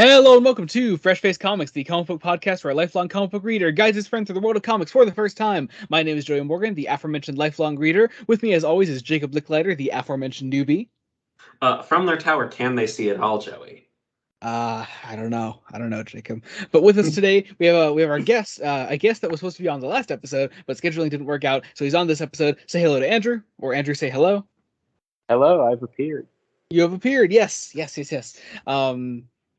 Hello and welcome to Fresh Face Comics, the comic book podcast where a lifelong comic book reader guides his friend through the world of comics for the first time. My name is Joey Morgan, the aforementioned lifelong reader. With me, as always, is Jacob Licklider, the aforementioned newbie. From their tower, can they see it all, Joey? I don't know, Jacob. But with us today, we have our guest, a guest that was supposed to be on the last episode, but scheduling didn't work out, so he's on this episode. Say hello to Andrew, or Andrew, say hello. Hello, I've appeared. You have appeared, yes.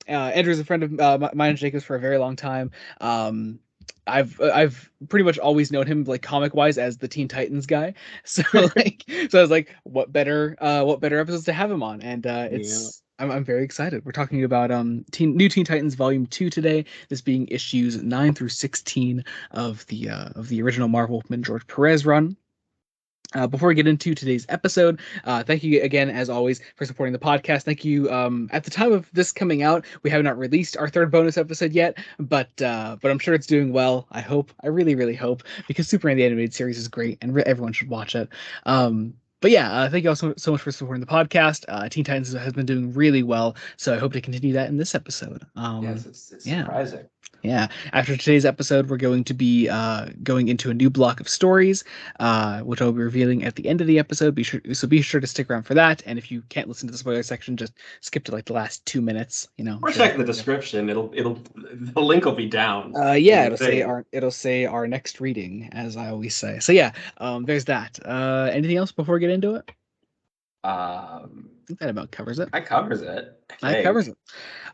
Andrew's a friend of mine and Jacob's for a very long time. I've pretty much always known him like comic wise as the Teen Titans guy. So I was like, what better episodes to have him on? And I'm very excited. We're talking about New Teen Titans Volume 2 today. This being issues 9 through 16 of the original Marv Wolfman George Perez run. Before we get into today's episode, thank you again, as always, for supporting the podcast. Thank you. At the time of this coming out, we have not released our third bonus episode yet, but I'm sure it's doing well. I hope. I really, really hope, because Superman the Animated Series is great, and everyone should watch it. But yeah, thank you all so much for supporting the podcast. Teen Titans has been doing really well, so I hope to continue that in this episode. Yes, it's surprising. Yeah. After today's episode, we're going to be going into a new block of stories, which I'll be revealing at the end of the episode. Be sure to stick around for that. And if you can't listen to the spoiler section, just skip to like the last 2 minutes. Or check the description. The link will be down. It'll say our next reading, as I always say. So yeah, there's that. Anything else before we get into it? I think that about covers it. That covers it. That covers it.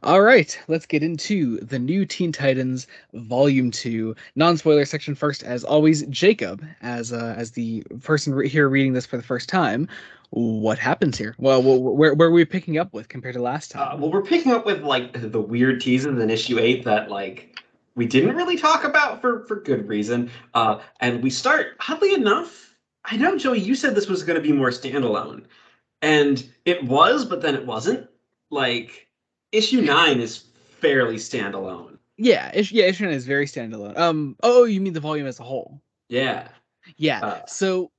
All right, let's get into the New Teen Titans Volume 2 non-spoiler section first. As always, Jacob, as the person here reading this for the first time, what happens here? Well, where are we picking up with compared to last time? We're picking up with like the weird teases in issue 8 that like we didn't really talk about for good reason. And we start, oddly enough, I know, Joey, you said this was going to be more standalone. And it was, but then it wasn't. Like, issue 9 is fairly standalone. Issue 9 is very standalone. Oh, you mean the volume as a whole? Yeah. So,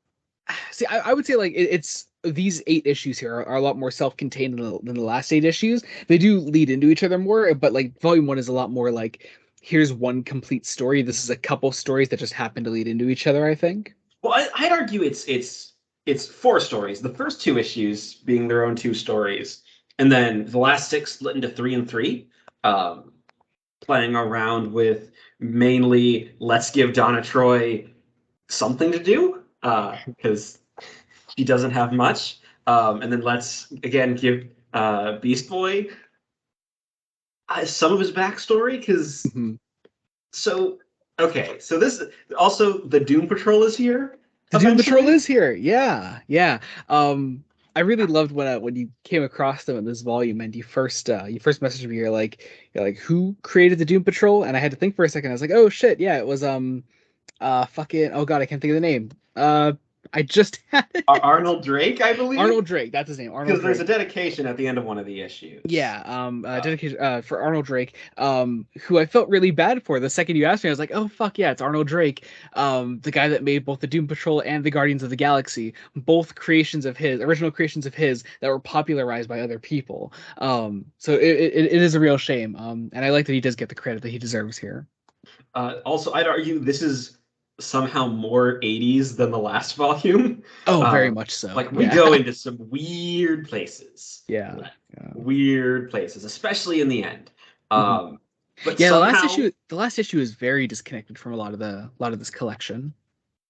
see, I would say like it's these 8 issues here are a lot more self-contained than the last 8 issues. They do lead into each other more, but like volume 1 is a lot more like, here's one complete story. This is a couple stories that just happen to lead into each other, I think. Well, I'd argue it's 4 stories. The first 2 issues being their own 2 stories, and then the last 6 split into 3 and 3, playing around with mainly let's give Donna Troy something to do, because she doesn't have much, and then let's again give Beast Boy some of his backstory, because so this also the Doom Patrol is here. The Doom Patrol is here. Yeah. I really loved when you came across them in this volume and you first messaged me. You're like, who created the Doom Patrol? And I had to think for a second. I was like, oh shit, yeah, it was fucking, oh god, I can't think of the name. I just had it. Arnold Drake, I believe. Arnold Drake, that's his name. Because there's a dedication at the end of one of the issues. Yeah, dedication for Arnold Drake, who I felt really bad for. The second you asked me, I was like, oh fuck yeah, it's Arnold Drake, the guy that made both the Doom Patrol and the Guardians of the Galaxy, both original creations of his that were popularized by other people. So it is a real shame. And I like that he does get the credit that he deserves here. Also, I'd argue this is somehow more 80s than the last volume. Oh, very much so. Like we go into some weird places. Yeah. Weird places, especially in the end. But yeah, somehow... the last issue is very disconnected from a lot of this collection.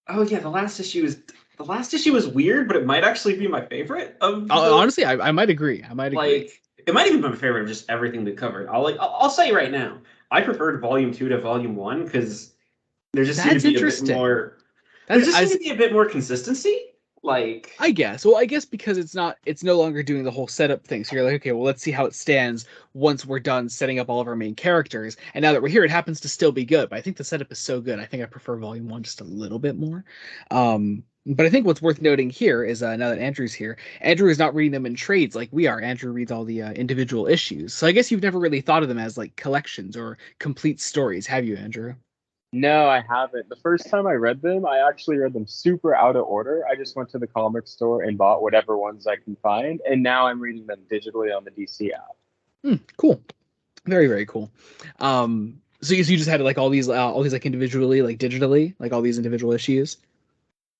Oh yeah, the last issue is weird, but it might actually be my favorite of honestly, I might agree. Like it might even be my favorite of just everything we covered. I'll say right now, I preferred volume 2 to volume 1 because there just seemed to be a bit more. There just seemed to be a bit more consistency. Like I guess because it's no longer doing the whole setup thing. So you're like, okay, well, let's see how it stands once we're done setting up all of our main characters. And now that we're here, it happens to still be good. But I think the setup is so good. I think I prefer volume 1 just a little bit more. But I think what's worth noting here is now that Andrew's here, Andrew is not reading them in trades like we are. Andrew reads all the individual issues. So I guess you've never really thought of them as like collections or complete stories, have you, Andrew? No, I haven't. The first time I read them, I actually read them super out of order. I just went to the comic store and bought whatever ones I can find, and now I'm reading them digitally on the DC app. Cool. Very, very cool. So you just had like all these like individually, like digitally, like all these individual issues.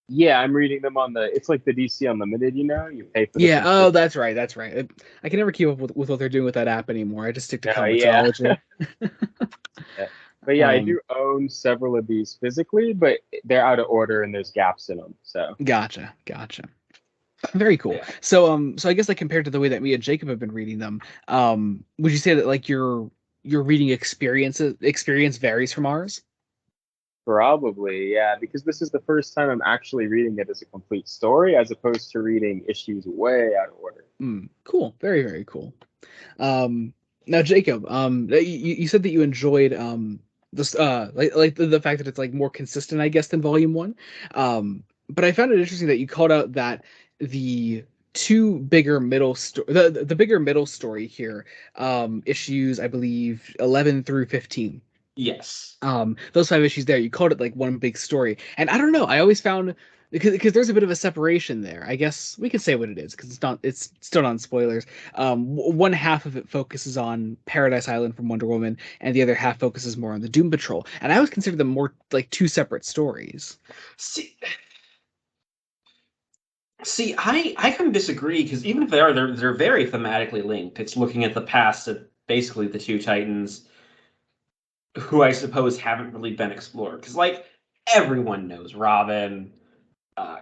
Yeah, I'm reading them on it's like the DC Unlimited, you pay for the Yeah. Oh, subscription. that's right. That's right. I can never keep up with what they're doing with that app anymore. I just stick to No, yeah. Comixology. Yeah. But yeah, I Um, do own several of these physically, but they're out of order and there's gaps in them. So gotcha. Gotcha. Very cool. Yeah. So I guess like compared to the way that me and Jacob have been reading them, would you say that like your reading experience varies from ours? probably, yeah, because this is the first time I'm actually reading it as a complete story as opposed to reading issues way out of order. Cool. Very, very cool. Now Jacob, you said that you enjoyed this like the fact that it's like more consistent, I guess, than volume one. But I found it interesting that you called out that the two bigger middle story the bigger middle story here, issues I believe 11 through 15. Yes. Those five issues there, you called it like one big story. And I don't know, I always found because there's a bit of a separation there. I guess we can say what it is because it's still not spoilers. One half of it focuses on Paradise Island from Wonder Woman, and the other half focuses more on the Doom Patrol. And I always consider them more like two separate stories. See, I kind of disagree because even if they're very thematically linked. It's looking at the past of basically the two Titans, who I suppose haven't really been explored. Because like everyone knows, Robin,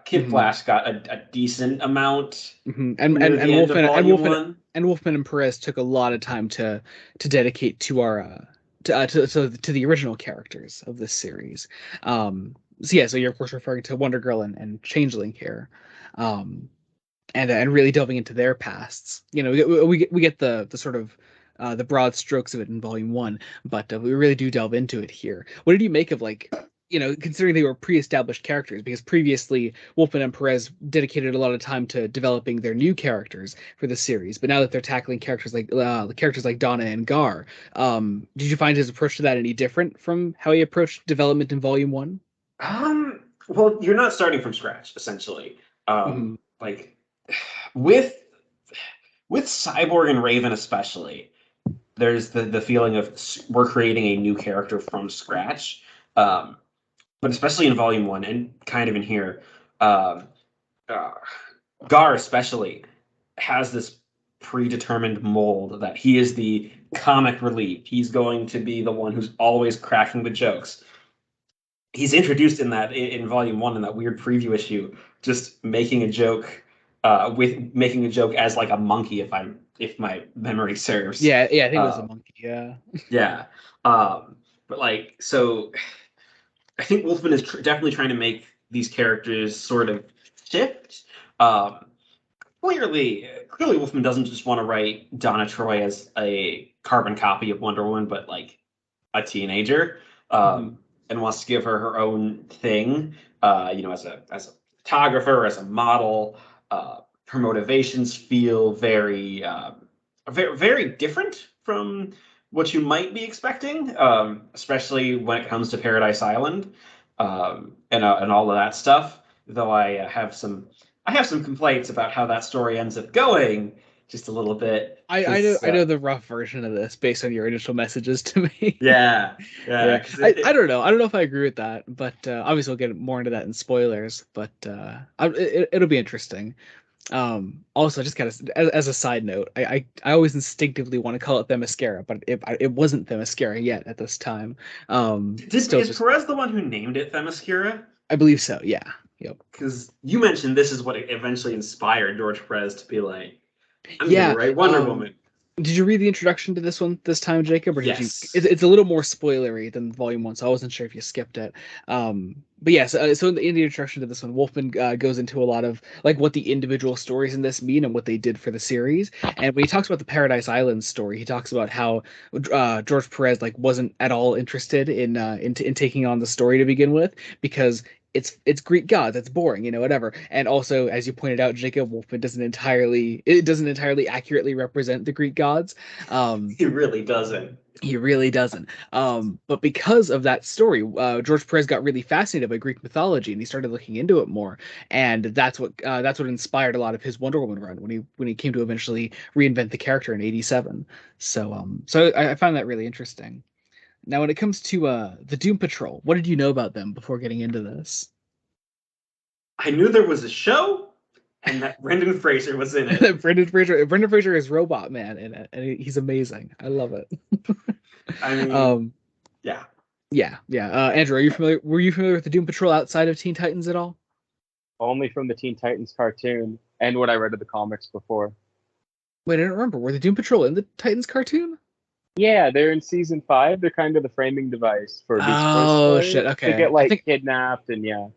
Kid Hmm. Flash got a decent amount Hmm. near the end of Volume One. And Wolfman and Perez took a lot of time to dedicate to our to the original characters of this series. So yeah, so you're of course referring to Wonder Girl and Changeling here, um, and really delving into their pasts. You know, we get the sort of the broad strokes of it in volume one, but we really do delve into it here. What did you make of like, you know, considering they were pre-established characters, because previously Wolfman and Perez dedicated a lot of time to developing their new characters for the series, but now that they're tackling characters like Donna and Gar, did you find his approach to that any different from how he approached development in volume one? Well, you're not starting from scratch, essentially. Hmm. Like with Cyborg and Raven especially, there's the feeling of we're creating a new character from scratch. Um, but especially in Volume One and kind of in here, um, uh, Gar especially has this predetermined mold that he is the comic relief. He's going to be the one who's always cracking the jokes. He's introduced in that in Volume One in that weird preview issue, just making a joke with making a joke as like a monkey, if my memory serves. Yeah, yeah, I think it was a Uh, monkey. Yeah. yeah, but like so, I think Wolfman is definitely trying to make these characters sort of shift. Um, clearly, Wolfman doesn't just want to write Donna Troy as a carbon copy of Wonder Woman, but like a teenager, Mhm. and wants to give her her own thing. As a photographer, as a model. Her motivations feel very, very different from what you might be expecting, especially when it comes to Paradise Island, and all of that stuff. Though I have some complaints about how that story ends up going, just a little bit, because I know the rough version of this based on your initial messages to me. yeah, yeah, Yeah, because I don't know. I don't know if I agree with that, but obviously we'll get more into that in spoilers. But it'll be interesting. Also, just kind of as a side note, I always instinctively want to call it Themyscira, but it wasn't Themyscira yet at this time. Still is just Perez the one who named it Themyscira? I believe so. Yeah. Yep. Because you mentioned this is what eventually inspired George Perez to be like, I'm gonna Yeah. write Wonder Woman. Did you read the introduction to this one this time, Jacob, or did you? Yes. It's a little more spoilery than Volume One, so I wasn't sure if you skipped it. But yes, so in the introduction to this one, Wolfman goes into a lot of like what the individual stories in this mean and what they did for the series. And when he talks about the Paradise Island story, he talks about how George Perez like wasn't at all interested in taking on the story to begin with because it's Greek gods. It's boring, whatever. And also, as you pointed out, Jacob Wolfman doesn't entirely accurately represent the Greek gods. He really doesn't. He really doesn't. But because of that story, George Perez got really fascinated by Greek mythology, and he started looking into it more. And that's what inspired a lot of his Wonder Woman run when he came to eventually reinvent the character in '87. So I found that really interesting. Now, when it comes to the Doom Patrol, what did you know about them before getting into this? I knew there was a show and that Brendan Fraser was in it. Brendan Fraser is Robot Man in it, and he's amazing. I love it. I mean, yeah. Yeah. Andrew, were you familiar with the Doom Patrol outside of Teen Titans at all? Only from the Teen Titans cartoon and what I read of the comics before. Wait, I don't remember. Were the Doom Patrol in the Titans cartoon? Yeah, they're in season 5. They're kind of the framing device for Beast Boys. Oh shit! Okay, to get kidnapped and yeah.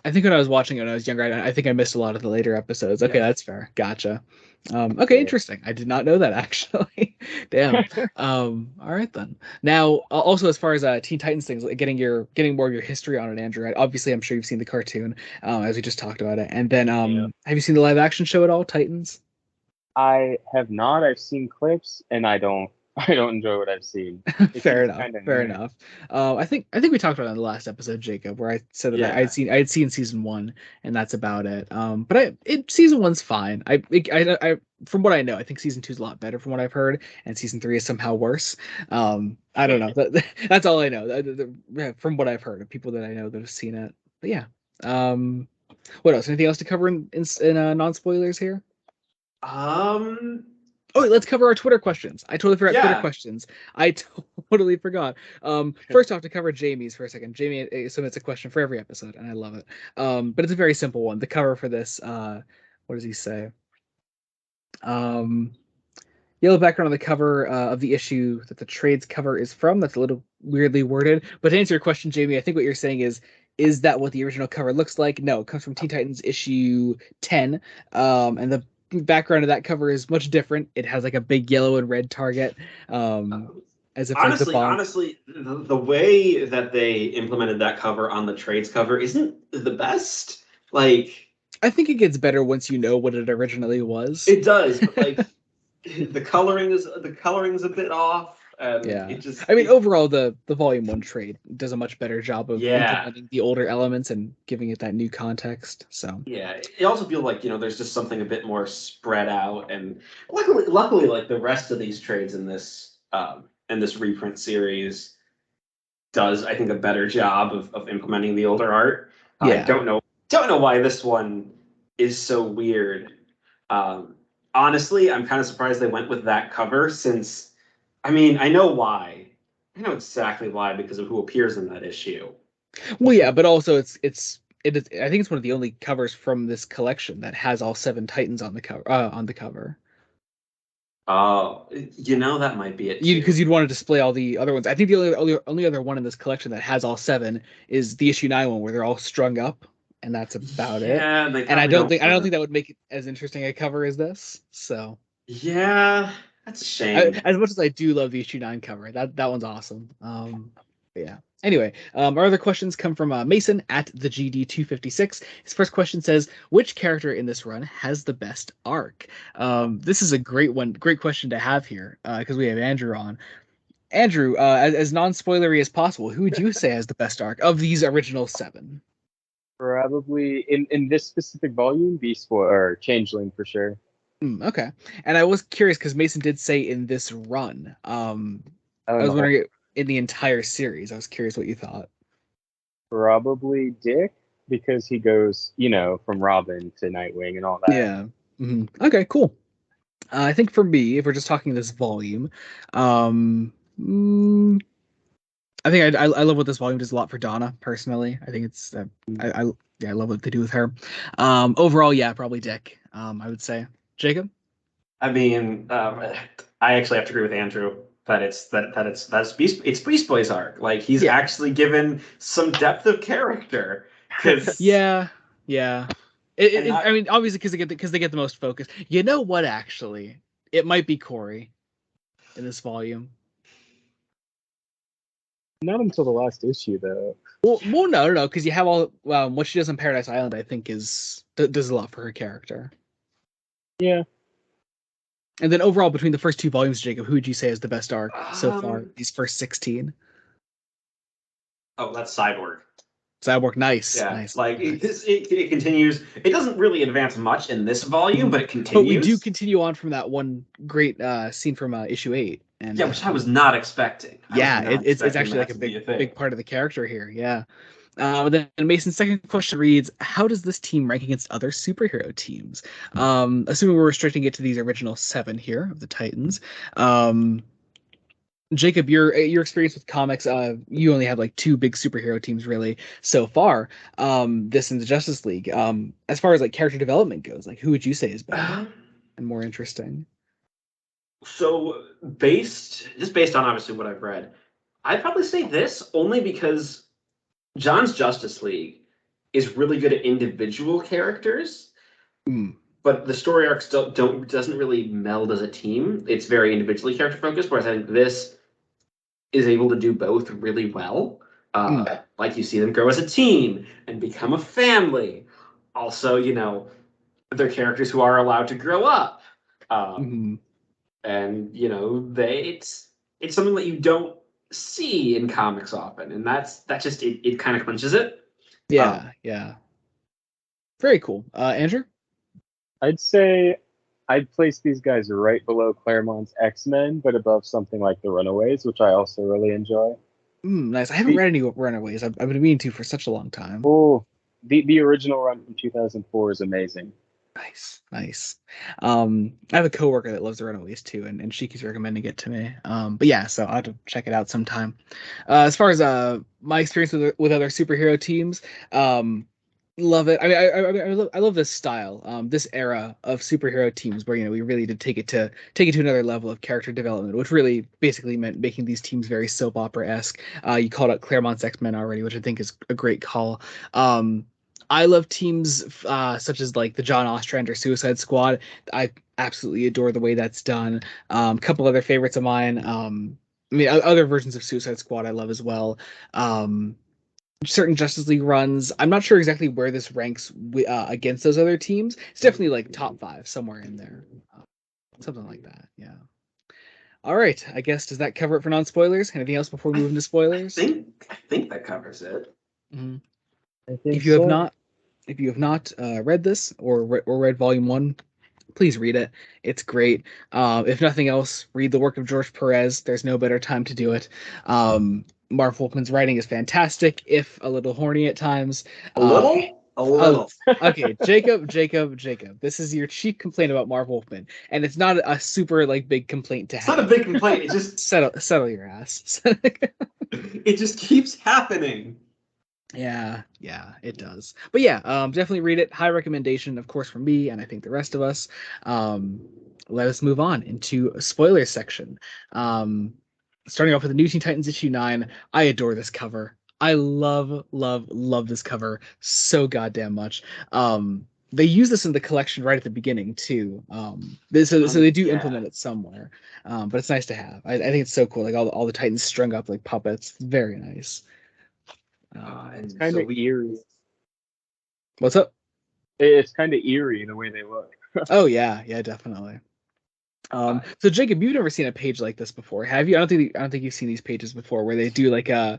I think when I was watching it when I was younger, I think I missed a lot of the later episodes. Okay, that's fair. Gotcha. Okay, interesting. I did not know that actually. Damn. All right then. Now, also as far as Teen Titans things, like getting more of your history on it, Andrew. Right? Obviously, I'm sure you've seen the cartoon, as we just talked about it. And then, have you seen the live action show at all, Titans? I have not. I've seen clips, and I don't enjoy what I've seen. Fair enough. I think we talked about it in the last episode, Jacob, where I said that I'd seen season 1, and that's about it. But season 1's fine. I from what I know, I think season 2 is a lot better from what I've heard, and season 3 is somehow worse. I don't know. That's all I know. From what I've heard of people that I know that have seen it. But yeah. What else? Anything else to cover in non-spoilers here? Oh, let's cover our Twitter questions. I totally forgot Twitter questions. I totally forgot. First off, to cover Jamie's for a second. Jamie submits a question for every episode, and I love it. But it's a very simple one. The cover for this, what does he say? Yellow background on the cover of the issue that the trades cover is from. That's a little weirdly worded. But to answer your question, Jamie, I think what you're saying is that what the original cover looks like? No, it comes from Teen Titans issue 10. And the background of that cover is much different. It has like a big yellow and red target. As if honestly, the way that they implemented that cover on the trades cover isn't the best. Like, I think it gets better once you know what it originally was. It does, but like the coloring is a bit off. Overall, the Volume 1 trade does a much better job of implementing the older elements and giving it that new context. So it also feels like there's just something a bit more spread out, and luckily, like the rest of these trades in this reprint series does, I think, a better job of implementing the older art. I don't know why this one is so weird. Honestly, I'm kind of surprised they went with that cover, since I know why. I know exactly why, because of who appears in that issue. Well, yeah, but also it is. I think it's one of the only covers from this collection that has all 7 Titans on the cover. Oh, that might be it. Because you'd want to display all the other ones. I think the only other one in this collection that has all 7 is the issue 9 one, where they're all strung up, and that's about it. And I don't think that would make it as interesting a cover as this. So yeah. That's a shame. As much as I do love the issue 9 cover, that one's awesome. Yeah. Anyway, our other questions come from Mason at the GD256. His first question says, "Which character in this run has the best arc?" This is a great question to have here because we have Andrew on. Andrew, as non-spoilery as possible, who would you say has the best arc of these original 7? Probably in this specific volume, Beast Boy or Changeling for sure. Okay, and I was curious because Mason did say in this run. I was wondering in the entire series. I was curious what you thought. Probably Dick, because he goes, from Robin to Nightwing and all that. Yeah. Mm-hmm. Okay. Cool. I think for me, if we're just talking this volume, I think I love what this volume does a lot for Donna personally. I think it's I love what they do with her. Overall, yeah, probably Dick. I would say. Jacob? I actually have to agree with Andrew that it's Beast Boy's arc. Like, he's actually given some depth of character. Yeah. Obviously because they get the most focus. You know what? Actually, it might be Corey in this volume. Not until the last issue, though. Well, no, because you have all what she does on Paradise Island. I think does a lot for her character. Yeah. And then overall, between the first two volumes, Jacob, who would you say is the best arc so far? These first 16. Oh, that's Cyborg. Cyborg, nice. Yeah, nice. like it continues. It doesn't really advance much in this volume, but it continues. But we do continue on from that one great scene from issue 8. And yeah, which I was not expecting. It's actually like a big part of the character here. Yeah. Then Mason's second question reads, how does this team rank against other superhero teams? Assuming we're restricting it to these original 7 here of the Titans. Jacob, your experience with comics, you only have like 2 big superhero teams really so far. This and the Justice League. As far as like character development goes, like who would you say is better and more interesting? So based on obviously what I've read, I'd probably say this only because John's Justice League is really good at individual characters, but the story arcs doesn't really meld as a team. It's very individually character focused, whereas I think this is able to do both really well. Like you see them grow as a team and become a family. Also, they're characters who are allowed to grow up. And it's something that you don't see in comics often, and that just it kind of clinches it. Yeah. Very cool. Andrew? I'd say I'd place these guys right below Claremont's X-Men, but above something like the Runaways, which I also really enjoy. Nice. I haven't read any Runaways. I've been meaning to for such a long time. Oh, the original run from 2004 is amazing. Nice. I have a coworker that loves the Runaways too, and she keeps recommending it to me. But yeah, so I'll have to check it out sometime. As far as my experience with other superhero teams, love it. I mean, I love this style, this era of superhero teams where we really did take it to another level of character development, which really basically meant making these teams very soap opera-esque. You called out Claremont's X-Men already, which I think is a great call. I love teams such as like the John Ostrander Suicide Squad. I absolutely adore the way that's done. A couple other favorites of mine. I mean, other versions of Suicide Squad I love as well. Certain Justice League runs. I'm not sure exactly where this ranks against those other teams. It's definitely like top 5 somewhere in there, something like that. Yeah. All right. I guess does that cover it for non-spoilers? Anything else before we move into spoilers? I think that covers it. Mm-hmm. I think if you have not read this or read Volume 1, please read it. It's great. If nothing else, read the work of George Perez. There's no better time to do it. Marv Wolfman's writing is fantastic, if a little horny at times. A little. Okay, Jacob. This is your chief complaint about Marv Wolfman, and it's not a super like big complaint to have. It's not a big complaint. It just settle your ass. It just keeps happening. Yeah, it does. But yeah, definitely read it. High recommendation, of course, from me and I think the rest of us. Let us move on into a spoiler section. Starting off with the New Teen Titans issue 9. I adore this cover. I love this cover so goddamn much. They use this in the collection right at the beginning too. So they do implement it somewhere. But it's nice to have. I think it's so cool. Like all the Titans strung up like puppets. Very nice. It's kind of eerie. What's up? It's kind of eerie the way they look. Oh yeah, definitely. So Jacob, you've never seen a page like this before, have you? I don't think you've seen these pages before where they do like a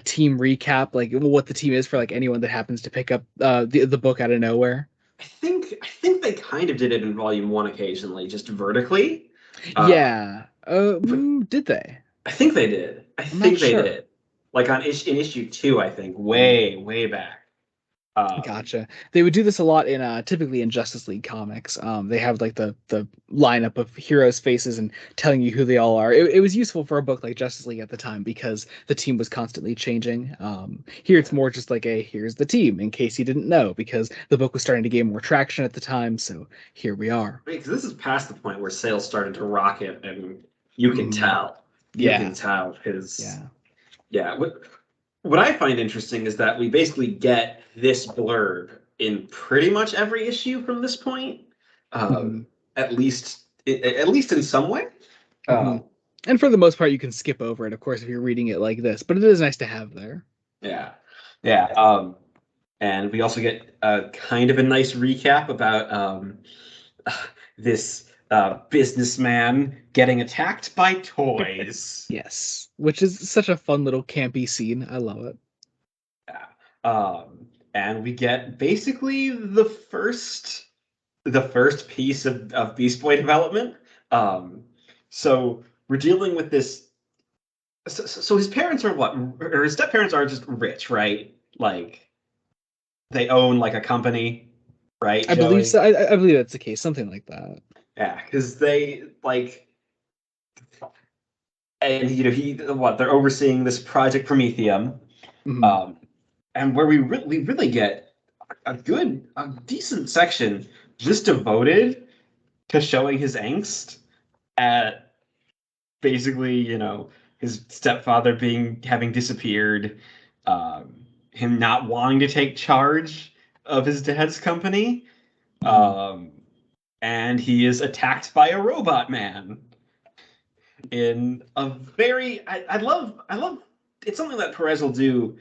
team recap, like what the team is for like anyone that happens to pick up the book out of nowhere. I think they kind of did it in Volume 1 occasionally, just vertically. Yeah. Did they? I think they did. I think they did. Like in issue 2, I think, way back. Gotcha. They would do this a lot in typically in Justice League comics. They have like the lineup of heroes' faces and telling you who they all are. It was useful for a book like Justice League at the time because the team was constantly changing. Here it's more just like here's the team in case you didn't know, because the book was starting to gain more traction at the time. So here we are. Because this is past the point where sales started to rocket, and you can tell. You can tell because What I find interesting is that we basically get this blurb in pretty much every issue from this point, at least in some way. And for the most part, you can skip over it, of course, if you're reading it like this. But it is nice to have there. Yeah, yeah. And we also get kind of a nice recap about this businessman getting attacked by toys. Yes, which is such a fun little campy scene. I love it. Yeah. And we get basically the first piece of Beast Boy development. So we're dealing with this. So his parents are what? Or his step parents are just rich, right? Like they own like a company, right, I believe Joey? so. I believe that's the case. Something like that. Yeah, because they like, and they're overseeing this project Prometheum, Mhm. um, and where we really get a decent section just devoted to showing his angst at basically, his stepfather having disappeared, him not wanting to take charge of his dad's company, Mhm. um, and he is attacked by a robot man in a very I love it's something that Perez will do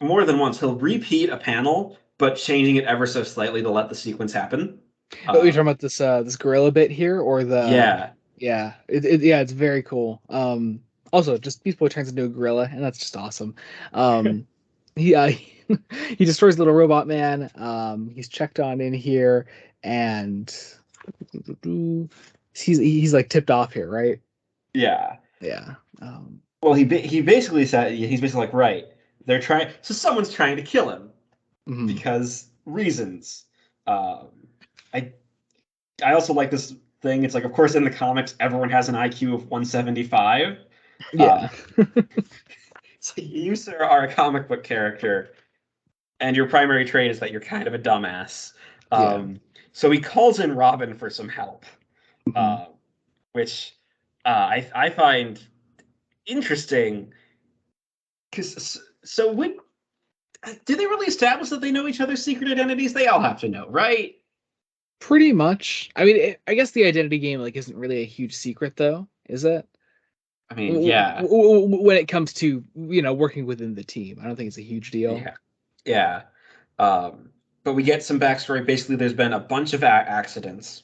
more than once. He'll repeat a panel, but changing it ever so slightly to let the sequence happen. Oh, you're talking Um, about this gorilla bit here, or the yeah, yeah, yeah, it's very cool. Also, just Beast Boy turns into a gorilla, and that's just awesome. Um, he he destroys Little Robot Man. He's checked on in here, and he's like tipped off here, right? yeah. Yeah. Um, Well, he basically said he's basically like, right. They're trying, so someone's trying to kill him mhm. because reasons. Um, I I also like this thing. It's like, of course, in the comics, everyone has an IQ of 175. Yeah. Uh, so you, sir, are a comic book character, and your primary trait is that you're kind of a dumbass. Yeah. So he calls in Robin for some help, Mhm. uh, which I find interesting because so when do they really establish that they know each other's secret identities? They all have to know, right? Pretty much. I mean, I guess the identity game like isn't really a huge secret, though, is it? I mean, yeah, When it comes to working within the team, I don't think it's a huge deal. yeah, yeah. Um, but we get some backstory. Basically, there's been a bunch of accidents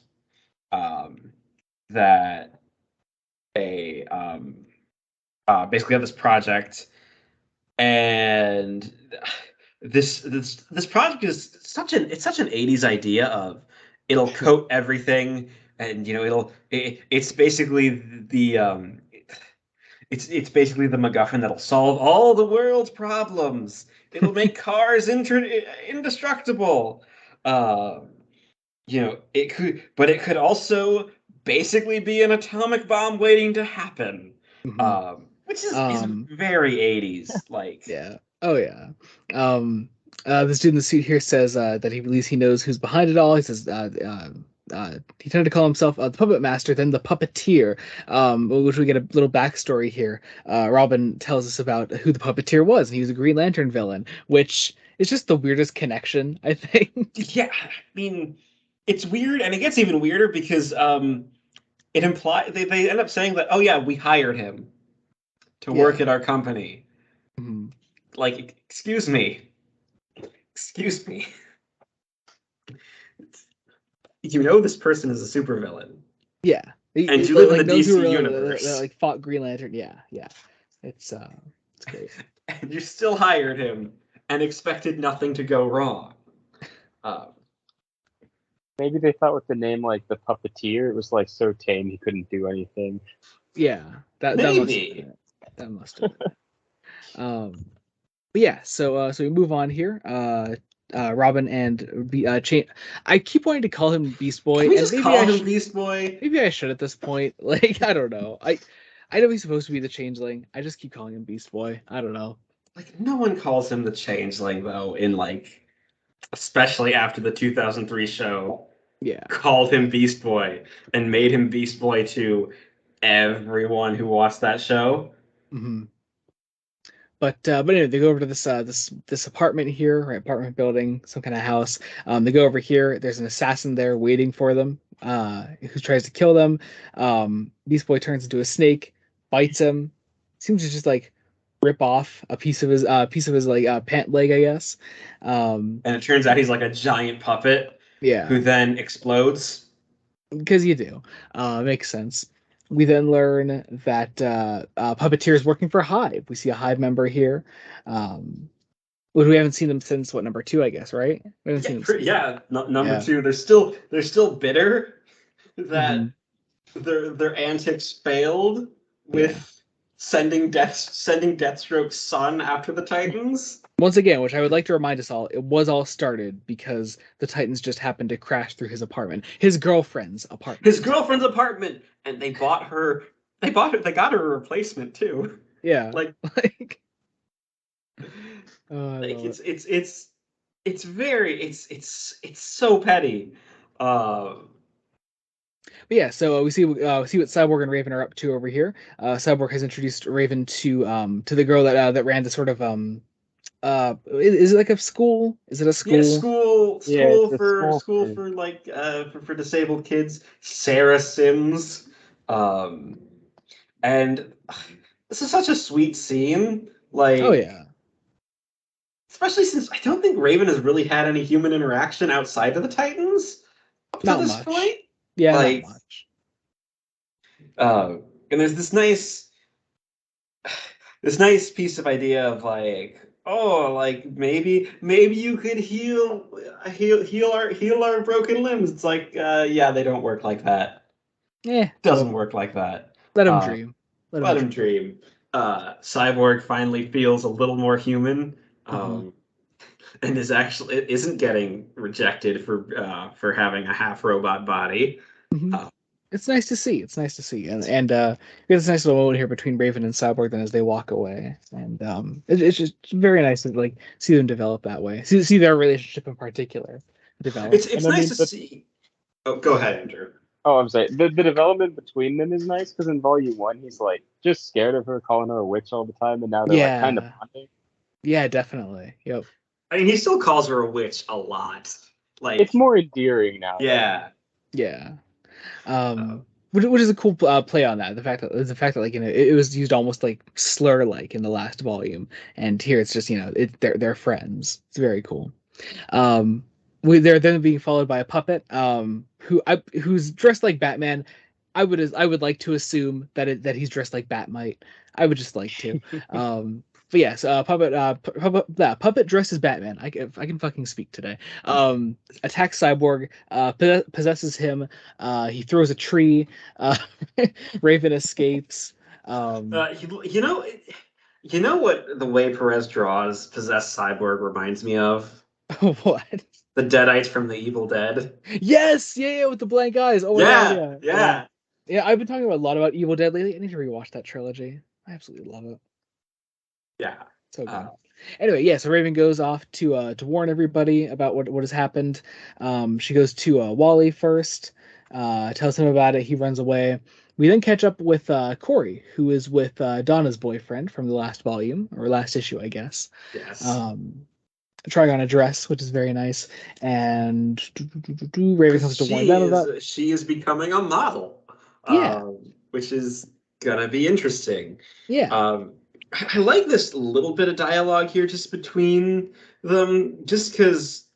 um, that they basically have this project, and this project is such an 80s idea of it'll coat everything, and it's basically it's basically the MacGuffin that'll solve all the world's problems. It'll make cars indestructible. Um, it could also basically be an atomic bomb waiting to happen, Mhm. which is Um, very 80s. Like, yeah. Oh yeah. Um, this dude in the suit here says that he believes he knows who's behind it all. He says he tended to call himself the puppet master, then the puppeteer, which we get a little backstory here. Robin tells us about who the puppeteer was, and he was a Green Lantern villain, which is just the weirdest connection, I think. yeah, I mean, it's weird, and it gets even weirder because it implies they end up saying that, oh yeah, we hired him to work Yeah. at our company. Mhm. Like, excuse me, this person is a supervillain, Yeah. and you live in the Those who DC are universe, like fought Green Lantern. Yeah, yeah. It's it's great. and you still hired him and expected nothing to go wrong. Um, Maybe they thought with the name like the puppeteer, it was like so tame he couldn't do anything. Yeah, that must have been Maybe. it. That must have been it. But yeah, so we move on here. Robin and Chain. I keep wanting to call him Beast Boy, Can we and just call him Beast Boy? maybe I should at this point. Like I don't know. I know he's supposed to be the Changeling. I just keep calling him Beast Boy. I don't know. Like, no one calls him the Changeling, though, especially after the 2003 show Yeah. called him Beast Boy and made him Beast Boy to everyone who watched that show. hmm but anyway, they go over to this apartment here, right? Apartment building, some kind of house. They go over here. There's an assassin there waiting for them, who tries to kill them. Beast Boy turns into a snake, bites him. Seems to just like rip off a piece of his like pant leg, I guess. And it turns out he's like a giant puppet who Yeah, then explodes. because you do. Makes sense. We then learn that Puppeteer is working for Hive. We see a Hive member here. Well, we haven't seen them since what, number 2, I guess, right? We haven't seen them since. Number Yeah. 2. They're still bitter Mhm. that their antics failed with Yeah. sending Deathstroke's son after the Titans. Once again, which I would like to remind us all, it was all started because the Titans just happened to crash through his apartment, his girlfriend's apartment. His girlfriend's apartment, and they got her a replacement too. Yeah. Like, like, I like love it. it's very it's so petty. But yeah, so we see what Cyborg and Raven are up to over here. Cyborg has introduced Raven to the girl that ran the sort of is it like a school? Is it a school? Yeah, school Yeah, it's a for school for like for disabled kids. Sarah Sims, and this is such a sweet scene. Like, Oh yeah, especially since I don't think Raven has really had any human interaction outside of the Titans up to not this much. point. Yeah, not Like, much. and there's this nice piece of idea of like, oh, like maybe you could heal our broken limbs. It's like, yeah, they don't work like that. Yeah, Doesn't work like that. let him Uh, dream. Let let him him dream. Cyborg finally feels a little more human, Mhm. and isn't getting rejected for having a half robot body. Mhm. Uh, It's nice to see. It's nice to see, and we have this nice little moment here between Raven and Cyborg. Then as they walk away, and it's just very nice to like see them develop that way. See their relationship in particular develop. it's And I nice mean, to see. Oh, go ahead, Andrew. oh, I'm sorry. The development between them is nice because in Volume 1, he's like just scared of her, calling her a witch all the time, and now they're like kind of Yeah, bonding. yeah, definitely. Yep. I mean, he still calls her a witch a lot. Like, It's more endearing now. yeah. Yeah. Uh, Which is a cool play on that. The fact that like it was used almost like slur like in the last volume, and here it's just they're friends. It's very cool. They're then being followed by a puppet who's dressed like Batman. I would like to assume that he's dressed like Batmite. I would just like to. But yes, puppet dressed as Batman. I can fucking speak today. Attacks Cyborg, possesses him. He throws a tree. Uh, Raven escapes. Um, what the way Perez draws possessed cyborg reminds me of? what? The Deadites from the Evil Dead. Yes, yeah, with the blank eyes. Oh my god, Yeah, yeah, yeah. yeah, Yeah, I've been talking a lot about Evil Dead lately. I need to rewatch that trilogy. I absolutely love it. yeah. So Uh, good. Anyway, yeah, so Raven goes off to warn everybody about what has happened. She goes to Wally first, tells him about it. He runs away. We then catch up with Corey, who is with Donna's boyfriend from the last volume or last issue, I guess. yes. Trying on a dress, which is very nice. And Raven comes to warn them about. She is becoming a model, Yeah, which is gonna be interesting. yeah. I like this little bit of dialogue here just between them, just because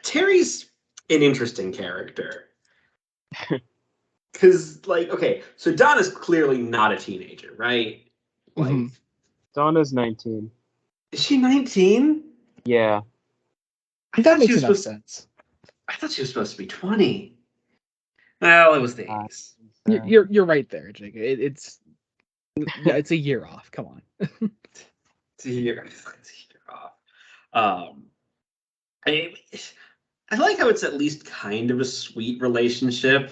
Terry's an interesting character. Because, like, okay, so Donna's clearly not a teenager, right? Like, Mhm. Donna's 19. is she 19? Yeah. I That thought she makes was enough supposed. sense. I thought she was supposed to be 20. Well, it was the Uh, 80s. You're right there, Jake. It's a year off. Come on. It's a year off. Um, I I like how it's at least kind of a sweet relationship,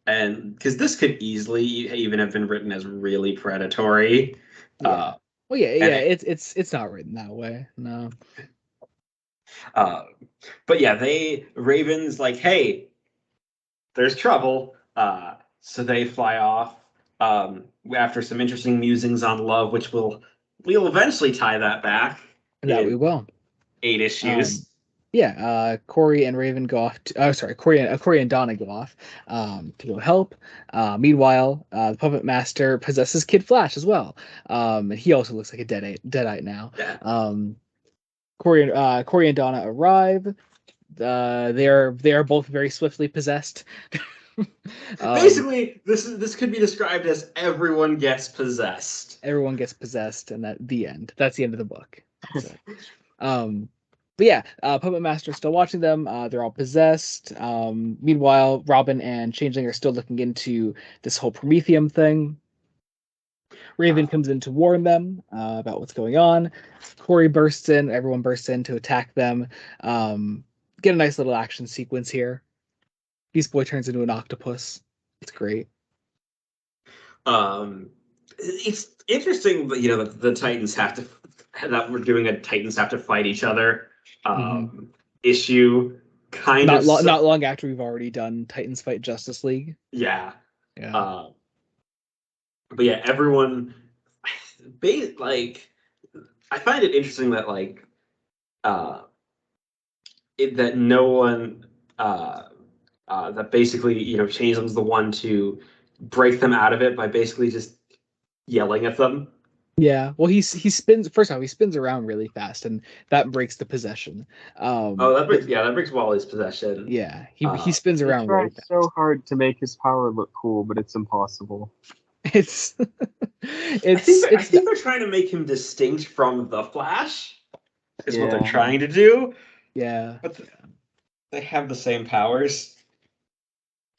and because this could easily even have been written as really predatory. Yeah. Uh, Well, yeah, and yeah. it, It's not written that way. No. uh, but yeah, Ravens like, hey, there's trouble. So they fly off after some interesting musings on love, which we'll eventually tie that back That we in will. 8 Um, issues. Yeah, Corey and Raven go off. Corey and Donna go off to go help. Meanwhile, the Puppet Master possesses Kid Flash as well, and he also looks like a deadite now. Yeah. Corey and Donna arrive. They are both very swiftly possessed. Basically, this could be described as everyone gets possessed. Everyone gets possessed, and the end. That's the end of the book. That's it. But yeah, Puppet Master is still watching them. They're all possessed. Meanwhile, Robin and Changeling are still looking into this whole Prometheum thing. Raven comes in to warn them about what's going on. Corey bursts in. Everyone bursts in to attack them. Get a nice little action sequence here. Beast Boy turns into an octopus. It's great. It's interesting that the Titans that we're doing a Titans have to fight each other issue. Not long after we've already done Titans Fight Justice League. Yeah. Yeah. But yeah, everyone like I find it interesting that that no one that basically Changeling's the one to break them out of it by basically just yelling at them. Yeah, well, he spins. First off, he spins around really fast, and that breaks the possession. That breaks Wally's possession. Yeah, he spins around really fast. So hard to make his power look cool, but it's impossible. It's I think they're trying to make him distinct from the Flash. Is what they're trying to do. Yeah, but they have the same powers.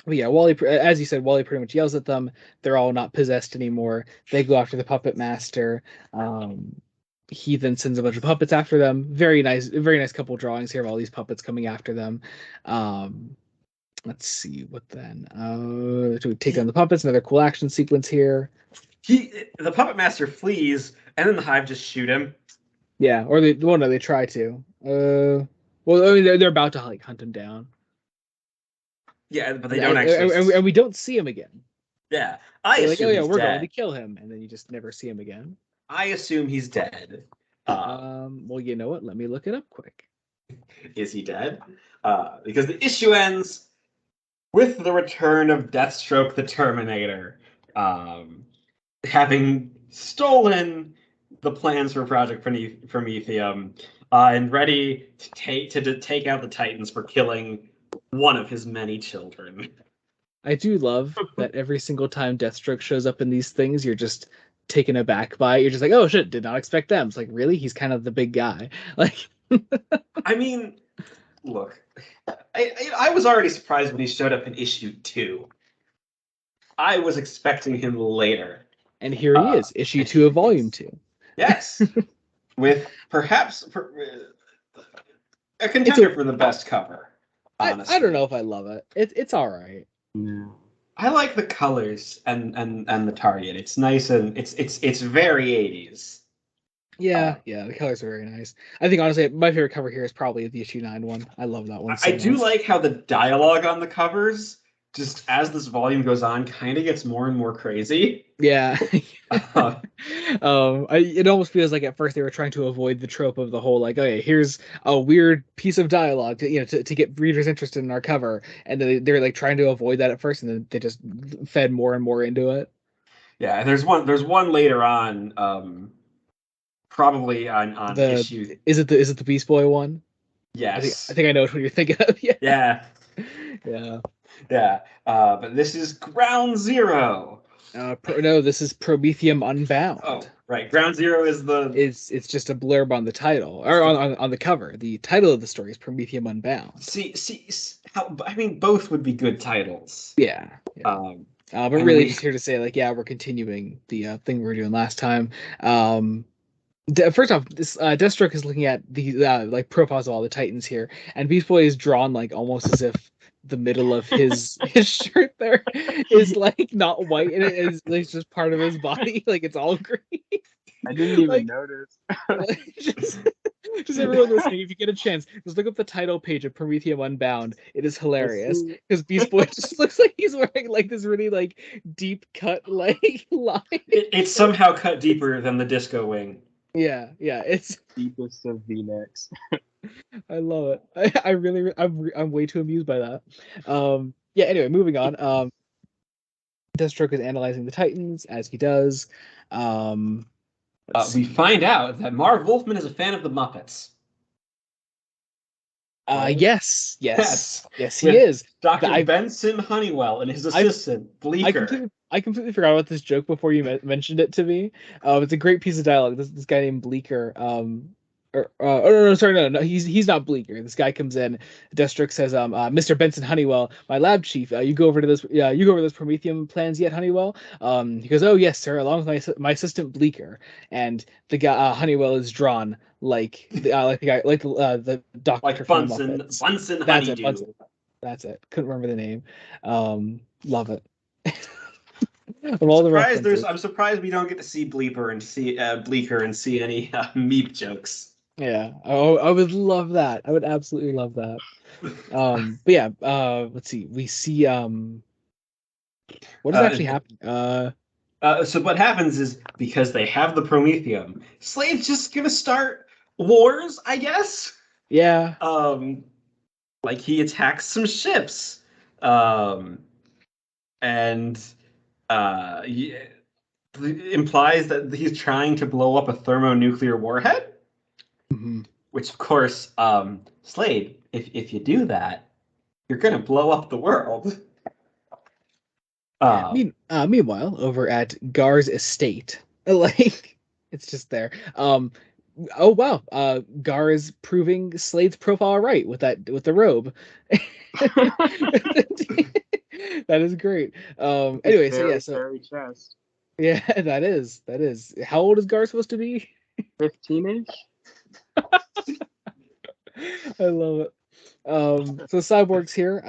Well, yeah, Wally, as you said, Wally pretty much yells at them. They're all not possessed anymore. They go after the Puppet Master. He then sends a bunch of puppets after them. Very nice couple drawings here of all these puppets coming after them. Let's see what then. Do we take on the puppets? Another cool action sequence here. The Puppet Master flees, and then the Hive just shoot him. Yeah, or they try to. Well, I mean, they're about to hunt him down. Yeah, but they don't actually. And we don't see him again. Yeah, we're going to kill him, and then you just never see him again. I assume he's dead. Well, you know what? Let me look it up quick. Is he dead? Because the issue ends with the return of Deathstroke the Terminator, having stolen the plans for Project Prometheum, and ready to take out the Titans for killing one of his many children. I do love that every single time Deathstroke shows up in these things, you're just taken aback by it. You're just like, oh shit, did not expect them. It's like, really? He's kind of the big guy. Like, I mean, look, I was already surprised when he showed up in issue 2. I was expecting him later. And here he is, issue 2 of volume 2. Yes. With perhaps a contender for the best cover. Honestly. I don't know if I love it. It's all right. Yeah. I like the colors and the target. It's nice and it's very 80s. Yeah, the colors are very nice. I think honestly, my favorite cover here is probably the issue 9 one. I love that one. I do like how the dialogue on the covers, just as this volume goes on, kind of gets more and more crazy. Yeah. It almost feels like at first they were trying to avoid the trope of the whole like, okay, here's a weird piece of dialogue to get readers interested in our cover, and then they're like trying to avoid that at first, and then they just fed more and more into it. Yeah, there's one later on, probably on the issue. Is it the Beast Boy one? Yes. I think I know what you're thinking of. Yeah. Yeah. But this is Ground Zero. No, this is Prometheum Unbound. Oh, right. Ground Zero is it's just a blurb on the title or on the cover. The title of the story is Prometheum Unbound. See, I mean, both would be good titles. Yeah. But really, just here to say, like, yeah, we're continuing the thing we were doing last time. First off, this Deathstroke is looking at the like profiles of all the Titans here, and Beast Boy is drawn like almost as if the middle of his shirt there is like not white, and it's just part of his body, like it's all green. I didn't even notice. Just everyone listening, if you get a chance, just look up the title page of Prometheum Unbound. It is hilarious because Beast Boy just looks like he's wearing like this really like deep cut like line. It's somehow cut deeper than the disco wing. Yeah, it's deepest of V-necks. I love it. I really, I'm way too amused by that. Yeah. Anyway, moving on. Deathstroke is analyzing the Titans as he does. Let's We see. find out that Marv Wolfman is a fan of the Muppets. Right? Yes, he With is. Dr. I Benson Honeywell and his I assistant Bleecker. I completely forgot about this joke before you mentioned it to me. It's a great piece of dialogue. This guy named Bleecker. Oh no, sorry, no, he's not Bleecker. This guy comes in. Deathstroke says, Mr. Benson Honeywell, my lab chief. You go over to this. Yeah, you go over those Prometheum plans yet, Honeywell? He goes, oh yes, sir, along with my assistant Bleecker. And the guy Honeywell is drawn like the guy the doctor Like from the Bunsen, Muppets. Bunsen That's it, Honeydew. Bunsen. That's it. Couldn't remember the name. Love it. Of all the references. I'm surprised we don't get to see Bleeper and see Bleecker and see any Meep jokes. Yeah. Oh, I would love that. I would absolutely love that. But yeah, let's see. We see what is Uh, actually happening? so what happens is because they have the Prometheum, Slade's just gonna start wars, I guess. Yeah. Like he attacks some ships, um, and he implies that he's trying to blow up a thermonuclear warhead. Mhm. Which, of course, Slade, if you do that, you're gonna blow up the world. Meanwhile, over at Gar's estate, like it's just there. Oh wow, Gar is proving Slade's profile right with the robe. That is great. Anyway, so yeah, Very, so very chest. yeah, that is. How old is Gar supposed to be? 15-ish? I love it. So Cyborg's here.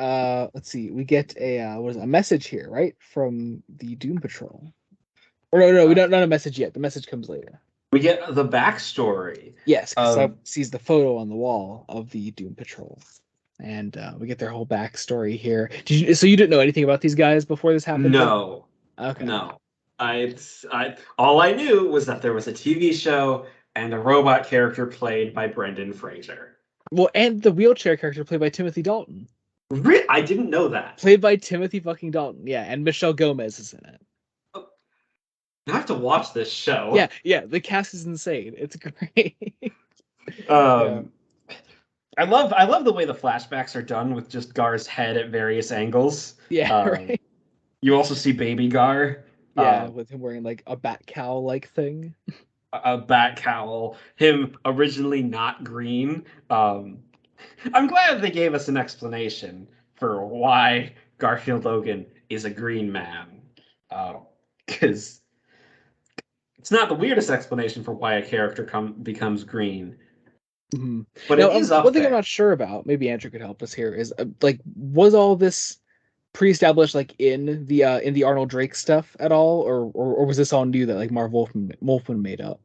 Let's see. We get a message here, right, from the Doom Patrol. Or no, we don't not a message yet. The message comes later. We get the backstory. Yes, because Cyborg sees the photo on the wall of the Doom Patrol, and we get their whole backstory here. So you didn't know anything about these guys before this happened? No, Okay. no. All I knew was that there was a TV show and a robot character played by Brendan Fraser. Well, and the wheelchair character played by Timothy Dalton. I didn't know that. Played by Timothy fucking Dalton. Yeah, and Michelle Gomez is in it. I have to watch this show. Yeah. The cast is insane. It's great. Yeah. I love the way the flashbacks are done with just Gar's head at various angles. Yeah, right. You also see Baby Gar. Yeah, with him wearing like a bat cowl like thing. A bat cowl. Him originally not green. I'm glad they gave us an explanation for why Garfield Logan is a green man. Because it's not the weirdest explanation for why a character becomes green. Mm-hmm. But now, it is up one thing there. I'm not sure about, maybe Andrew could help us here, is was all this pre-established like in the Arnold Drake stuff at all, or was this all new that like Marv Wolfman made up?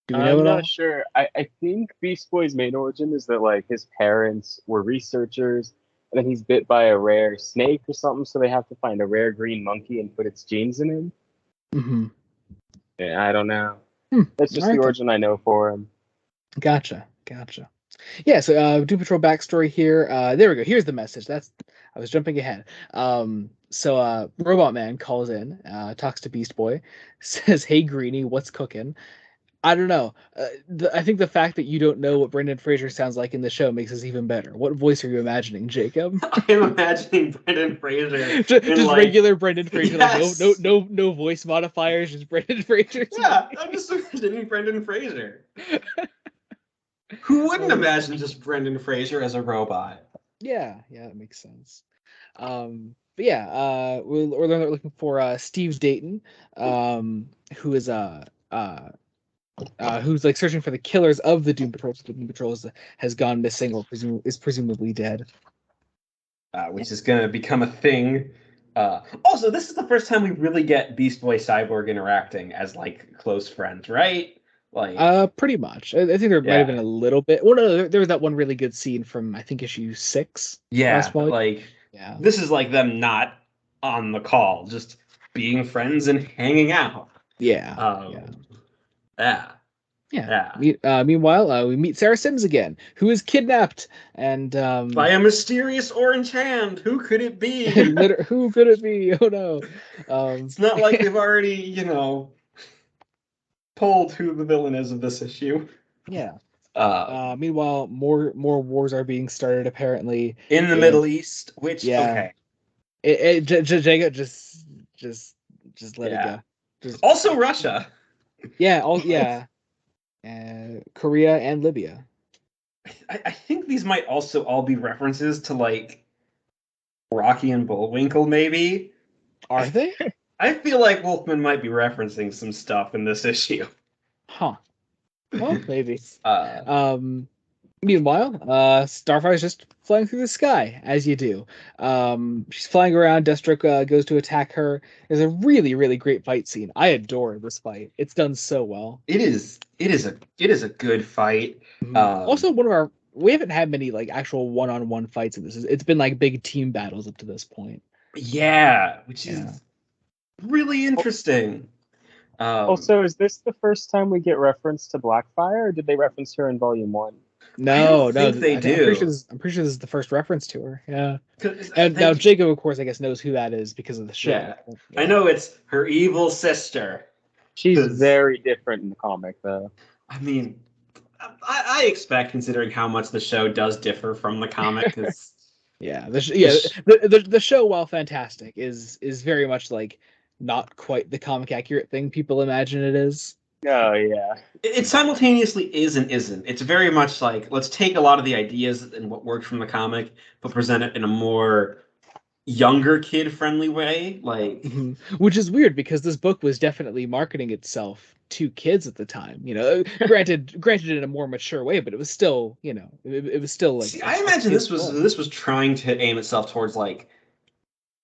Do we know I'm at all? not sure. I think Beast Boy's main origin is that like his parents were researchers, and then he's bit by a rare snake or something, so they have to find a rare green monkey and put its genes in him. Mm-hmm. Yeah, I don't know. Hmm. That's just the origin I know for him. Gotcha. Yeah, so Doom Patrol backstory here. There we go. Here's the message. I was jumping ahead. So Robot Man calls in, talks to Beast Boy, says, "Hey Greenie, what's cooking?" I don't know. I think the fact that you don't know what Brendan Fraser sounds like in the show makes this even better. What voice are you imagining, Jacob? I am imagining Brendan Fraser. just regular Brendan Fraser, yes. like no voice modifiers, just Brendan Fraser. Yeah, I'm just imagining Brendan Fraser. Who wouldn't imagine just Brendan Fraser as a robot? Yeah, that makes sense. But yeah, we're looking for Steve Dayton, who is who's like searching for the killers of the Doom Patrol. The Doom Patrol has gone missing or is presumably dead. Which is going to become a thing. Also, this is the first time we really get Beast Boy Cyborg interacting as like close friends, right? Like, pretty much. I think there might have been a little bit. Well, no, there was that one really good scene from I think issue 6. Yeah, this is like them not on the call, just being friends and hanging out. Yeah. Yeah. Yeah. Yeah. Meanwhile, we meet Sarah Sims again, who is kidnapped, and By a mysterious orange hand. Who could it be? who could it be? Oh no. It's not like they've already, told who the villain is of this issue. Yeah. Uh, Meanwhile, more wars are being started apparently. in the And Middle East, which yeah, okay, Jacob just let it yeah. go. Just Also Russia. yeah. Korea and Libya. I think these might also all be references to like Rocky and Bullwinkle, maybe. Are they? I feel like Wolfman might be referencing some stuff in this issue. Huh. Well, maybe. Uh, Um, Meanwhile, Starfire's just flying through the sky, as you do. She's flying around. Deathstroke goes to attack her. There's a really, really great fight scene. I adore this fight. It's done so well. it is a good fight. Also, one of our we haven't had many like actual one-on-one fights in this. It's been like big team battles up to this point. Yeah, which Yeah. is really interesting. Also, is this the first time we get reference to Blackfire, or did they reference her in Volume 1? I don't No. think they I'm do. pretty sure this is the first reference to her. Yeah. 'Cause And they- now Jacob, of course, I guess knows who that is because of the show. Yeah. I know it's her evil sister. She's 'Cause- very different in the comic, though. I mean, I expect, considering how much the show does differ from the comic, because Yeah, the show, while fantastic, is very much like not quite the comic accurate thing people imagine it is. Oh, yeah. it simultaneously is and isn't. It's very much like, let's take a lot of the ideas and what worked from the comic, but present it in a more younger kid friendly way. Like, Which is weird because this book was definitely marketing itself to kids at the time. Granted in a more mature way, but it was still, it was still like. see, I imagine this was trying to aim itself towards like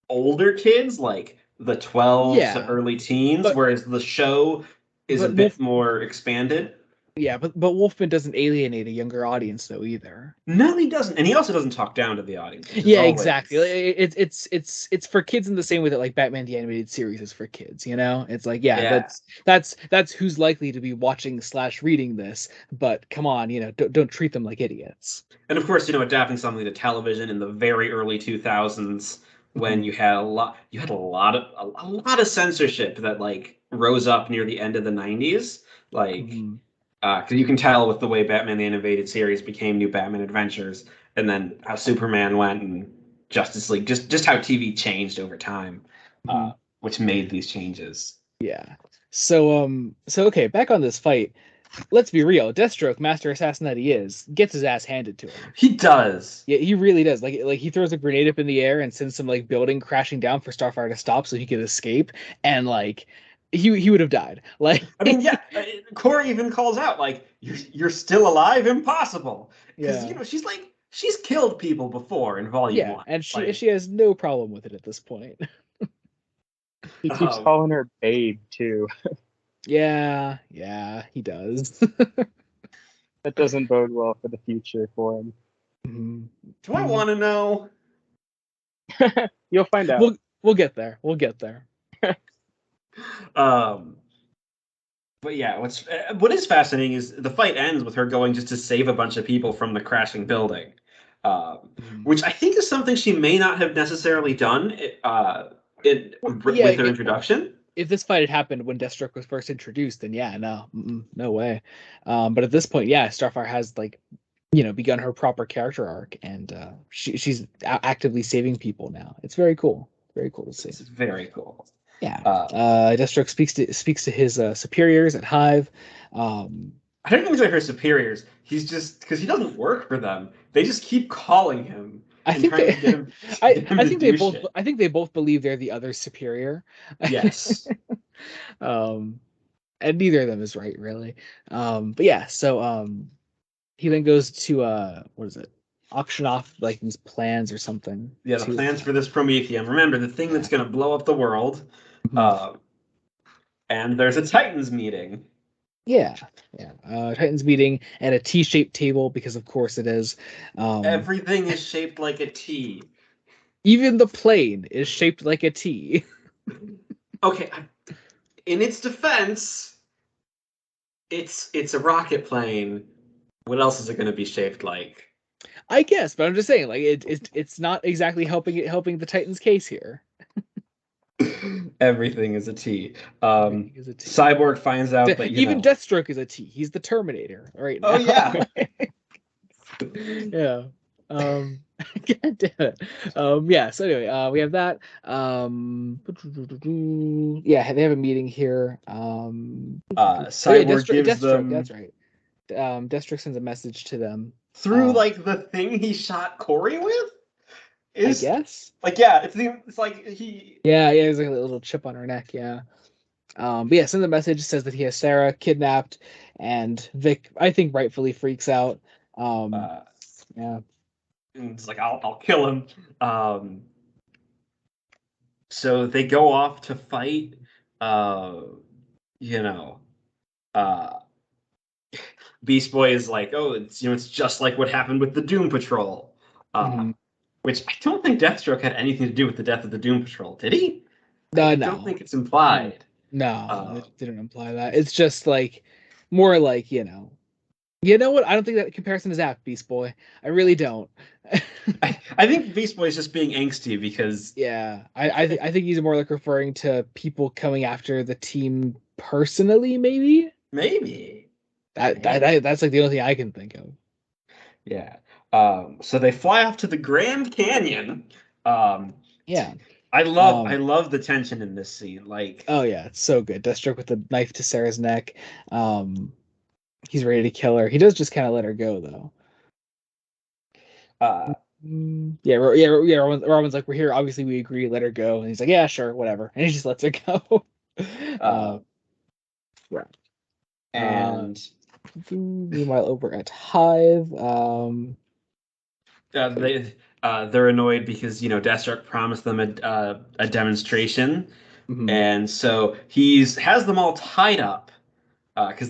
older kids, like the 12 to early teens, whereas the show is a bit more expanded. Yeah, but Wolfman doesn't alienate a younger audience though either. No, he doesn't, and he also doesn't talk down to the audience. Yeah, exactly. It's for kids in the same way that like Batman the Animated Series is for kids. It's like that's who's likely to be watching / reading this. But come on, don't treat them like idiots. And of course, adapting something to television in the very early 2000s when you had a lot of censorship that like rose up near the end of the 90s, like. Because you can tell with the way Batman the Animated Series became New Batman Adventures, and then how Superman went and Justice League, just how TV changed over time, which made these changes. Yeah. So okay, back on this fight. Let's be real. Deathstroke, master assassin that he is, gets his ass handed to him. He does. Yeah, he really does. Like he throws a grenade up in the air and sends some like building crashing down for Starfire to stop so he could escape, and like. He would have died. Like, I mean, yeah. Cora even calls out like, "You're still alive? Impossible!" Because she's killed people before in Volume 1. And she has no problem with it at this point. He keeps calling her babe too. Yeah, he does. That doesn't bode well for the future for him. Do I want to know? You'll find out. We'll get there. But yeah, what is fascinating is the fight ends with her going just to save a bunch of people from the crashing building, which I think is something she may not have necessarily done with her introduction. If this fight had happened when Deathstroke was first introduced, then no way. But at this point, Starfire has like, begun her proper character arc, and she's actively saving people now. It's very cool. Very cool to see. It's very cool. Yeah. Deathstroke speaks to his superiors at Hive. I don't even say her superiors. He's just because he doesn't work for them. They just keep calling him. I think they both believe they're the other superior. Yes. And neither of them is right, really. But yeah, so he then goes to what is it? Auction off like these plans or something. Yeah, the plans for this Prometheum. Remember, the thing that's going to blow up the world. And there's a Titans meeting. Yeah. Titans meeting and a T-shaped table because of course it is. Everything is shaped like a T. Even the plane is shaped like a T. Okay, in its defense, it's a rocket plane. What else is it going to be shaped like? I guess, but I'm just saying, like it's not exactly helping the Titans' case here. Everything is a T. Everything is a T. Cyborg finds out that Even Deathstroke is a T. He's the Terminator right now. Oh yeah. Yeah. God damn it. Yeah, so anyway, we have that. Yeah, they have a meeting here. Cyborg gives Deathstroke, them that's right. Deathstroke sends a message to them. through like the thing he shot Corey with. I guess. Like yeah, it's like he. Yeah, there's like a little chip on her neck. Yeah. But yeah, sends a message, says that he has Sarah kidnapped, and Vic, I think, rightfully freaks out. Yeah. And it's like I'll kill him. So they go off to fight. You know, Beast Boy is like, oh, it's just like what happened with the Doom Patrol, which I don't think Deathstroke had anything to do with the death of the Doom Patrol, did he? I don't think it's implied. No, it didn't imply that. It's just like more like, you know what? I don't think that comparison is apt, Beast Boy. I really don't. I think Beast Boy is just being angsty because I think he's more like referring to people coming after the team personally, maybe. That's like the only thing I can think of. Yeah. So they fly off to the Grand Canyon. Yeah. I love the tension in this scene. Like, oh yeah, it's so good. Deathstroke with the knife to Sarah's neck. He's ready to kill her. He does just kind of let her go though. Robin's like, we're here. Obviously, we agree. Let her go. And he's like, yeah, sure, whatever. And he just lets her go. Yeah. And meanwhile, over at Hive, they're annoyed because Deathstroke promised them a demonstration, and so has them all tied up because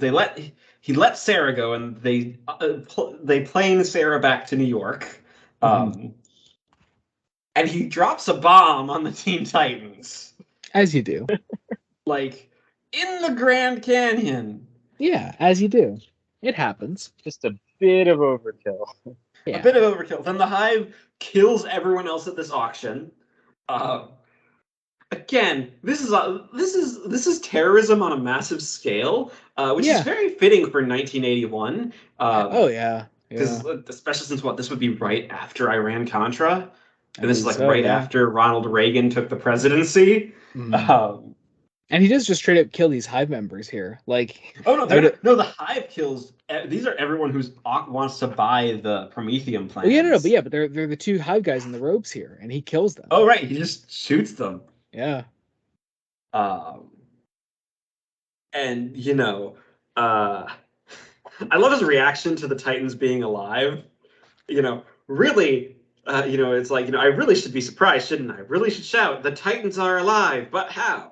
he let Sarah go, and they plane Sarah back to New York, and he drops a bomb on the Teen Titans, as you do, like in the Grand Canyon. Yeah, as you do. It happens. Just a bit of overkill. Yeah. A bit of overkill. Then the Hive kills everyone else at this auction. Again, this is terrorism on a massive scale, which is very fitting for 1981. Oh yeah, because especially since this would be right after Iran Contra, and this is like right after Ronald Reagan took the presidency. And he does just straight up kill these Hive members here. Like, oh no, no, the Hive kills. These are everyone who wants to buy the Prometheum plans. Well, but they're the two Hive guys in the robes here, and he kills them. Oh right, he just shoots them. Yeah. And I love his reaction to the Titans being alive. Really, it's like, I really should be surprised, shouldn't I? Really should shout, the Titans are alive, but how?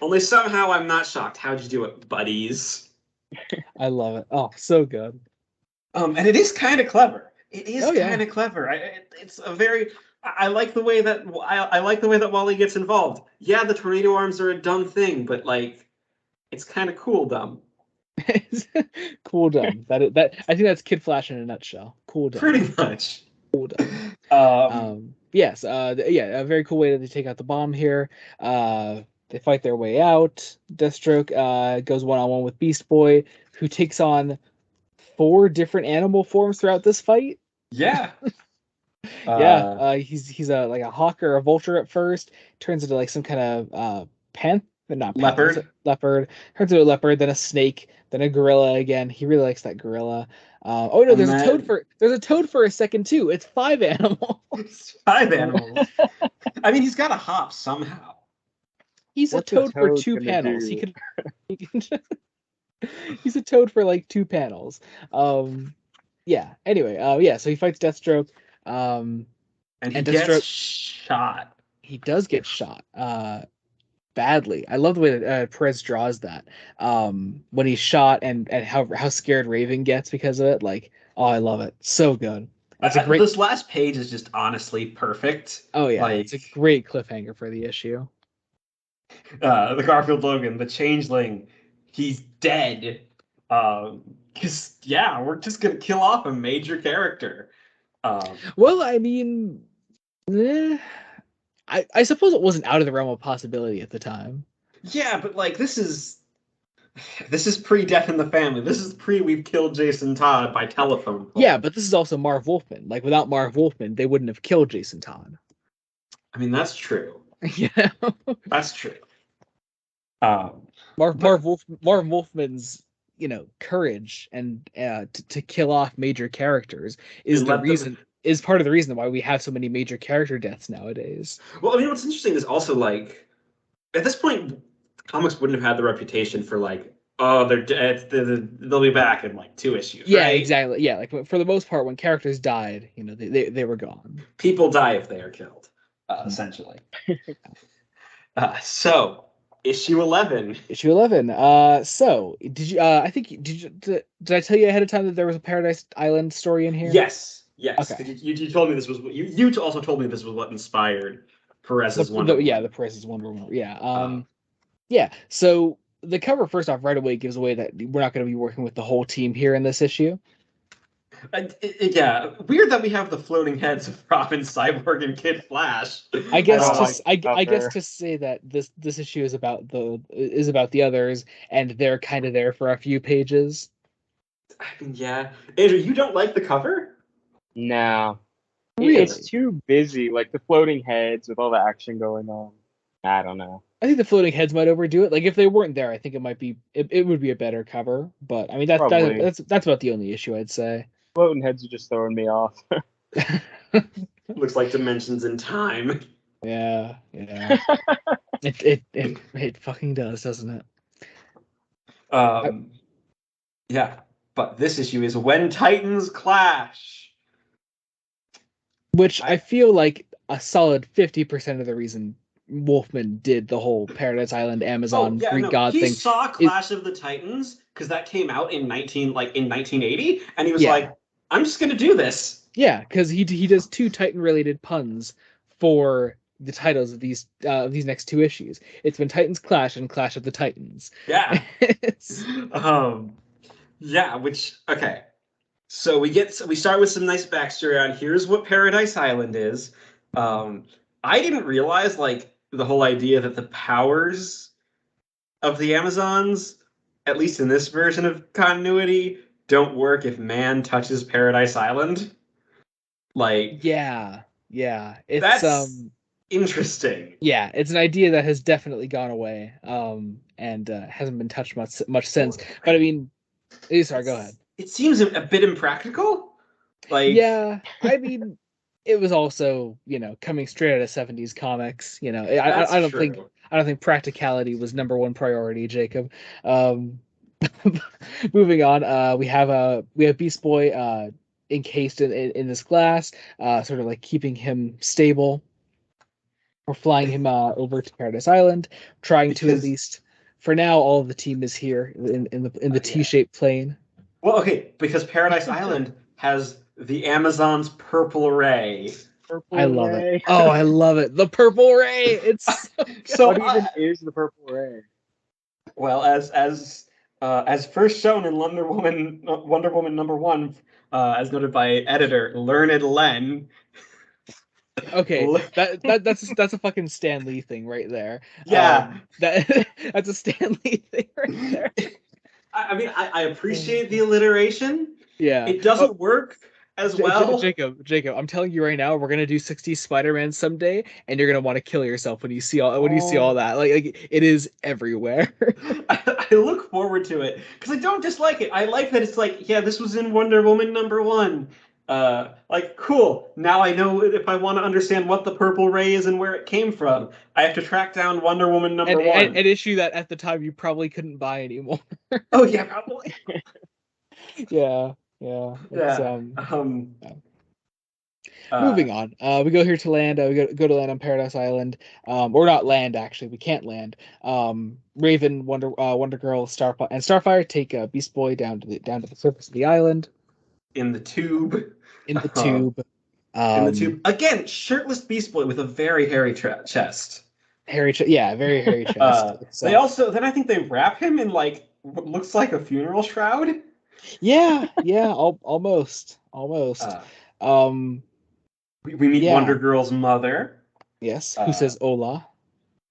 Only somehow I'm not shocked. How'd you do it, buddies? I love it. Oh, so good. And it is kind of clever. It is kind of clever. It's a very. I like the way that I like the way that Wally gets involved. Yeah, the tornado arms are a dumb thing, but like, it's kind of cool dumb. Cool dumb. That I think that's Kid Flash in a nutshell. Cool dumb. Pretty much. Cool dumb. Yes. A very cool way that they take out the bomb here. They fight their way out. Deathstroke goes one-on-one with Beast Boy, who takes on 4 different animal forms throughout this fight. Yeah. He's like a hawk or a vulture at first, turns into like some kind of leopard. Turns into a leopard, then a snake, then a gorilla again. He really likes that gorilla. There's a toad for a second too. It's 5 animals. It's 5 animals. I mean, he's got to hop somehow. He's a toad for 2 panels. He can he's a toad for like 2 panels. Anyway, so he fights Deathstroke. And he gets shot. He does get shot. Badly. I love the way that Perez draws that. When he's shot and how scared Raven gets because of it. Like, oh, I love it. So good. That's a great. This last page is just honestly perfect. Oh yeah, it's a great cliffhanger for the issue. The Garfield Logan, the Changeling, he's dead. Because we're just gonna kill off a major character. Well, I mean, I suppose it wasn't out of the realm of possibility at the time. Yeah, but like this is pre-Death in the Family. This is we've killed Jason Todd by telephone pole. Yeah, but this is also Marv Wolfman. Like without Marv Wolfman, they wouldn't have killed Jason Todd. I mean, that's true. Yeah, That's true. Marv Wolfman's courage and to kill off major characters is is part of the reason why we have so many major character deaths nowadays. Well, I mean, what's interesting is also like at this point, comics wouldn't have had the reputation for like, oh, they're dead, they'll be back in like 2 issues. Yeah, right? exactly. Yeah, like for the most part, when characters died, they were gone. People die if they are killed, essentially. So issue 11. Issue 11. So did you? I think did I tell you ahead of time that there was a Paradise Island story in here? Yes. Okay. You told me this was what you also told me this was what inspired Perez's Wonder Woman. Yeah, the Perez's Wonder Woman. Yeah. Yeah. So the cover, first off, right away gives away that we're not going to be working with the whole team here in this issue. Yeah, weird that we have the floating heads of Robin, Cyborg, and Kid Flash. I guess to say that this issue is about the others, and they're kind of there for a few pages. I mean, yeah. Andrew, you don't like the cover? No. Really? It's too busy, like the floating heads with all the action going on. I don't know. I think the floating heads might overdo it. Like if they weren't there, I think it would be a better cover. But I mean that's about the only issue I'd say. Floating heads are just throwing me off. Looks like dimensions in time. Yeah. It fucking does, doesn't it? Yeah, but this issue is When Titans Clash, which I feel like a solid 50% of the reason Wolfman did the whole Paradise Island Amazon Greek god thing. He saw Clash of the Titans because that came out in 1980, and he was like, "I'm just gonna do this." Yeah, because he does 2 Titan-related puns for the titles of these next 2 issues. It's When Titans Clash and Clash of the Titans. Yeah. Yeah. Which okay. So we start with some nice backstory on here's what Paradise Island is. I didn't realize like the whole idea that the powers of the Amazons, at least in this version of continuity, don't work if man touches Paradise Island. Like yeah, it's that's interesting. Yeah, it's an idea that has definitely gone away, and hasn't been touched much since. But I mean, sorry, go ahead. It seems a bit impractical. Like yeah, I mean, it was also coming straight out of 70s comics. I don't think practicality was number one priority, Jacob. Moving on, we have Beast Boy encased in this glass, sort of like keeping him stable. We're flying him over to Paradise Island, trying to at least, for now, all of the team is here in the T-shaped plane. Well, okay, because Paradise Island has the Amazon's purple ray. I love it. Oh, I love it. The purple ray. It's so. What even is the purple ray? Well, as first shown in Wonder Woman #1, as noted by editor Learned Len. Okay, that's a fucking Stan Lee thing right there. Yeah, that's a Stan Lee thing right there. I mean, I appreciate the alliteration. Yeah, it doesn't work as well. Jacob, I'm telling you right now, we're gonna do 60s Spider-Man someday, and you're gonna want to kill yourself when you see all that. Like it is everywhere. I look forward to it because I don't dislike it. I like that it's like, yeah, this was in Wonder Woman #1. Like, cool. Now I know if I want to understand what the purple ray is and where it came from, I have to track down Wonder Woman #1. An issue that at the time you probably couldn't buy anymore. Oh yeah, probably. Yeah. Moving on. We go here to land. We go to land on Paradise Island. Or not land, actually. We can't land. Raven, Wonder Girl, Starfire take Beast Boy down to the surface of the island. In the tube. In the tube. Again, shirtless Beast Boy with a very hairy chest. Very hairy chest. Then I think they wrap him in like what looks like a funeral shroud. Yeah, almost. Uh, Um, we meet Wonder yeah, Girl's mother, yes. Who uh, says hola?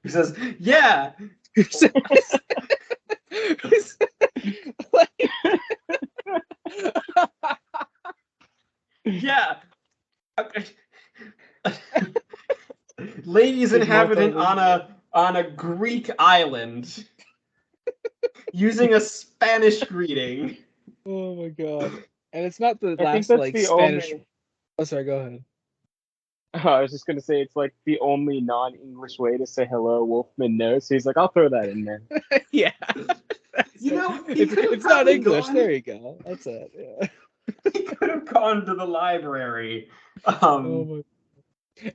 who says, "Yeah, Who says, who's- like, yeah." Okay. Ladies Big mouth inhabitant on on a Greek island using a Spanish greeting. Oh my god. And it's not the I think last that's like the Spanish. only. Oh, sorry, go ahead. I was just gonna say it's like the only non-English way to say hello Wolfman knows. So he's like, I'll throw that in there. Yeah. You know, he It's could have it's not probably English. gone. There you go. That's it. Yeah. He could have gone to the library. Oh my.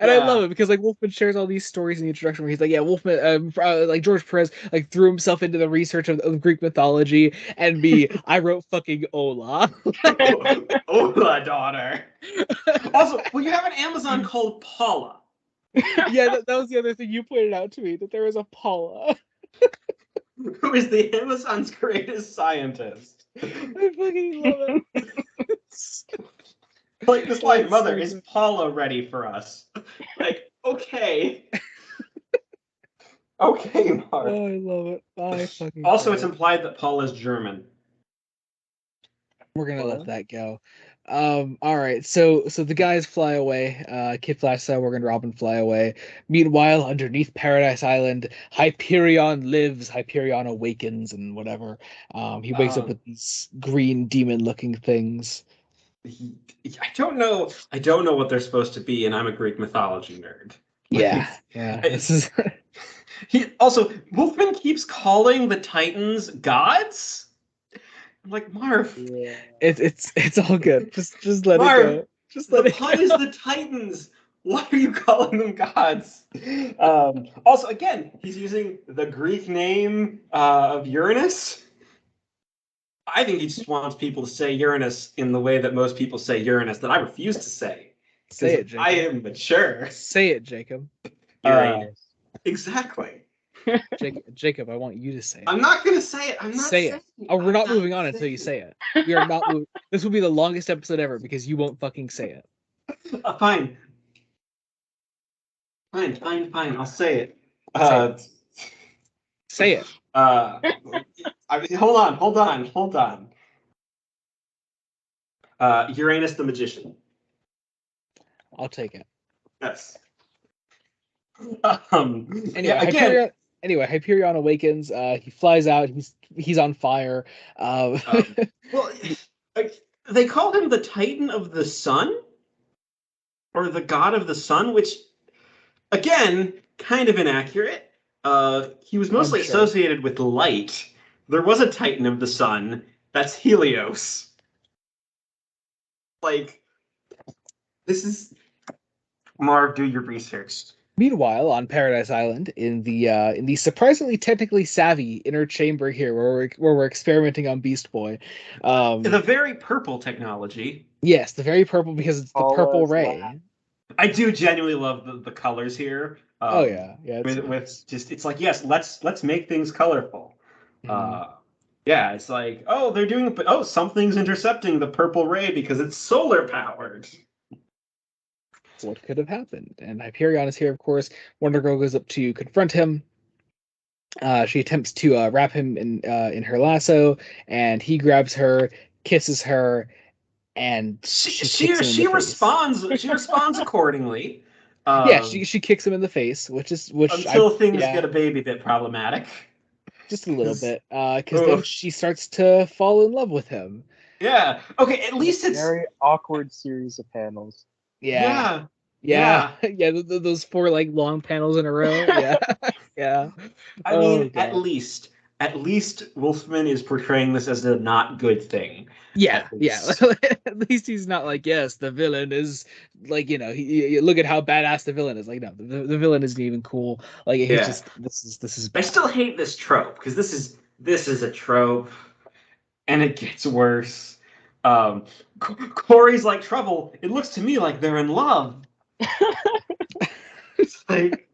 And I love Yeah. it because like Wolfman shares all these stories in the introduction where he's like, yeah, Wolfman, like George Perez, like threw himself into the research of Greek mythology, and I wrote fucking Ola. Hola, daughter. Also, well, you have an Amazon called Paula. Yeah, that was the other thing you pointed out to me, that there was a Paula. Who is the Amazon's greatest scientist. I fucking love it. Like this line, That's mother, so is good. Paula ready for us? Like, okay. Okay, Mark. Oh, I love it. I fucking Also, love it's it. implied that Paula's German. We're gonna let What? that go. All right. So the guys fly away. Kid Flash, Cyborg, and Robin fly away. Meanwhile, underneath Paradise Island, Hyperion lives. Hyperion awakens and whatever. He wakes up Um, with these green demon-looking things. I don't know. I don't know what they're supposed to be, and I'm a Greek mythology nerd. Yeah, Like, yeah. I- This is he also Wolfman keeps calling the Titans gods. I'm like, Marv, Yeah. it's all good. Just let it Marv, go. Just the let it pun is go. the Titans. Why are you calling them gods? Also, again, he's using the Greek name of Uranus. I think he just wants people to say Uranus in the way that most people say Uranus, that I refuse to say Say because it, I Jacob. am mature. Say it, Jacob. Uh, Uranus. exactly. Jacob, I want you to say it. I'm not gonna say it. I'm not Say saying it. it. Oh, we're I'm not not moving on until you saying say it. We are not moving. This will be the longest episode ever because you won't fucking say it. it. Fine. Fine. I'll say it. Say it. Say it. Uh, hold on. Uranus the magician. I'll take it. Yes. Anyway, Yeah. Again, Hyperion awakens. He flies out. He's on fire. um, well, like, they call him the Titan of the Sun or the God of the Sun, which again, kind of inaccurate. He was I'm mostly sure. associated with light. There was a Titan of the Sun. That's Helios. Like, this is Marv. Do your research. Meanwhile, on Paradise Island, in the surprisingly technically savvy inner chamber here, where we're experimenting on Beast Boy, The very purple technology. yes, the very purple because it's the purple Paula's ray. I do genuinely love the colors here. Oh yeah, it's nice. With just it's like yes, let's make things colorful. Mhm. Uh, yeah, it's like oh they're doing but oh something's intercepting the purple ray because it's solar powered. What could have happened? And Hyperion is here, of course. Wonder Girl goes up to confront him. She attempts to wrap him in her lasso, and he grabs her, kisses her, and she kicks him in the face. She responds accordingly. Yeah, Um, she kicks him in the face, which I until things yeah, get a baby bit problematic. just a little 'Cause, bit. Because then ugh. she starts to fall in love with him. Yeah. Okay. At in a least it's very awkward series of panels. Yeah, yeah. yeah, Yeah. yeah. Those four like long panels in a row. Yeah, yeah. I Oh mean, god. at least Wolfman is portraying this as a not good thing. Yeah, At yeah. least. At least he's not like, yes, the villain is like, look at how badass the villain is. Like, no, the villain isn't even cool. Like, he's Yeah. just this is I bad. still hate this trope because this is a trope and it gets worse. Corey's like trouble. It looks to me like they're in love. It's like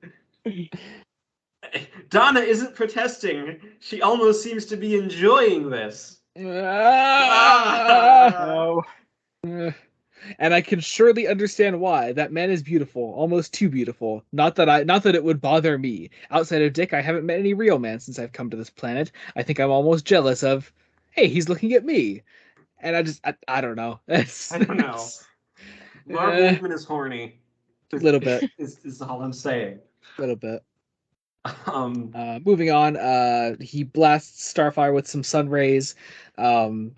Donna isn't protesting. She almost seems to be enjoying this. No. And I can surely understand why. That man is beautiful, almost too beautiful. Not that it would bother me. Outside of Dick, I haven't met any real man since I've come to this planet. I think I'm almost jealous of, hey, he's looking at me. And I don't know. I don't know. Marv Wolfman is horny. A little bit. Is all I'm saying. A little bit. Um, Moving on, he blasts Starfire with some sun rays, and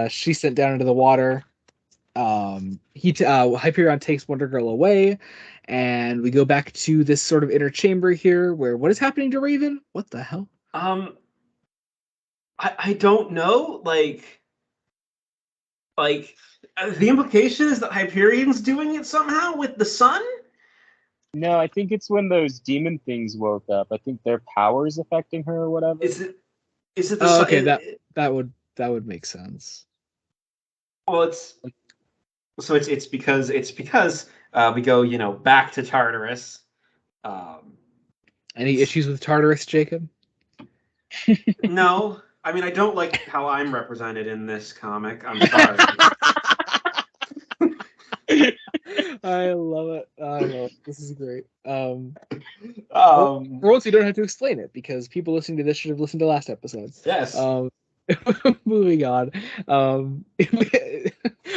she's sent down into the water. Hyperion takes Wonder Girl away, and we go back to this sort of inner chamber here, where what is happening to Raven? What the hell? I don't know. Like the implication is that Hyperion's doing it somehow with the sun. No, I think it's when those demon things woke up. I think their powers affecting her or whatever. Is it the Oh, sun? okay, that would make sense. Well, it's because we go back to Tartarus. Any issues with Tartarus, Jacob? No, I mean I don't like how I'm represented in this comic. I'm sorry. I love it. I love it. This is great. For Um, once, you don't have to explain it because people listening to this should have listened to last episode. yes. Moving on. Oh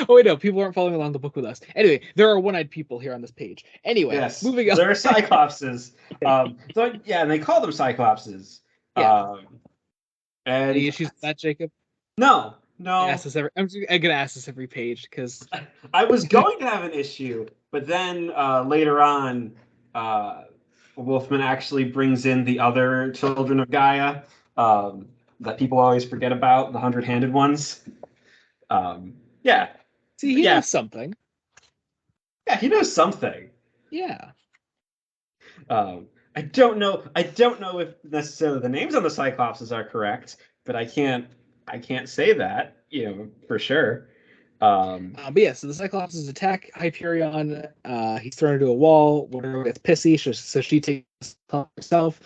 wait, no, people aren't following along the book with us. Anyway, there are one-eyed people here on this page. Anyway, Yes. moving on. There are Cyclopses. And they call them Cyclopses. Yeah. And Any issues with that, Jacob? No. I'm gonna ask this every page because I was going to have an issue, but then later on, Wolfman actually brings in the other children of Gaia that people always forget about, the 100-handed ones. Yeah. see, he Yeah. knows something. Yeah, he knows something. Yeah. I don't know if necessarily the names on the Cyclopses are correct, but I can't say that, for sure. But yeah, so the Cyclopses attack Hyperion. He's thrown into a wall. Whatever gets pissy, so she takes herself.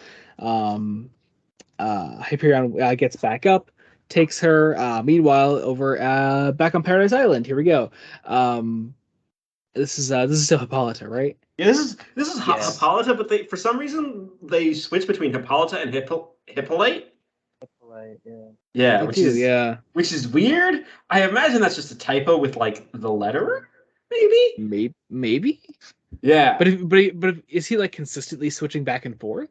Hyperion gets back up, takes her. Meanwhile, over back on Paradise Island, here we go. This is still Hippolyta, right? Yeah, this is Yes. Hippolyta, but for some reason they switch between Hippolyta and Hippolyte. Yeah, Me too, yeah. which is weird. I imagine that's just a typo with like the letter, maybe. Maybe. Yeah, But is he like consistently switching back and forth?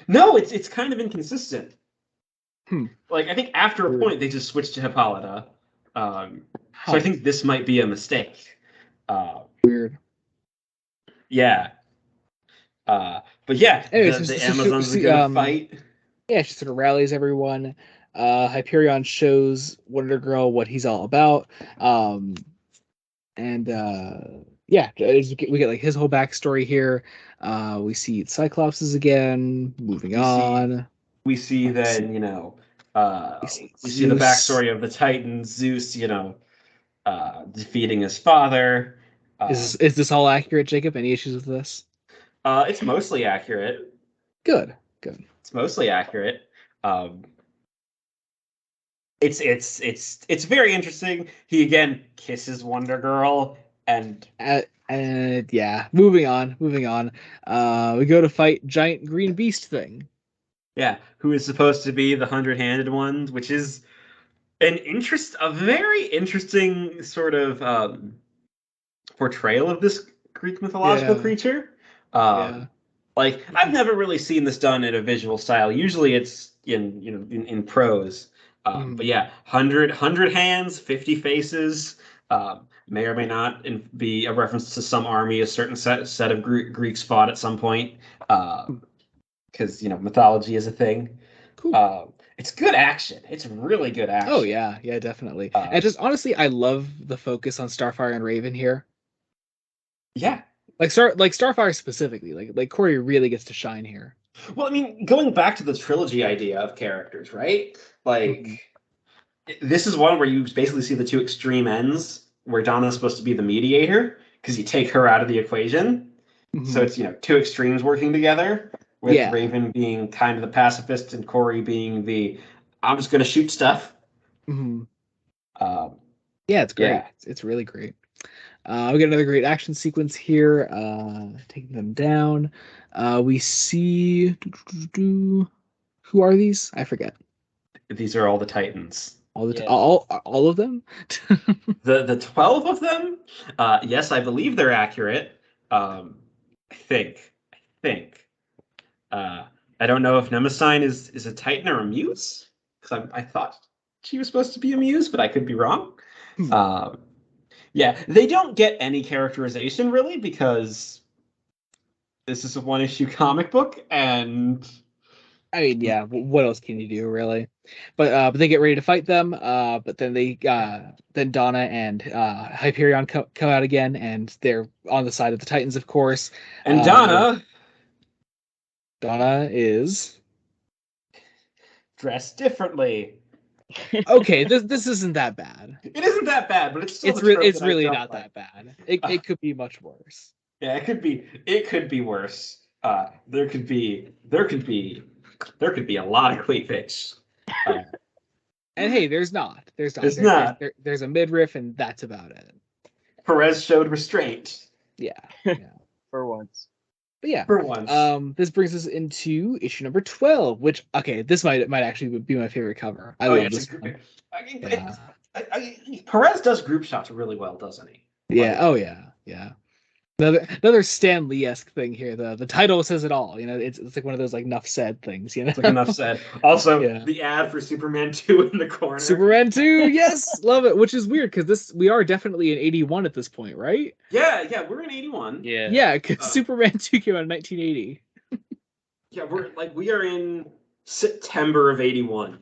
no, it's kind of inconsistent. Hmm. Like I think after a point they just switch to Hippolyta. So I think this might be a mistake. Weird. Yeah. But yeah, Anyways, the so Amazons she- are gonna fight. Yeah, she sort of rallies everyone. Hyperion shows Wonder Girl what he's all about. Yeah, we get like his whole backstory here. We see Cyclopses again. Moving on. We see then, we see the Zeus. backstory of the Titans, Zeus, defeating his father. Is this all accurate, Jacob? Any issues with this? It's mostly accurate. Good. It's mostly accurate. It's very interesting. He again kisses Wonder Girl and Yeah, moving on. We go to fight giant green beast thing. yeah, who is supposed to be the 100-handed one, which is a very interesting sort of portrayal of this Greek mythological creature. Yeah. Like I've never really seen this done in a visual style. Usually it's in prose. But yeah, 100 hands, 50 faces. May or may not be a reference to some army, a certain set of Greeks fought at some point. Because mythology is a thing. Cool. It's good action. It's really good action. Oh yeah, definitely. And just honestly, I love the focus on Starfire and Raven here. Yeah. Like Starfire specifically, like Corey really gets to shine here. Well, I mean, going back to the trilogy idea of characters, right? Like, this is one where you basically see the two extreme ends, where Donna's supposed to be the mediator, because you take her out of the equation. So it's two extremes working together, with Yeah. Raven being kind of the pacifist and Corey being the I'm just going to shoot stuff. Mhm. Um, Yeah, it's great. Yeah. It's really great. We got another great action sequence here. Taking them down. We see who are these? I forget. These are all the Titans. Yeah. All of them. The 12 of them, yes, I believe they're accurate. I think. Uh, I don't know if Nemesis is a Titan or a Muse, because I thought she was supposed to be a Muse, but I could be wrong. Hmm. Yeah, they don't get any characterization really, because this is a one-issue comic book, and I mean, yeah. What else can you do, really? But they get ready to fight them. But then then Donna and Hyperion come out again, and they're on the side of the Titans, of course. and Donna Donna is dressed differently. okay. This isn't that bad. It isn't that bad, but it's still It's really not that bad. It could be much worse. Yeah, it could be worse. There could be a lot of cleavage. And hey, there's not. There's not. There's a midriff, and that's about it. Perez showed restraint. Yeah. For once. But yeah. For once. This brings us into issue number 12, which this might actually be my favorite cover. I love this one. Perez does group shots really well, doesn't he? Yeah. Oh yeah. Another Stan Lee-esque thing here. The title says it all. It's like one of those like enough said things. It's like enough said. Also, Yeah. the ad for Superman 2 in the corner. Superman 2, yes, love it. Which is weird because we are definitely in 81 at this point, right? Yeah, we're in 81. Yeah, because Superman 2 came out in 1980. Yeah, we are in September of 81.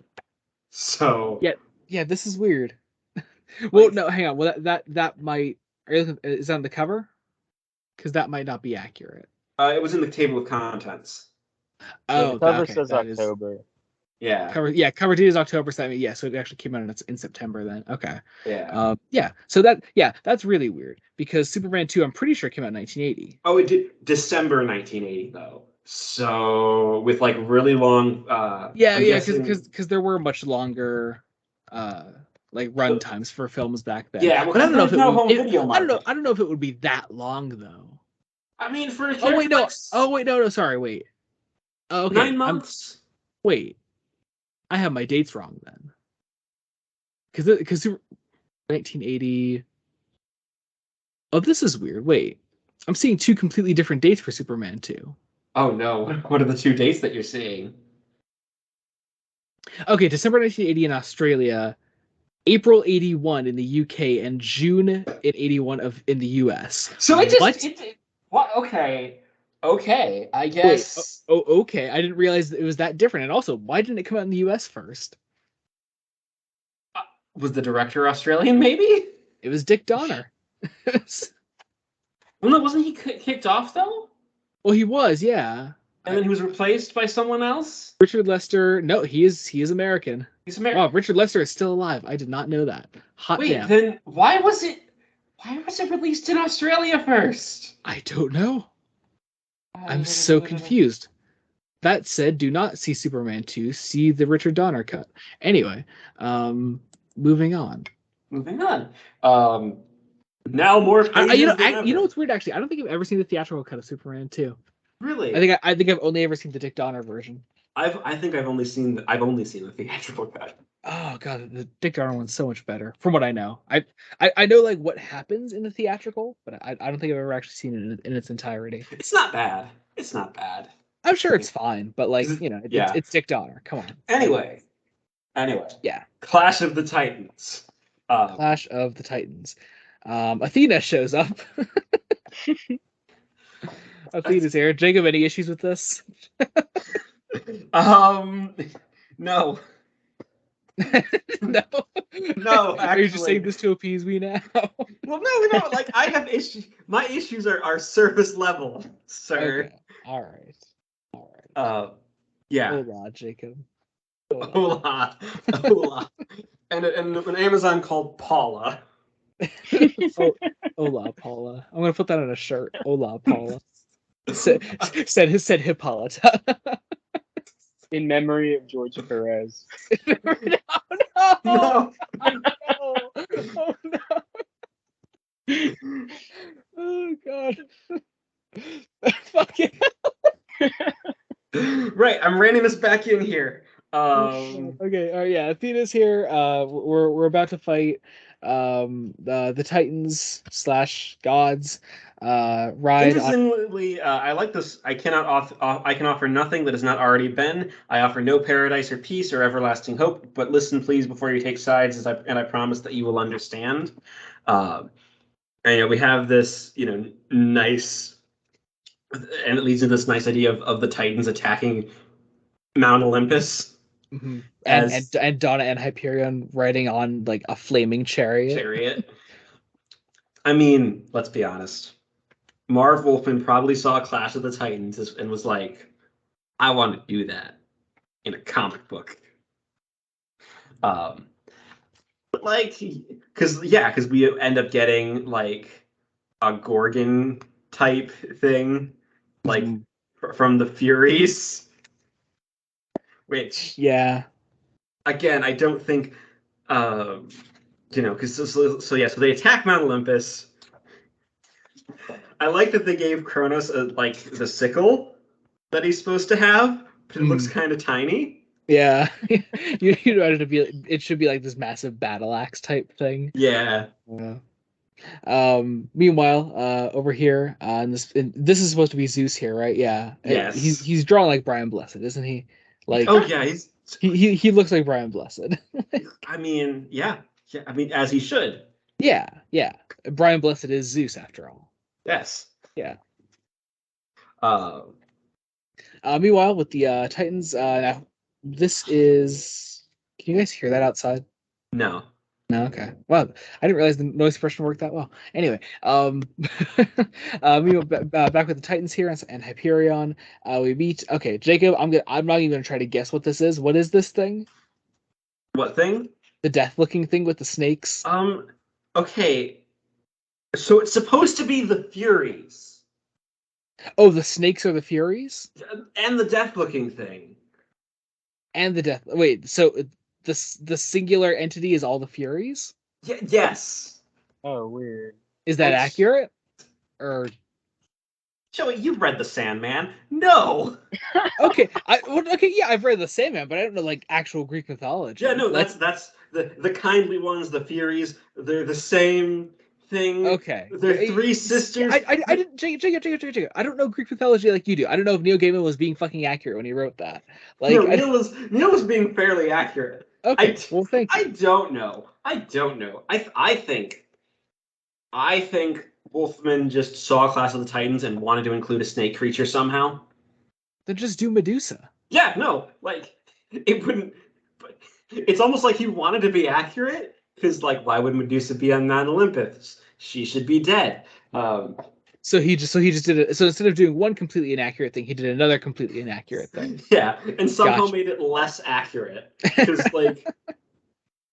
So yeah, this is weird. Well, no, hang on. Well, that might is that on the cover? Because that might not be accurate. it was in the table of contents. Oh, The cover okay, says that is- October. Yeah. cover date is October 7th. Yeah, so it actually came out in September then. Okay. Yeah. So that's really weird because Superman 2, I'm pretty sure came out in 1980. Oh, it did December 1980 though. So with like really long. Yeah, I'm guessing- because there were much longer, like run times for films back then. Yeah, well, but I don't know if it no would, home video I don't know. market. I don't know if it would be that long though. I mean, for a Oh wait, no. like, Oh wait, no. Sorry, wait. Oh, okay. 9 months. Wait, I have my dates wrong then. Because 1980. Oh, this is weird. Wait, I'm seeing two completely different dates for Superman 2. Oh no! What are the two dates that you're seeing? Okay, December 1980 in Australia, April 81 in the UK, and June in 81 in the US. So What? Okay. I Wait, guess. okay. I didn't realize it was that different. And also, why didn't it come out in the US first? Was the director Australian? Maybe. It was Dick Donner. Well, no, wasn't he kicked off though? Well, he was, yeah. And then he was replaced by someone else. Richard Lester. No, he is American. He's American. Wow, Richard Lester is still alive. I did not know that. Hot Wait, damn. then why was it released in Australia first? I don't know. I'm so confused. That said, do not see Superman 2. See the Richard Donner cut. Anyway, moving on. Now more. You know what's weird? Actually, I don't think I've ever seen the theatrical cut of Superman 2. Really? I think I've only ever seen the Dick Donner version. I think I've only seen the theatrical cut. Oh god, the Dick Donner one's so much better, from what I know. I know like what happens in the theatrical, but I don't think I've ever actually seen it in its entirety. It's not bad. I'm sure it's fine, but like it's Dick Donner. Come on. Anyway. Yeah. Clash of the Titans. Clash of the Titans. Athena shows up. Athena's here. Jacob, any issues with this? No. No. No, Are you just actually. saying this to appease me now? Well, no. Like I have issues. My issues are surface level, sir. Okay. All right. Yeah. Hola, Jacob. Hola. And an Amazon called Paula. Hola, Paula. I'm gonna put that on a shirt. Hola, Paula. said Hippolyta. In memory of George Perez. Oh no! No. Oh no! Oh god! Fuck it. Right, I'm reining this back in here. Okay, yeah, Athena's here. We're about to fight the Titans slash gods. Ride on. Interestingly, I like this. I can offer nothing that has not already been. I offer no paradise or peace or everlasting hope. But listen, please, before you take sides, and I promise that you will understand. And we have this, nice, and it leads to this nice idea of the Titans attacking Mount Olympus Mhm. as And Donna and Hyperion riding on like a flaming chariot. chariot. I mean, let's be honest. Marv Wolfman probably saw Clash of the Titans and was like, I want to do that in a comic book. But because we end up getting like a Gorgon type thing, like Mhm. from the Furies, which Yeah. again I don't think, because so they attack Mount Olympus. I like that they gave Kronos like the sickle that he's supposed to have, but it looks Mhm. kind of tiny. Yeah. You know it should be like this massive battle axe type thing. Yeah. Yeah. Meanwhile, over here, this is supposed to be Zeus here, right? Yeah. Yes. He's drawn like Brian Blessed, isn't he? Like Oh yeah. he looks like Brian Blessed. I mean, yeah. Yeah. I mean, as he should. Yeah, yeah. Brian Blessed is Zeus after all. Yes. Yeah. Uh, Meanwhile, with the Titans, now this is. Can you guys hear that outside? no. No, okay. Well, I didn't realize the noise suppression worked that well. Anyway, back with the Titans here and Hyperion. We meet. Okay, Jacob. I'm not even gonna try to guess what this is. What is this thing? What thing? The death-looking thing with the snakes. Okay. So it's supposed to be the Furies Oh, the snakes are the Furies, and the death-looking thing. and the death. Wait, so the singular entity is all the Furies? Yes. Oh, weird. Is that It's- accurate? Or Joey, you've read The Sandman. No. okay, okay, yeah, I've read the Sandman, but I don't know like actual Greek mythology. Yeah, no, Like, that's the kindly ones, the Furies. They're the same thing. okay. They're three sisters. I didn't Jacob. I don't know Greek mythology like you do. I don't know if Neil Gaiman was being fucking accurate when he wrote that. Like, No, Neil was being fairly accurate. okay, well, thank you. I don't know. I think Wolfman just saw Clash of the Titans and wanted to include a snake creature somehow. Then just do Medusa. Yeah, no, like it wouldn't. But it's almost like he wanted to be accurate because, like, why would Medusa be on Mount Olympus? She should be dead. So he just did it. So instead of doing one completely inaccurate thing, he did another completely inaccurate thing. Yeah, and somehow Gotcha. made it less accurate because, like,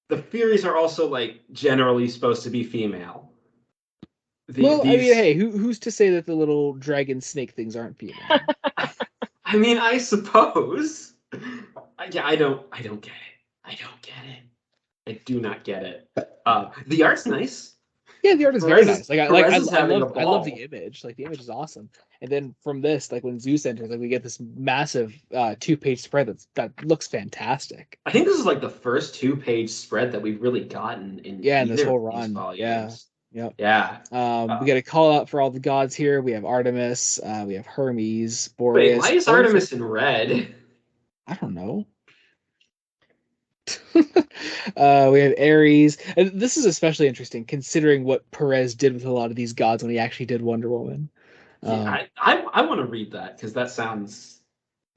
the Furies are also like generally supposed to be female. Well, I mean, hey, who's to say that the little dragon snake things aren't female? I mean, I suppose. Yeah, I don't get it. I don't get it. I do not get it. The art's nice. Yeah, the art is very Perez nice. Like I Perez is having a I love the ball. image. Like the image is awesome. And then from this, like when Zeus enters, like we get this massive 2-page spread that looks fantastic. I think this is like the first 2-page spread that we've really gotten in Yeah, in this either whole of these run. volumes. Yep. Yeah. We get a call out for all the gods here. We have Artemis, we have Hermes, Wait, Boreas. why is Artemis in red? I don't know. We have Ares. And this is especially interesting considering what Perez did with a lot of these gods when he actually did Wonder Woman. Yeah, I want to read that because that sounds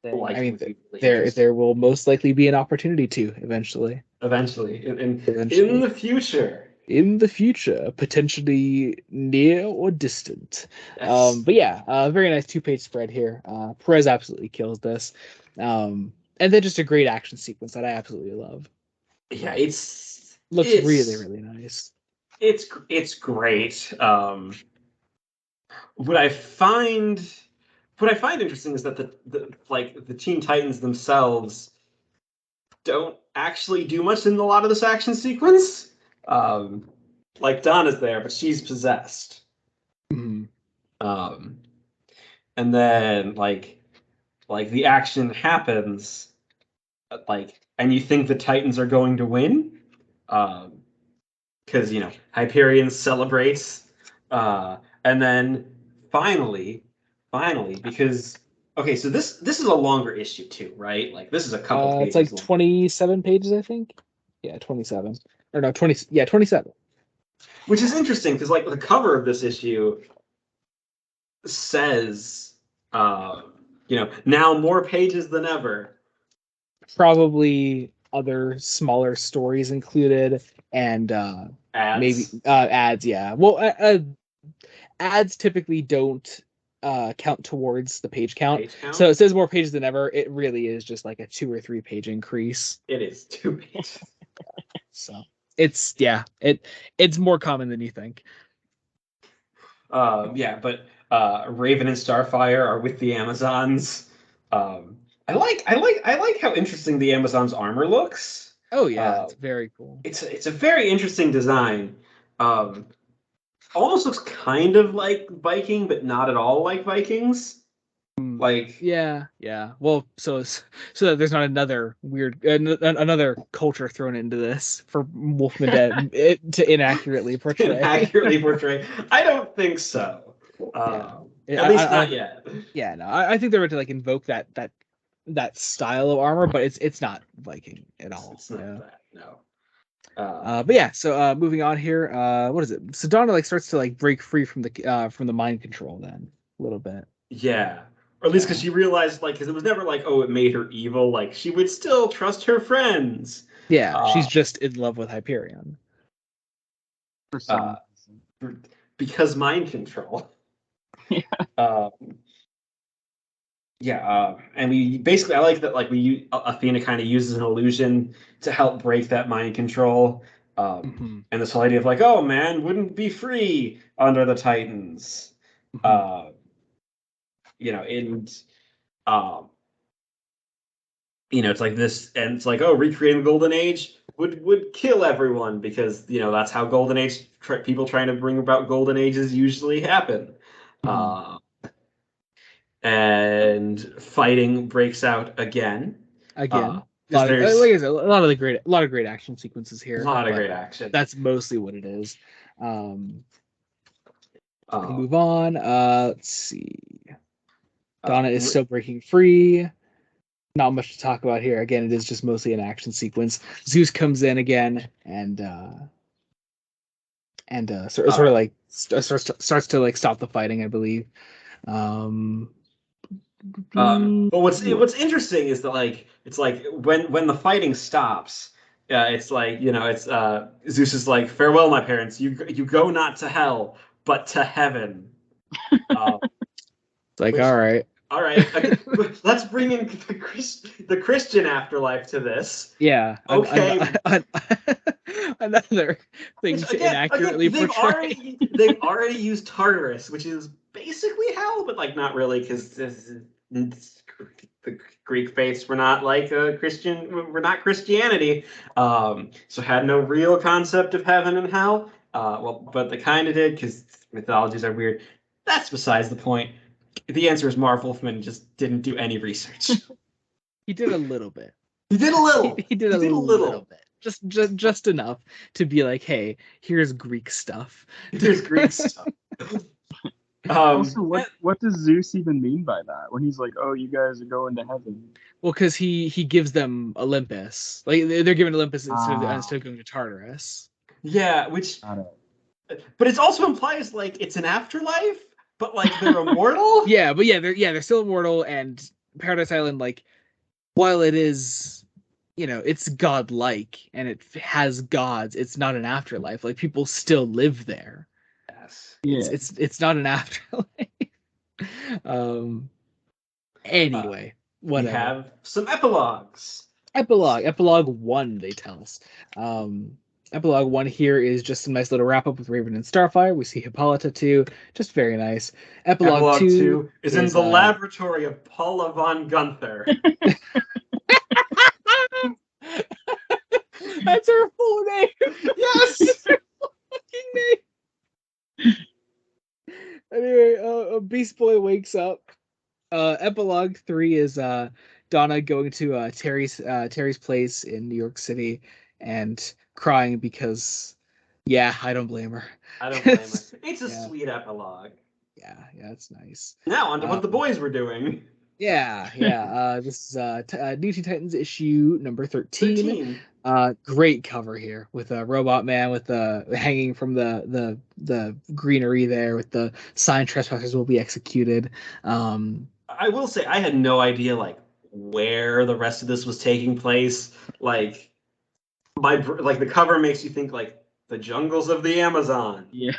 like I mean, it would be really interesting. there will most likely be an opportunity to eventually. Eventually, in Eventually. the future. In the future, potentially near or distant. Yes. But yeah, very nice 2-page spread here. Perez absolutely kills this. And then just a great action sequence that I absolutely love. Yeah, Looks it's really, really nice. It's great. What I find what I find interesting is that the Teen Titans themselves don't actually do much in a lot of this action sequence. Like Donna's there, but she's possessed. Mhm. And then like the action happens, and you think the Titans are going to win, because Hyperion celebrates, and then finally, because okay, so this is a longer issue too, right? Like this is a couple It's pages like long. 27 pages, I think. Yeah, 27. Or no, 20. Yeah, 27. Which is interesting because like the cover of this issue says, now more pages than ever. Probably other smaller stories included, and Ads. maybe ads. Yeah. Well, ads typically don't count towards the page count. Page count? So it says more pages than ever. It really is just like a 2 or 3 page increase. It is 2 pages. So it's it's more common than you think. Yeah, but Raven and Starfire are with the Amazons. I like how interesting the Amazons' armor looks. Oh yeah, it's very cool. It's a very interesting design. Almost looks kind of like Viking, but not at all like Vikings. Like Yeah. Well, so that there's not another weird another culture thrown into this for Wolfman to inaccurately portray. Inaccurately portray. I don't think so. Yeah. At least not yet. Yeah, no, I think they were to like invoke that style of armor, but it's not Viking at all. It's not that, no. But yeah, so moving on here, what is it? So Donna like starts to like break free from the mind control then a little bit. Yeah. Or at least because she realized, like, because it was never like, oh, it made her evil. Like, she would still trust her friends. Yeah, she's just in love with Hyperion. For some reason. Because mind control. Yeah. And we basically, I like that, like, Athena kind of uses an illusion to help break that mind control. And this whole idea of like, oh, man wouldn't be free under the Titans. It's like this, and it's like, oh, recreating the Golden Age would kill everyone because that's how Golden Age people trying to bring about Golden Ages usually happen. And fighting breaks out again. Again, because there's like I said, a lot of great action sequences here. A lot of great action. That's mostly what it is. Move on. Let's see. Donna is still breaking free. Not much to talk about here. Again, it is just mostly an action sequence. Zeus comes in again and sort of like starts to like stop the fighting, I believe. But what's interesting is that like it's like when the fighting stops, it's like it's Zeus is like, farewell, my parents. You go not to hell, but to heaven. It's like, all right. Let's bring in the Christian afterlife to this. Yeah. Okay. Another thing to inaccurately portray. They've already used Tartarus, which is basically hell, but like not really, because the Greek faiths were not like Christian. We're not Christianity, so had no real concept of heaven and hell. But they kind of did because mythologies are weird. That's besides the point. The answer is Marv Wolfman just didn't do any research. He did a little bit. He did a little. He did a little bit. Just enough to be like, hey, here's Greek stuff. Here's Greek stuff. Also, what does Zeus even mean by that? When he's like, "Oh, you guys are going to heaven." Well, because he gives them Olympus. Like they're given Olympus instead of going to Tartarus. Yeah, but it also implies like it's an afterlife. But like they're immortal. Yeah, but they're still immortal, and Paradise Island, like, while it is, it's godlike and it has gods, it's not an afterlife. Like people still live there. Yes. Yeah. It's not an afterlife. Anyway, whatever. We have some epilogues. Epilogue 1, they tell us. Epilogue 1 here is just a nice little wrap up with Raven and Starfire. We see Hippolyta too, just very nice. Epilogue 2 is in the laboratory of Paula von Gunther. That's her full name. Yes. That's her fucking name. Anyway, Beast Boy wakes up. Epilogue 3 is Donna going to Terry's place in New York City and crying because, yeah, I don't blame her. I don't blame her. It's a sweet epilogue. Yeah, it's nice. Now on to what the boys were doing. Yeah. This is New Teen Titans issue number 13. Great cover here with a Robot Man with hanging from the greenery there with the sign "Trespassers will be executed." I will say I had no idea like where the rest of this was taking place. Like the cover makes you think like the jungles of the Amazon. Yeah.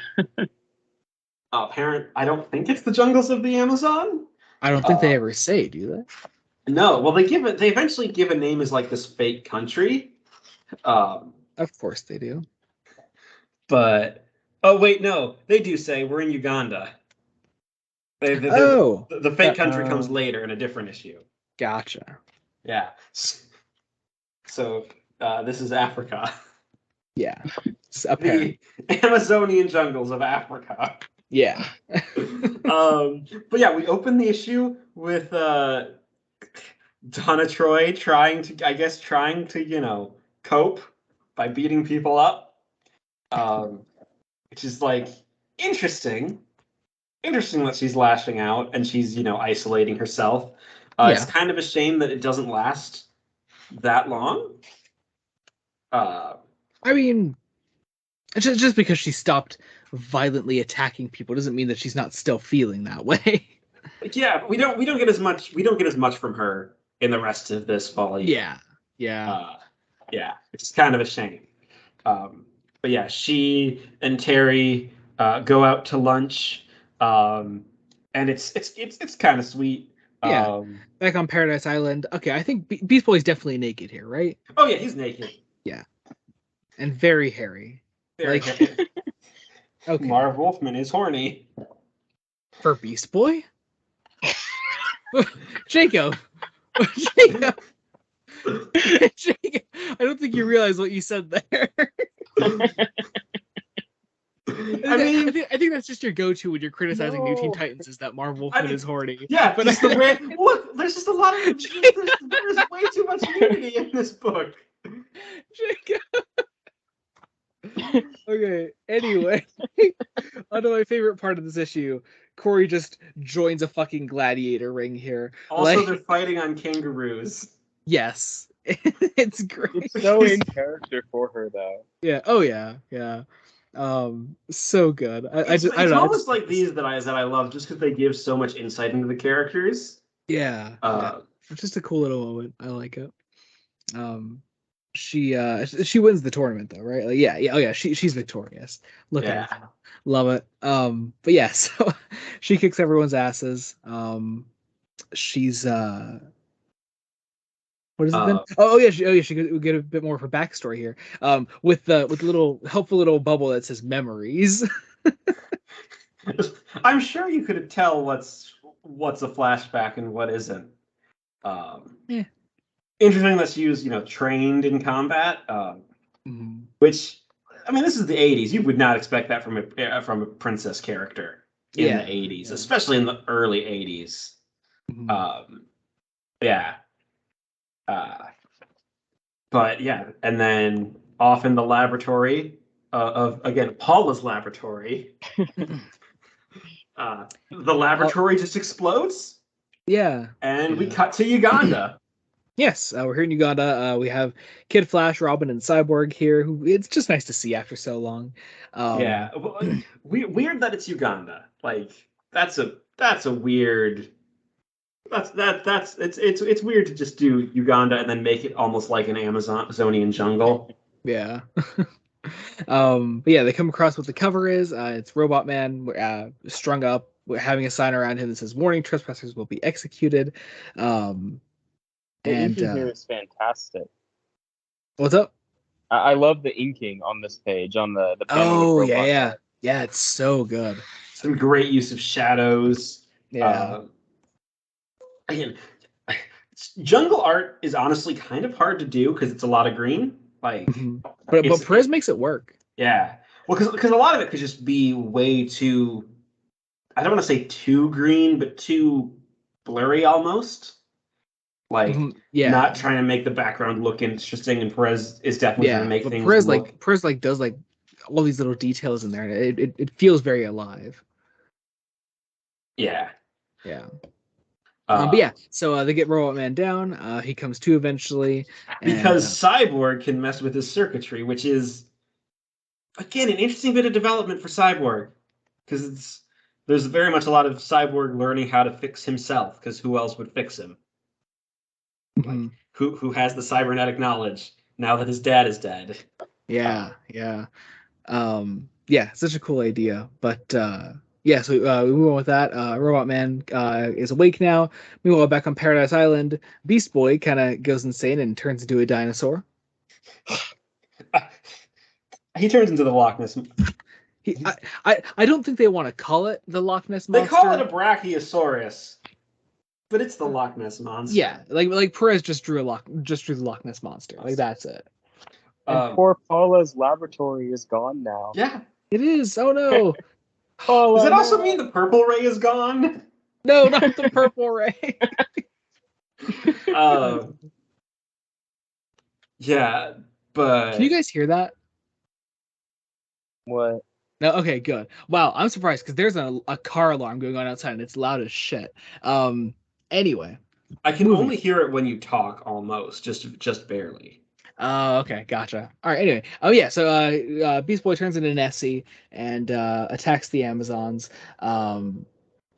I don't think it's the jungles of the Amazon. I don't think they ever say, do they? No. Well, they eventually give a name as like this fake country. Of course they do. But oh wait, no, they do say we're in Uganda. The fake country comes later in a different issue. Gotcha. Yeah. So this is Africa. Yeah. Apparently. The Amazonian jungles of Africa. Yeah. But yeah, we open the issue with Donna Troy trying to cope by beating people up, which is like interesting that she's lashing out and she's isolating herself. It's kind of a shame that it doesn't last that long. I mean, just because she stopped violently attacking people doesn't mean that she's not still feeling that way. Yeah, we don't get as much from her in the rest of this volume. Yeah, which is kind of a shame. But yeah, she and Terry go out to lunch, and it's kind of sweet. Yeah, back on Paradise Island. Okay, I think Beast Boy's definitely naked here, right? Oh yeah, he's naked. Yeah, and very hairy. Very hairy. Okay. Marv Wolfman is horny. For Beast Boy? Jacob, I don't think you realize what you said there. I think that's just your go-to when you're criticizing New Teen Titans is that Marv Wolfman is horny. Yeah, but look, there's just a lot of there's way too much nudity in this book. Jacob. Okay, anyway, onto my favorite part of this issue. Corey just joins a fucking gladiator ring here. Also, they're fighting on kangaroos. Yes. It's great. It's so in character for her, though. Yeah. Oh, yeah. So good. It's almost like these that I love just because they give so much insight into the characters. Yeah. It's just a cool little moment. I like it. She wins the tournament though, right? Like, yeah. Oh yeah. She's victorious. Look at her. Love it. But yeah. So she kicks everyone's asses. She's what is it then? She could get a bit more of her backstory here. With the little helpful little bubble that says memories. I'm sure you could tell what's a flashback and what isn't. Yeah. Interesting that she was, trained in combat. Which, I mean, this is the '80s. You would not expect that from a princess character in the '80s, especially in the early '80s. But yeah, and then off in the laboratory of again Paula's laboratory, the laboratory just explodes. Yeah, and we cut to Uganda. Yes, we're here in Uganda. We have Kid Flash, Robin, and Cyborg here. Who it's just nice to see after so long. Weird that it's Uganda. Like that's a weird. It's weird to just do Uganda and then make it almost like an Amazonian jungle. Yeah. But yeah, they come across what the cover is. It's Robot Man strung up, having a sign around him that says "Warning: Trespassers will be executed." The issue here is fantastic. What's up? I love the inking on this page on the panel with Oh yeah, robot. yeah, yeah. It's so good. Some great use of shadows. Yeah. Again, jungle art is honestly kind of hard to do because it's a lot of green. Like, Mhm. But it's Perez makes it work. yeah. Well, because a lot of it could just be way too. I don't want to say too green, but too blurry almost. Like, Yeah. not trying to make the background look interesting, and Perez is definitely trying to Yeah. make But things Perez look. does like all these little details in there, and it feels very alive. Yeah. Yeah. Uh, But yeah, so they get Robot Man down. He comes to eventually, because and Cyborg can mess with his circuitry, which is again an interesting bit of development for Cyborg, because there's very much a lot of Cyborg learning how to fix himself, because who else would fix him? Like mhm. who has the cybernetic knowledge now that his dad is dead? Yeah, yeah, such a cool idea. But yeah, so we move on with that. Robot Man is awake now. Meanwhile, back on Paradise Island, Beast Boy kind of goes insane and turns into a dinosaur. He turns into the Loch Ness. I don't think they want to call it the Loch Ness They monster. call it a Brachiosaurus, but it's the Loch Ness monster. Yeah, like Perez just drew the Loch Ness monster. Like that's it. And poor Paula's laboratory is gone now. Yeah. It is. Oh no. Does that also no. mean the purple ray is gone? No, not the purple ray. Yeah, but Can you guys hear that? What? No, okay, good. Wow, I'm surprised because there's a car alarm going on outside and it's loud as shit. Anyway. I can moving only hear it when you talk, almost, just barely. Oh, okay, gotcha. All right, anyway. Oh yeah, so Beast Boy turns into Nessie and attacks the Amazons.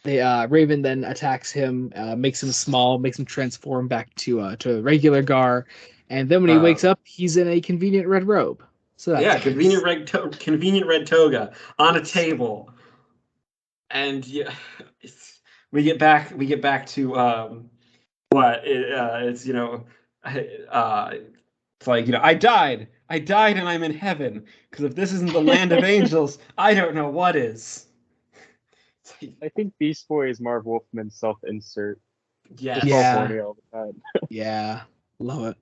They Raven then attacks him, makes him small, makes him transform back to regular Gar, and then when he wakes up, he's in a convenient red robe. So that's Yeah, nice. convenient red toga on a table, and yeah, we get back to it's it's like I died, and I'm in heaven, because if this isn't the land of angels, I don't know what is. I think Beast Boy is Marv Wolfman's self-insert. Yes. Just so Yeah. horny all the time. Yeah, love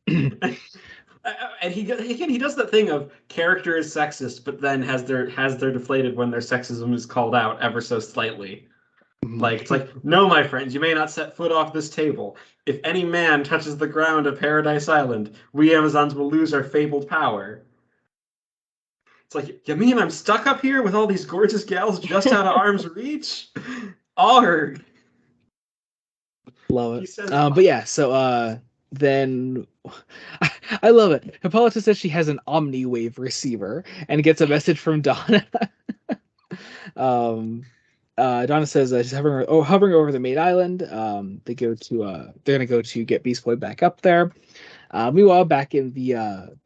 it. And he does that thing of character is sexist, but then has their deflated when their sexism is called out ever so slightly. Like it's like, no, my friends, you may not set foot off this table. If any man touches the ground of Paradise Island, we Amazons will lose our fabled power. It's like, you mean I'm stuck up here with all these gorgeous gals just out of arm's reach? Arg. Love He it. says, But yeah, so then I love it. Hippolyta says she has an Omni-Wave receiver and gets a message from Donna. Donna says she's hovering over the main island. They're gonna go to get Beast Boy back up there. Meanwhile, back in the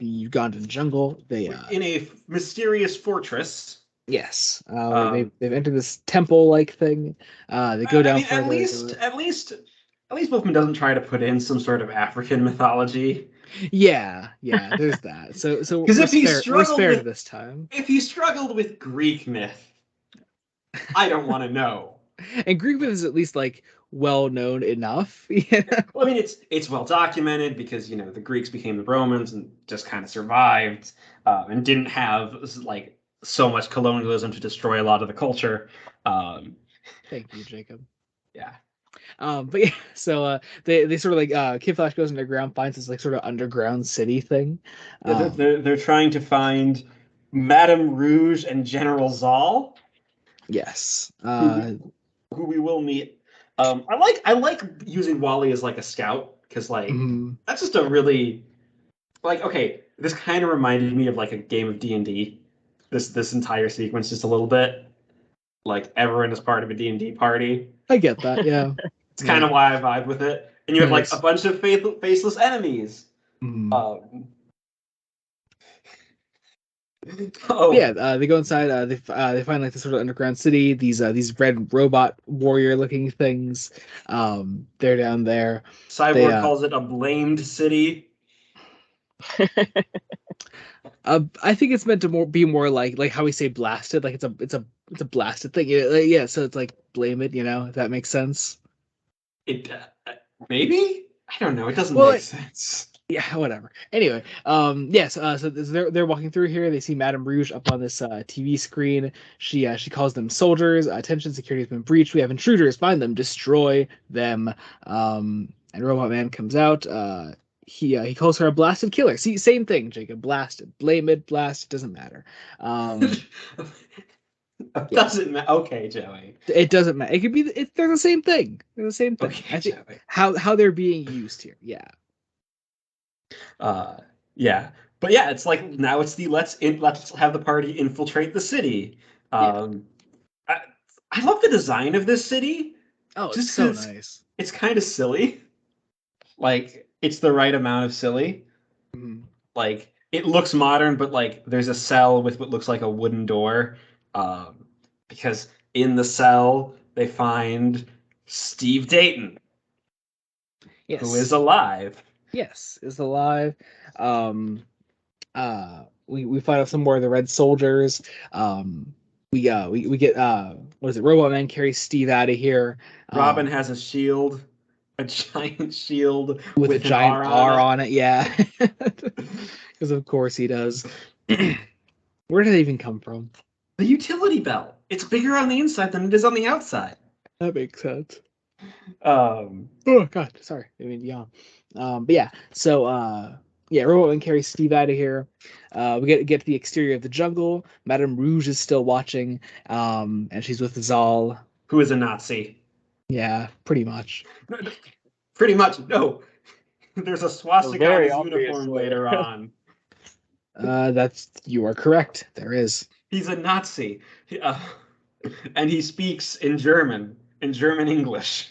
Ugandan jungle, they in a mysterious fortress. yes, they've entered this temple-like thing. They go down further. At least Wolfman doesn't try to put in some sort of African mythology. Yeah, there's that. So because we're spared this time. If he struggled with Greek myth, I don't want to know. And Greek myth is at least like well known enough. Well, I mean, it's well documented because the Greeks became the Romans and just kind of survived and didn't have like so much colonialism to destroy a lot of the culture. Thank you, Jacob. Yeah. But yeah, so they sort of like Kid Flash goes underground, finds this like sort of underground city thing. They're trying to find Madame Rouge and General Zal. Yes. Who we will meet. I like using Wally as like a scout because like that's just a really like okay. This kind of reminded me of like a game of D&D. This entire sequence just a little bit like everyone is part of a D&D party. I get that. Yeah. It's kind of why I vibe with it. And you have like a bunch of faceless enemies. Yeah, they go inside. They find like this sort of underground city. These red robot warrior looking things. They're down there. Cyborg calls it a blamed city. I think it's meant to be more like how we say blasted, like it's a blasted thing. Yeah, so it's like blame it, if that makes sense. It maybe I don't know. It doesn't Well, make like, sense. yeah, whatever. Anyway, yes. So they're walking through here. They see Madame Rouge up on this TV screen. She calls them soldiers. Attention, security has been breached. We have intruders. Find them. Destroy them. And Robot Man comes out. He calls her a blasted killer. See, same thing, Jacob. Blasted. Blame it. Blast. Doesn't matter. Yeah. Doesn't matter. Okay, Joey. It doesn't matter. It could be. They're the same thing. They're the same thing. Okay, I think Joey. how they're being used here. Yeah. Yeah, but yeah, it's like now it's the let's have the party infiltrate the city. I, I love the design of this city. Oh, Just it's so 'cause nice. It's kind of silly. Like it's the right amount of silly. Mhm. Like it looks modern, but like there's a cell with what looks like a wooden door. Because in the cell they find Steve Dayton, Yes. who is alive. Yes, is alive. We find out some more of the Red Soldiers. We get what is it? Robot Man carries Steve out of here. Robin has a shield, a giant shield with a an giant R on it. Yeah, because of course he does. Where did it even come from? The utility belt. It's bigger on the inside than it is on the outside. That makes sense. Um, Oh God, sorry. I mean, yeah. But yeah. So yeah, Robot Man carries Steve out of here. We get to the exterior of the jungle. Madame Rouge is still watching. And she's with Zal. who is a Nazi? Yeah, pretty much. Pretty much. No. There's a swastika on Very his uniform obviously. later on. You are correct. There is. He's a Nazi. And he speaks in German English.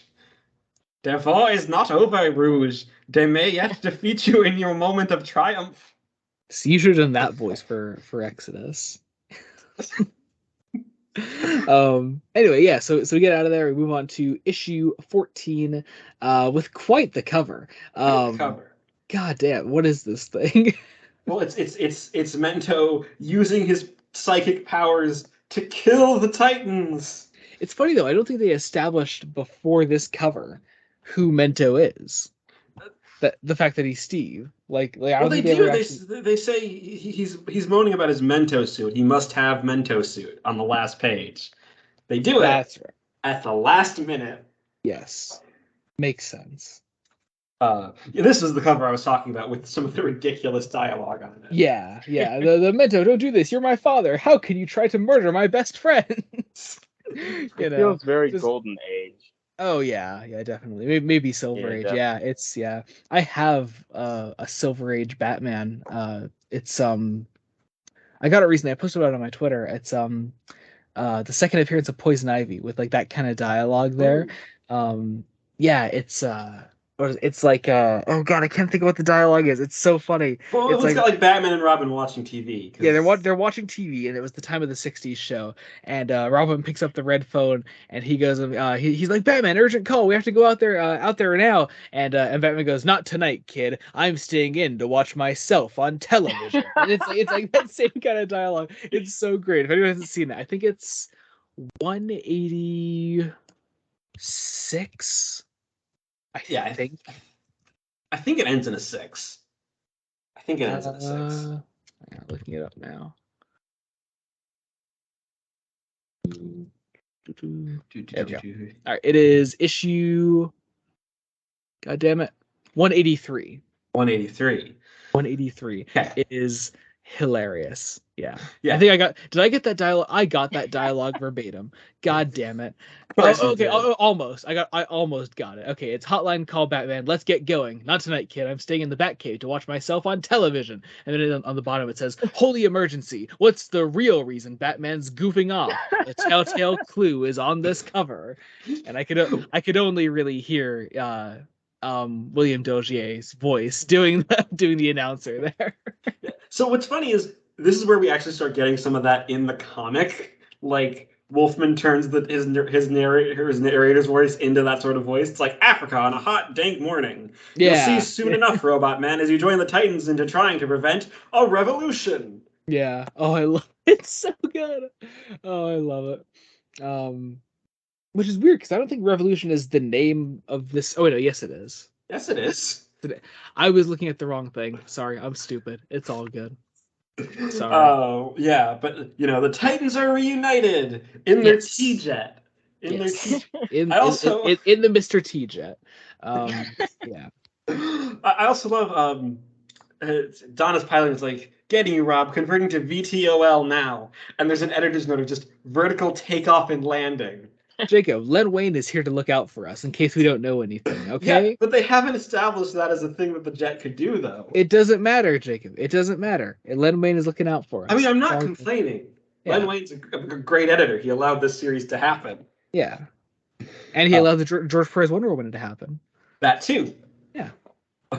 Der war is not over, Rouge. They may yet defeat you in your moment of triumph. So you should have done that voice for Exodus. Anyway, yeah, so we get out of there, we move on to issue 14 with quite the cover. Cover. God damn, what is this thing? Well, it's Mento using his psychic powers to kill the Titans. It's funny though, I don't think they established before this cover who Mento is. That the fact that he's Steve. Like I Well, don't they think do. ever actually... They say he's moaning about his Mento suit. He must have Mento suit on the last page. They do it That's right. at the last minute. Yes. Makes sense. This is the cover I was talking about with some of the ridiculous dialogue on it. Yeah. The Mento, don't do this. You're my father. How can you try to murder my best friend? It feels very Golden Age. Oh yeah, definitely. Maybe Silver Age. Definitely. Yeah, I have a Silver Age Batman. It's I got it recently. I posted it on my Twitter. It's the second appearance of Poison Ivy with like that kind of dialogue there. Yeah, it's like oh god, I can't think of what the dialogue is. It's so funny. Well, it's got like Batman and Robin watching TV. Yeah, they're watching TV, and it was the time of the '60s show. And Robin picks up the red phone, and he goes, he's like, "Batman, urgent call! We have to go out there now." And Batman goes, "Not tonight, kid. I'm staying in to watch myself on television." And it's like that same kind of dialogue. It's so great. If anyone hasn't seen it, I think it's 186. I think it ends in a 6. I think it ends in a 6. I'm looking it up now. There we go. All right, it is issue. God damn it, 183. 183. 183. Okay. It is hilarious. Yeah. Yeah. I think did I get that dialogue? I got that dialogue verbatim. God damn it. Okay, almost. I almost got it. Okay, it's hotline call Batman. Let's get going. Not tonight, kid. I'm staying in the Batcave to watch myself on television. And then on the bottom it says, "Holy emergency. What's the real reason Batman's goofing off? The telltale clue is on this cover." And I could only really hear William Dogier's voice doing the announcer there. So what's funny is this is where we actually start getting some of that in the comic. Like Wolfman turns his narrator's voice into that sort of voice. It's like Africa on a hot, dank morning. You'll see Yeah. soon enough, Robot Man, as you join the Titans into trying to prevent a revolution. Yeah. Oh, I love it's so good. Oh, I love it. Which is weird because I don't think Revolution is the name of this. Oh, no, yes, it is. Yes, it is. I was looking at the wrong thing. Sorry, I'm stupid. It's all good. Sorry. Oh, yeah, but you know the Titans are reunited in their Yes. T-Jet. In their Yes. T. In also in the Mr. T Jet. Yeah. I also love Donna's pilot is like getting you, Rob, converting to VTOL now, and there's an editor's note of just vertical takeoff and landing. Jacob, Len Wayne is here to look out for us in case we don't know anything. Okay. Yeah, but they haven't established that as a thing that the jet could do, though. It doesn't matter, Jacob. It doesn't matter. Len Wayne is looking out for us. I mean, I'm not It's all- complaining. Yeah. Len Wayne's a great editor. He allowed this series to happen. Yeah. And he allowed the George Perez Wonder Woman to happen. That too. Yeah.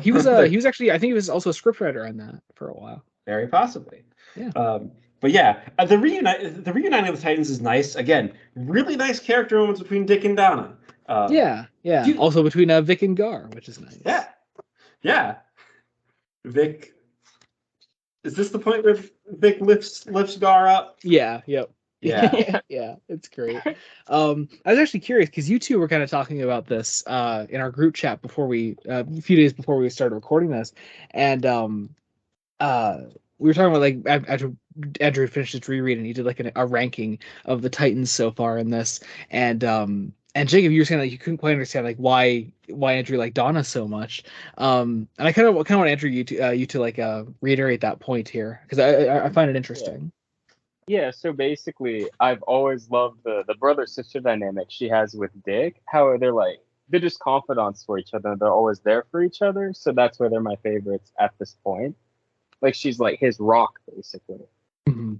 He was actually, I think he was also a scriptwriter on that for a while. Very possibly. Yeah. But yeah, the reuniting of the Titans is nice. Again, really nice character moments between Dick and Donna. Yeah. Also between Vic and Gar, which is nice. Yeah. Vic. Is this the point where Vic lifts Gar up? Yeah. Yep. Yeah. Yeah, it's great. I was actually curious because you two were kind of talking about this in our group chat before a few days before we started recording this, and we were talking about like after Andrew had finished his reread and he did like a ranking of the Titans so far in this, and Jacob, you were saying like you couldn't quite understand like why Andrew liked Donna so much, and I kind of want Andrew you to like reiterate that point here because I find it interesting. Yeah, so basically, I've always loved the brother-sister dynamic she has with Dick. How they're just confidants for each other. They're always there for each other. So that's why they're my favorites at this point. Like, she's like his rock, basically. Mm-hmm.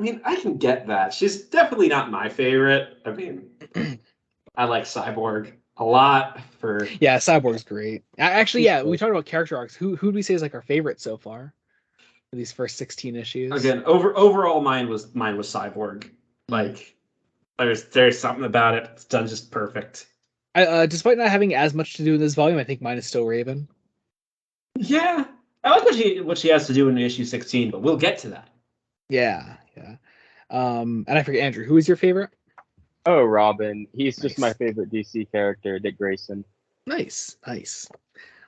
I mean, I can get that. She's definitely not my favorite. I mean, I like Cyborg a lot for... Yeah, Cyborg's great. Actually, yeah, we talked about character arcs. Who do we say is like our favorite so far? These first 16 issues. Again, overall, mine was Cyborg. Like, there's something about it. It's done just perfect. Despite not having as much to do in this volume, I think mine is still Raven. Yeah, I like what she has to do in issue 16, but we'll get to that. Yeah. And I forget, Andrew, who is your favorite? Oh, Robin. He's just my favorite DC character, Dick Grayson. Nice.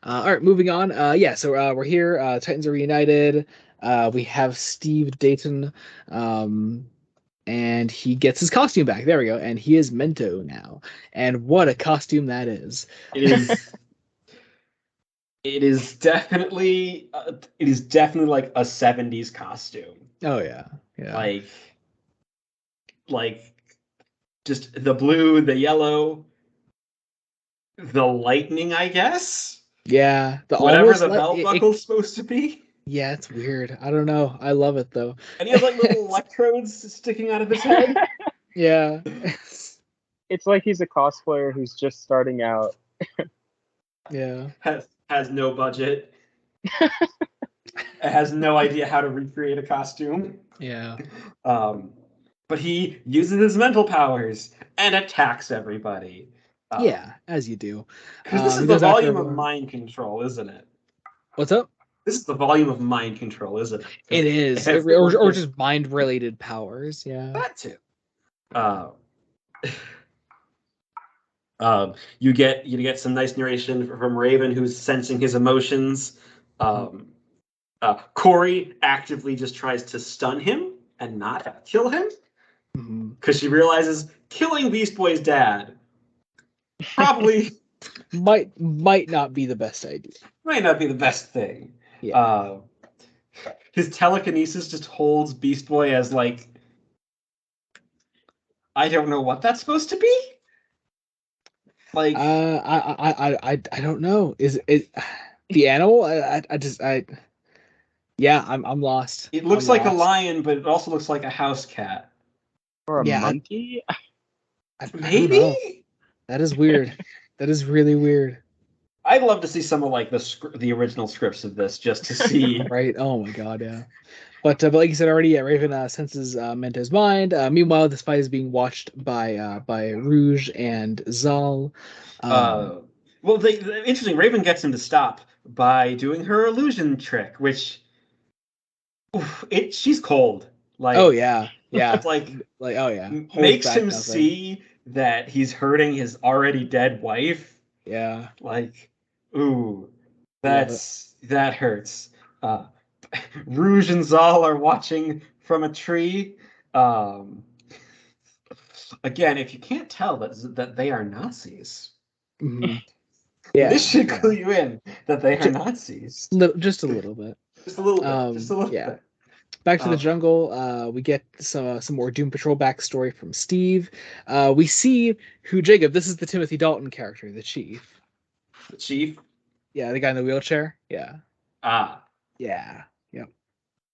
All right, moving on. So we're here. Titans are reunited. We have Steve Dayton, and he gets his costume back. There we go. And he is Mento now. And what a costume that is. It is. It is definitely like a 70s costume. Oh yeah. Like just the blue, the yellow, the lightning, I guess. Yeah, whatever the belt buckle's supposed to be. Yeah, it's weird. I don't know. I love it though. And he has like little electrodes sticking out of his head. Yeah. It's like he's a cosplayer who's just starting out. Yeah. Has no budget. Has no idea how to recreate a costume. Yeah. But he uses his mental powers and attacks everybody. Yeah, as you do. Because this is the volume of mind control, isn't it? What's up? This is the volume of mind control, isn't it? It is. Or just mind-related powers, yeah. That too. You get some nice narration from Raven, who's sensing his emotions. Corey actively just tries to stun him and not kill him because she realizes killing Beast Boy's dad probably might not be the best idea. Might not be the best thing. Yeah. His telekinesis just holds Beast Boy as like, I don't know what that's supposed to be. Like, I don't know. Is it the animal? I'm lost. It looks like a lion, but it also looks like a house cat. Or a monkey? Maybe? That is weird. That is really weird. I'd love to see some of like the original scripts of this just to see. Right? Oh my god, yeah. But like you said already, yeah, Raven senses Mento's mind. Meanwhile, the spy is being watched by Rouge and Zal. Well, interesting. Raven gets him to stop by doing her illusion trick, which she's cold. Like, oh yeah, yeah, like oh yeah, holds makes back him nothing. see that he's hurting his already dead wife. Yeah, Like, ooh, love it. that hurts. Uh, Rouge and Zal are watching from a tree. Um, again, if you can't tell that they are Nazis, Mhm. Yeah, this should yeah. clue you in that they are Nazis. Just a little bit. Just a little bit. Just a little Yeah. bit. Back to the jungle. We get some more Doom Patrol backstory from Steve. We see who Jacob. This is the Timothy Dalton character, the chief. The chief. Yeah, the guy in the wheelchair. Yeah. Ah. Yeah. Yep.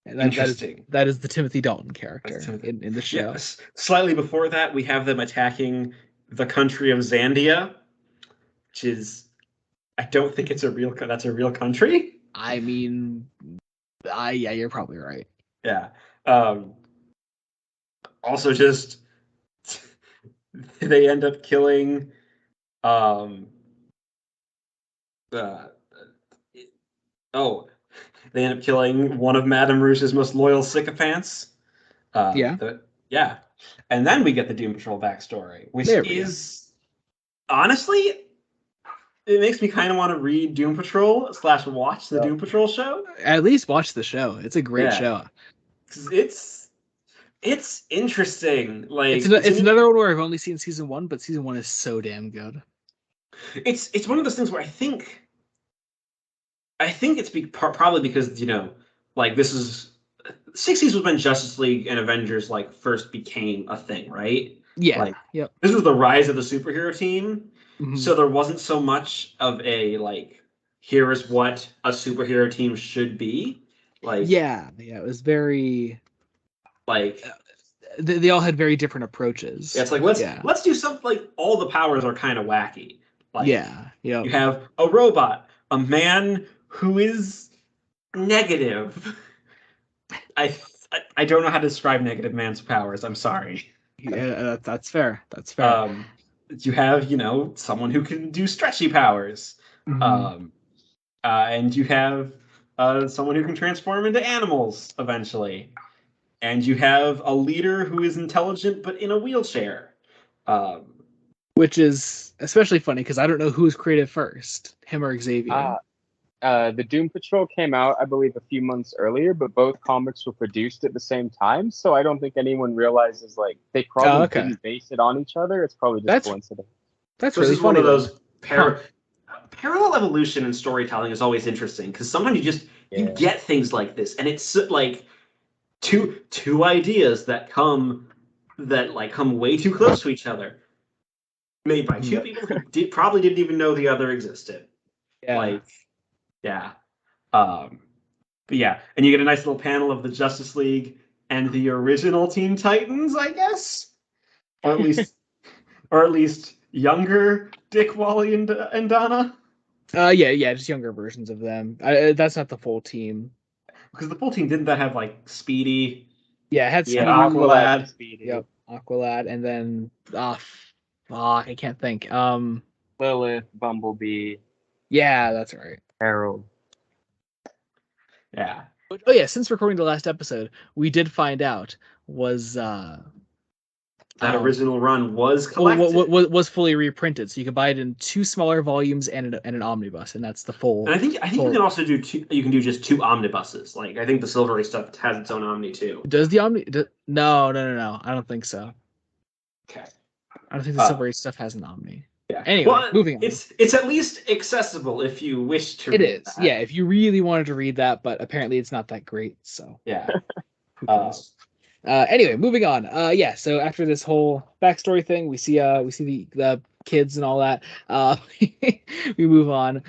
And Interesting. that is the Timothy Dalton character in the show. Yes. Slightly before that, we have them attacking the country of Zandia, which is, I don't think it's that's a real country. I mean, yeah, you're probably right. Yeah. Also, just they end up killing. Oh, they end up killing one of Madame Rouge's most loyal sycophants. Yeah. Yeah. And then we get the Doom Patrol backstory, which is honestly, it makes me kind of want to read Doom Patrol / watch the Doom Patrol show. At least watch the show. It's a great show. It's interesting. Like it's another one where I've only seen season 1, but season 1 is so damn good. It's one of those things where I think it's probably because like this is 60s was when Justice League and Avengers like first became a thing, right? Yeah. Like, yep. This was the rise of the superhero team. Mm-hmm. So there wasn't so much of a like, here is what a superhero team should be. Like, yeah, it was very like they all had very different approaches. Yeah, it's like let's do something like all the powers are kind of wacky. Like, you have a robot, a man who is negative. I don't know how to describe Negative Man's powers. I'm sorry. Yeah, that's fair. That's fair. You have someone who can do stretchy powers. Mm-hmm. And you have someone who can transform into animals eventually. And you have a leader who is intelligent but in a wheelchair. Which is especially funny because I don't know who was created first, him or Xavier. The Doom Patrol came out, I believe, a few months earlier, but both comics were produced at the same time, so I don't think anyone realizes they probably didn't base it on each other. It's probably just coincidence. That's really funny. One of those parallel evolution in storytelling is always interesting because sometimes you get things like this, and it's like two ideas that come way too close to each other, made by two people who probably didn't even know the other existed. Yeah. But yeah, and you get a nice little panel of the Justice League and the original Teen Titans, I guess, or at least younger Dick, Wally, and Donna. Just younger versions of them. That's not the full team. Because the full team didn't that have like Speedy? Yeah, it had Speedy, Aqualad, Speedy. Yep, Aqualad, and then I can't think. Lilith, Bumblebee. Yeah, that's right. Harold. Yeah. Oh yeah, since recording the last episode, we did find out was that original run was collected. Was fully reprinted, so you can buy it in 2 smaller volumes and an omnibus, and that's the full. And I think you can also do you can do just 2 omnibuses. Like I think the Silvery stuff has its own omni too. Does the omni? No, I don't think so. Okay. I don't think the Silvery stuff has an omni. Yeah. Anyway, moving on. It's at least accessible if you wish to. It is. That. Yeah, if you really wanted to read that, but apparently it's not that great. So yeah. Anyway, moving on. So after this whole backstory thing, we see the kids and all that. We move on.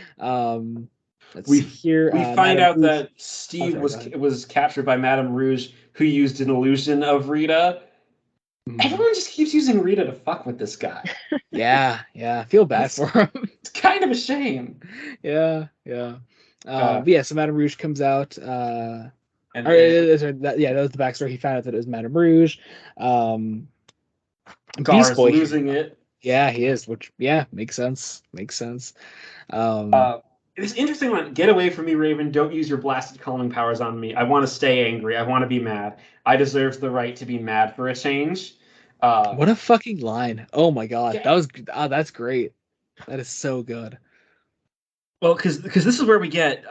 We find out that Steve was captured by Madame Rouge, who used an illusion of Rita Everyone just keeps using Rita to fuck with this guy. Yeah, I feel bad That's- for him. It's kind of a shame. Yeah. But yeah, so Madame Rouge comes out. And, That was the backstory. He found out that it was Madame Rouge. Beast Gar's Boy. losing it. Yeah, he is. Which makes sense. It's interesting one. Get away from me, Raven. Don't use your blasted calming powers on me. I want to stay angry. I want to be mad. I deserve the right to be mad for a change. What a fucking line! Oh my god, Yeah. that's great. That is so good. Well, because this is where we get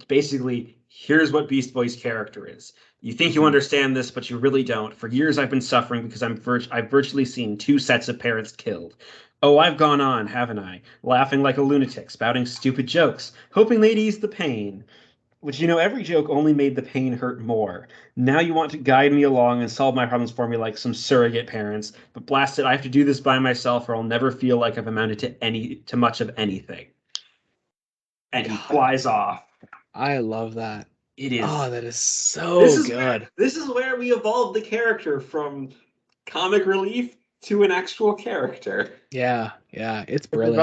basically here's what Beast Boy's character is. You think you understand this, but you really don't. For years, I've been suffering because I've virtually seen 2 sets of parents killed. Oh, I've gone on, haven't I? Laughing like a lunatic, spouting stupid jokes, hoping they'd ease the pain. Which, every joke only made the pain hurt more. Now you want to guide me along and solve my problems for me like some surrogate parents. But blast it, I have to do this by myself or I'll never feel like I've amounted to much of anything. And he flies off. I love that. It is. Oh, that is so good. This is where we evolve the character from comic relief to an actual character. Yeah, it's brilliant.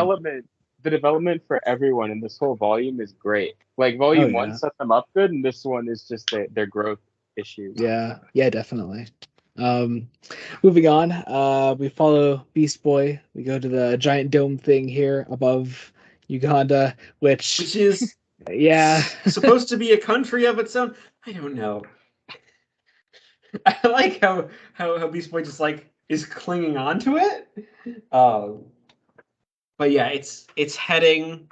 The development for everyone in this whole volume is great. Like volume 1 set them up good, and this one is just their growth issues. Yeah, definitely. Moving on, we follow Beast Boy. We go to the giant dome thing here above Uganda, which is supposed to be a country of its own. I don't know. I like how Beast Boy just is clinging on to it. But yeah, it's heading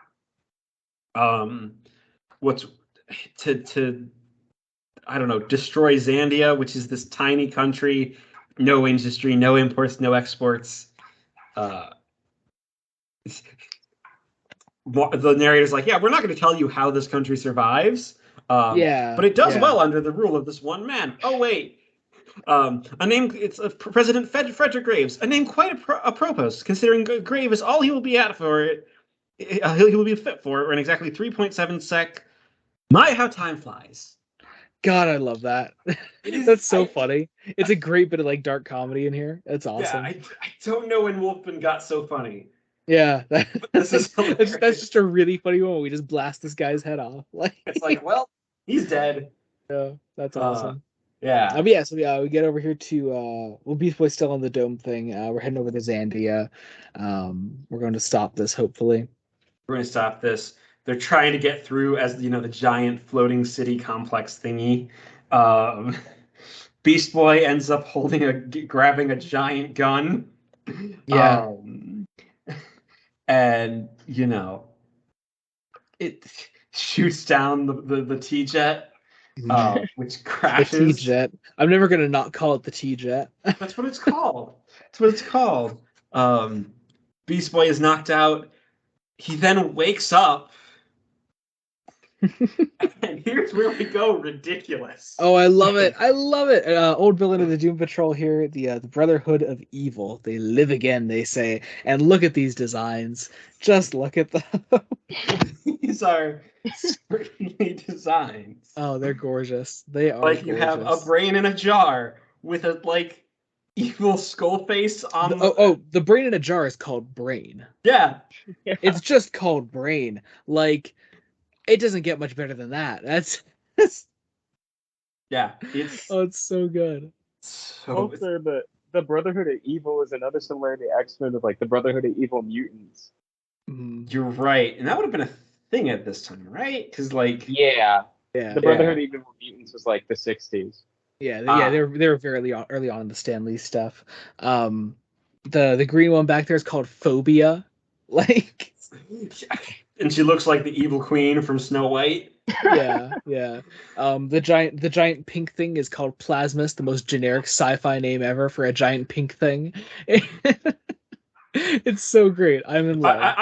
what's to I don't know, destroy Zandia, which is this tiny country, no industry, no imports, no exports. The narrator's like, yeah, we're not going to tell you how this country survives. But it does well under the rule of this one man. Oh wait, it's President Frederick Graves, a name quite apropos, considering Grave is all he will be at for it. He will be fit for in exactly 3.7 sec. My, how time flies. God, I love that. That's so funny. It's a great bit of dark comedy in here. That's awesome. Yeah, I don't know when Wolfman got so funny. Yeah, this is that's just a really funny one. We just blast this guy's head off. It's like, well, he's dead. Yeah, that's awesome. Yeah. So we get over here to Beast Boy's still on the dome thing. We're heading over to Zandia. We're going to stop this, hopefully. We're going to stop this. They're trying to get through as the giant floating city complex thingy. Beast Boy ends up grabbing a giant gun. Yeah. And it shoots down the T-Jet, which crashes. The T-Jet. I'm never gonna not call it the T-Jet. That's what it's called. Beast Boy is knocked out. He then wakes up. And here's where we go ridiculous. Oh, I love it. Old villain of the Doom Patrol here, the Brotherhood of Evil. They live again, they say. And look at these designs. Just look at them. These are certainly designs. Oh, they're gorgeous. They are gorgeous. You have a brain in a jar with a evil skull face on the brain in a jar is called Brain. Yeah. It's just called Brain. It doesn't get much better than that. That's yeah. It's so good. Also, the Brotherhood of Evil is another similarity to X-Men of the Brotherhood of Evil Mutants. You're right, and that would have been a thing at this time, right? Because the Brotherhood of Evil Mutants was the 60s. Yeah, they were very early on in the Stan Lee stuff. The green one back there is called Phobia. And she looks like the evil queen from Snow White. Yeah. The giant pink thing is called Plasmus, the most generic sci-fi name ever for a giant pink thing. It's so great. I'm in love.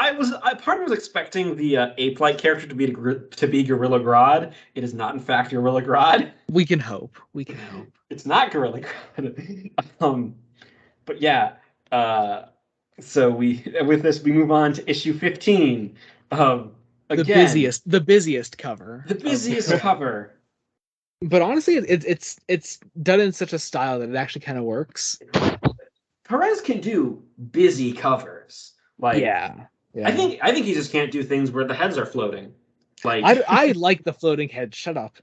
Part of was expecting the ape-like character to be Gorilla Grodd. It is not, in fact, Gorilla Grodd. We can hope. It's not Gorilla Grodd. But yeah. So with this we move on to issue 15. Again, the busiest cover. The busiest cover. But honestly, it's done in such a style that it actually kind of works. Perez can do busy covers. Like Yeah, I yeah. think he just can't do things where the heads are floating. Like I like the floating head. Shut up.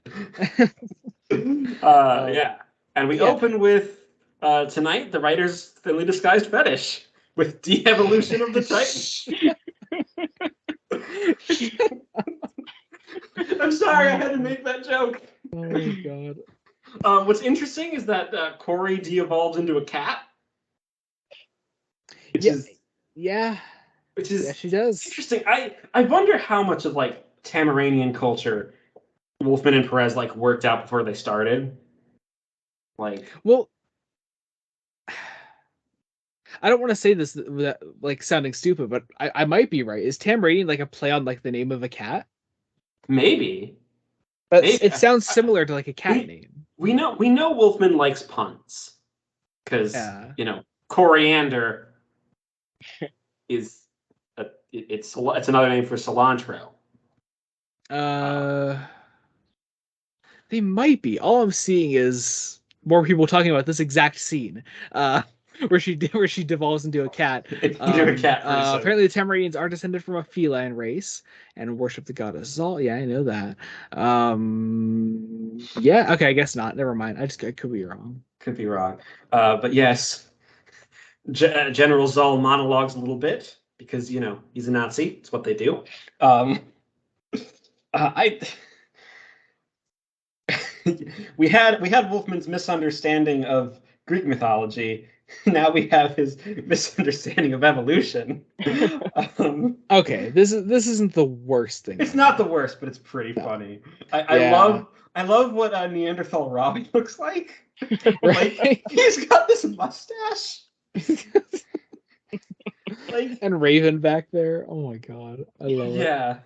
yeah. And we Yeah. open with tonight the writer's thinly disguised fetish with de-evolution of the Titan. I'm sorry, I had to make that joke. Oh my god. What's interesting is that Corey de-evolves into a cat, which Yeah, is yeah, which yeah. is She does. interesting. I wonder how much of like Tamaranian culture Wolfman and Perez like worked out before they started. Like, Well, I don't want to say this like sounding stupid, but I might be right. Is Tam Radiant like a play on like the name of a cat? maybe, But maybe it sounds similar to like a cat we name. we know Wolfman likes puns because Yeah. coriander is it's another name for cilantro. Uh, they might be. All I'm seeing is more people talking about this exact scene. Where she devolves into a cat. Into a cat pretty soon. Apparently the Tamarians are descended from a feline race and worship the goddess Zal. Yeah, I know that. Yeah, okay, I guess not. Never mind. I could be wrong. Could be wrong, but yes, General Zoll monologues a little bit because he's a Nazi. It's what they do. I we had Wolfman's misunderstanding of Greek mythology. Now we have his misunderstanding of evolution. Okay, this isn't the worst thing. It's not the worst, but it's pretty funny. I Yeah. love what Neanderthal Robbie looks like. Like Right. he's got this mustache. Like And Raven back there. Oh my god, I love it. yeah.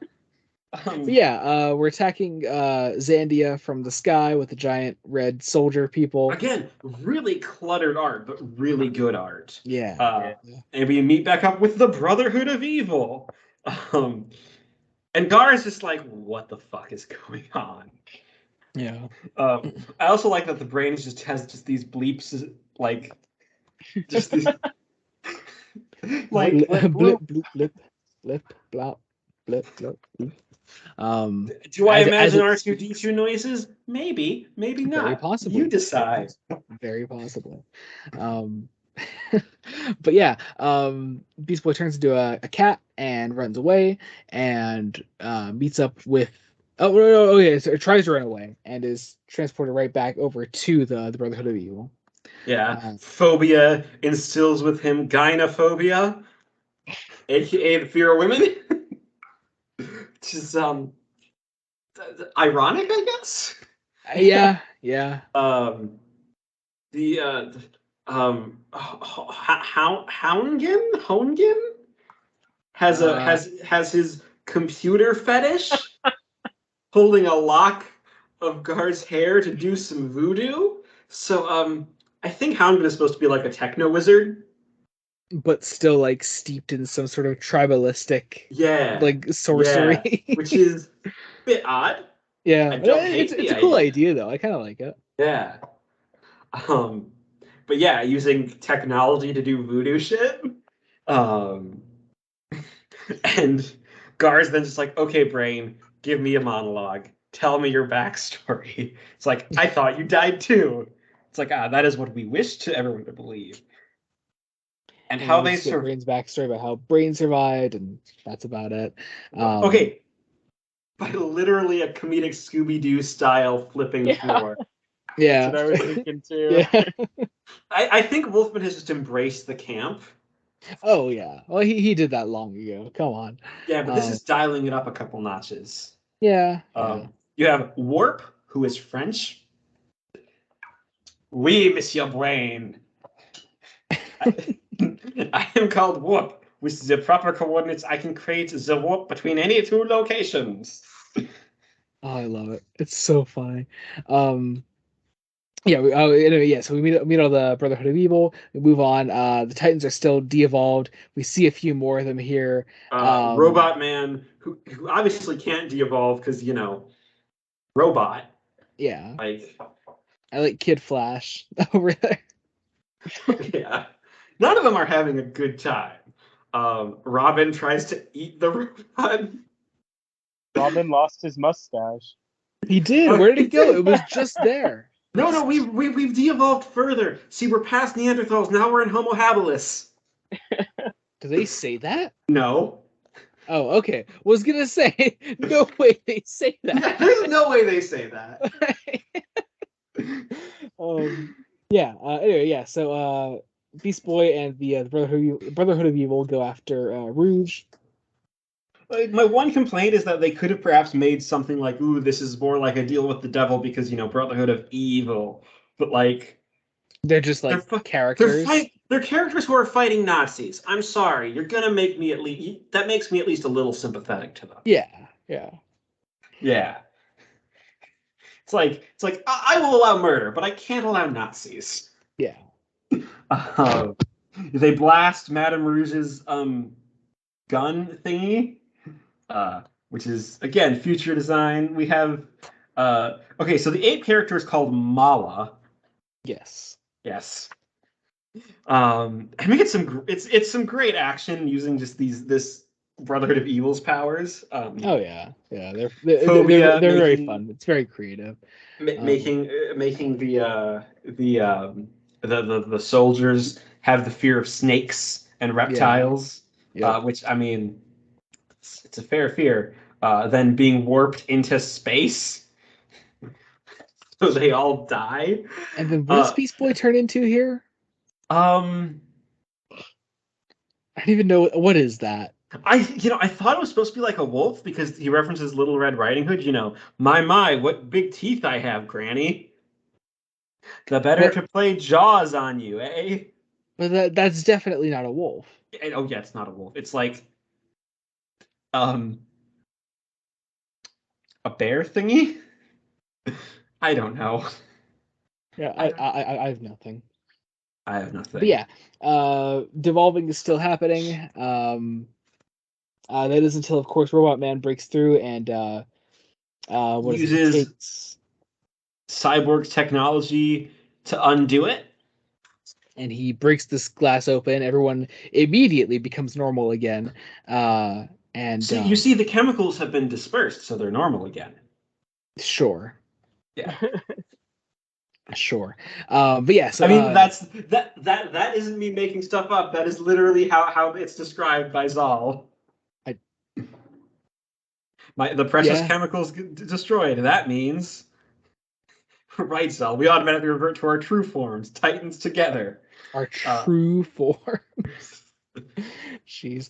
But yeah, we're attacking Zandia from the sky with the giant red soldier people. Again, really cluttered art, but really good art. Yeah. And we meet back up with the Brotherhood of Evil. And Gar is just like, what the fuck is going on? Yeah. I also like that the brains just has just these bleeps, like, just these, like, blip, blip, blip, blip, blop, blip, blip, blip. Do I imagine as R2D2 noises? Maybe, maybe very not. possibly. You decide. Very possibly. But yeah, Beast Boy turns into a cat and runs away and meets up with. Oh no, okay. So it tries to run away and is transported right back over to the Brotherhood of Evil. Yeah, phobia instills with him gynophobia, aka the fear of women. Which is ironic, I guess. Yeah. The Houngan has his computer fetish, holding a lock of Gar's hair to do some voodoo. So I think Houngan is supposed to be like a techno wizard, but still like steeped in some sort of tribalistic like sorcery. which is a bit odd. Yeah, I don't hate it's the a cool idea. idea though. I kind of like it. Yeah. But yeah, using technology to do voodoo shit. And Gar's then just like, okay, brain, give me a monologue. Tell me your backstory. It's like, I thought you died too. It's like, that is what we wish to everyone to believe. And how they get Brain's backstory about how Brain survived, and that's about it. Okay. By literally a comedic Scooby-Doo style flipping floor. Yeah. That's what I was thinking too. Yeah. I think Wolfman has just embraced the camp. Oh yeah. Well, he did that long ago. Come on. Yeah, but this is dialing it up a couple notches. Yeah. You have Warp, who is French. Oui, Monsieur Brain. I am called Warp. With the proper coordinates, I can create the warp between any two locations. Oh, I love it. It's so funny. Yeah. So we meet all the Brotherhood of Evil. We move on. The Titans are still de-evolved. We see a few more of them here. Robot Man, who obviously can't de-evolve because robot. Yeah, Like, I like Kid Flash over there. yeah, none of them are having a good time. Robin tries to eat the robot. Robin lost his mustache. He did. Where did it go? It was just there. No, we've de-evolved further. See, we're past Neanderthals. Now we're in Homo habilis. Do they say that? No. Oh, okay. Was gonna say, no way they say that. There's no way they say that. Yeah. Anyway, yeah. So, Beast Boy and the Brotherhood of Evil go after Rouge. Like, my one complaint is that they could have perhaps made something like, "Ooh, this is more like a deal with the devil because Brotherhood of Evil," but like They're just like they're characters. they're characters who are fighting Nazis. I'm sorry, you're gonna make me that makes me at least a little sympathetic to them. Yeah. Yeah. Yeah. It's like I will allow murder, but I can't allow Nazis. Yeah. They blast Madame Rouge's gun thingy, which is again future design. We have okay, so the ape character is called Mala. Yes. Yes. And we get it's some great action using just this Brotherhood of Evil's powers. Oh yeah. Yeah. They're Phobia they're very making- fun. It's very creative. making the soldiers have the fear of snakes and reptiles, Yeah. which I mean, it's a fair fear. Then being warped into space, so they all die. And then what does Beast Boy turn into here? Um, I don't even know what is that. I thought it was supposed to be like a wolf because he references Little Red Riding Hood. My, what big teeth I have, Granny. The better to play Jaws on you, eh? But that's definitely not a wolf. Oh yeah, it's not a wolf. It's like a bear thingy. I don't know. Yeah, I have nothing. I have nothing. But yeah, devolving is still happening. That is until, of course, Robot Man breaks through and uses takes Cyborg's technology to undo it. And he breaks this glass open. Everyone immediately becomes normal again. And you see, the chemicals have been dispersed, so they're normal again. Sure. Yeah. Sure. But yeah, so I mean that isn't me making stuff up. That is literally how it's described by Zal. The precious chemicals destroyed. That means right, Zal. We automatically revert to our true forms, Titans together. Our true forms. Jeez.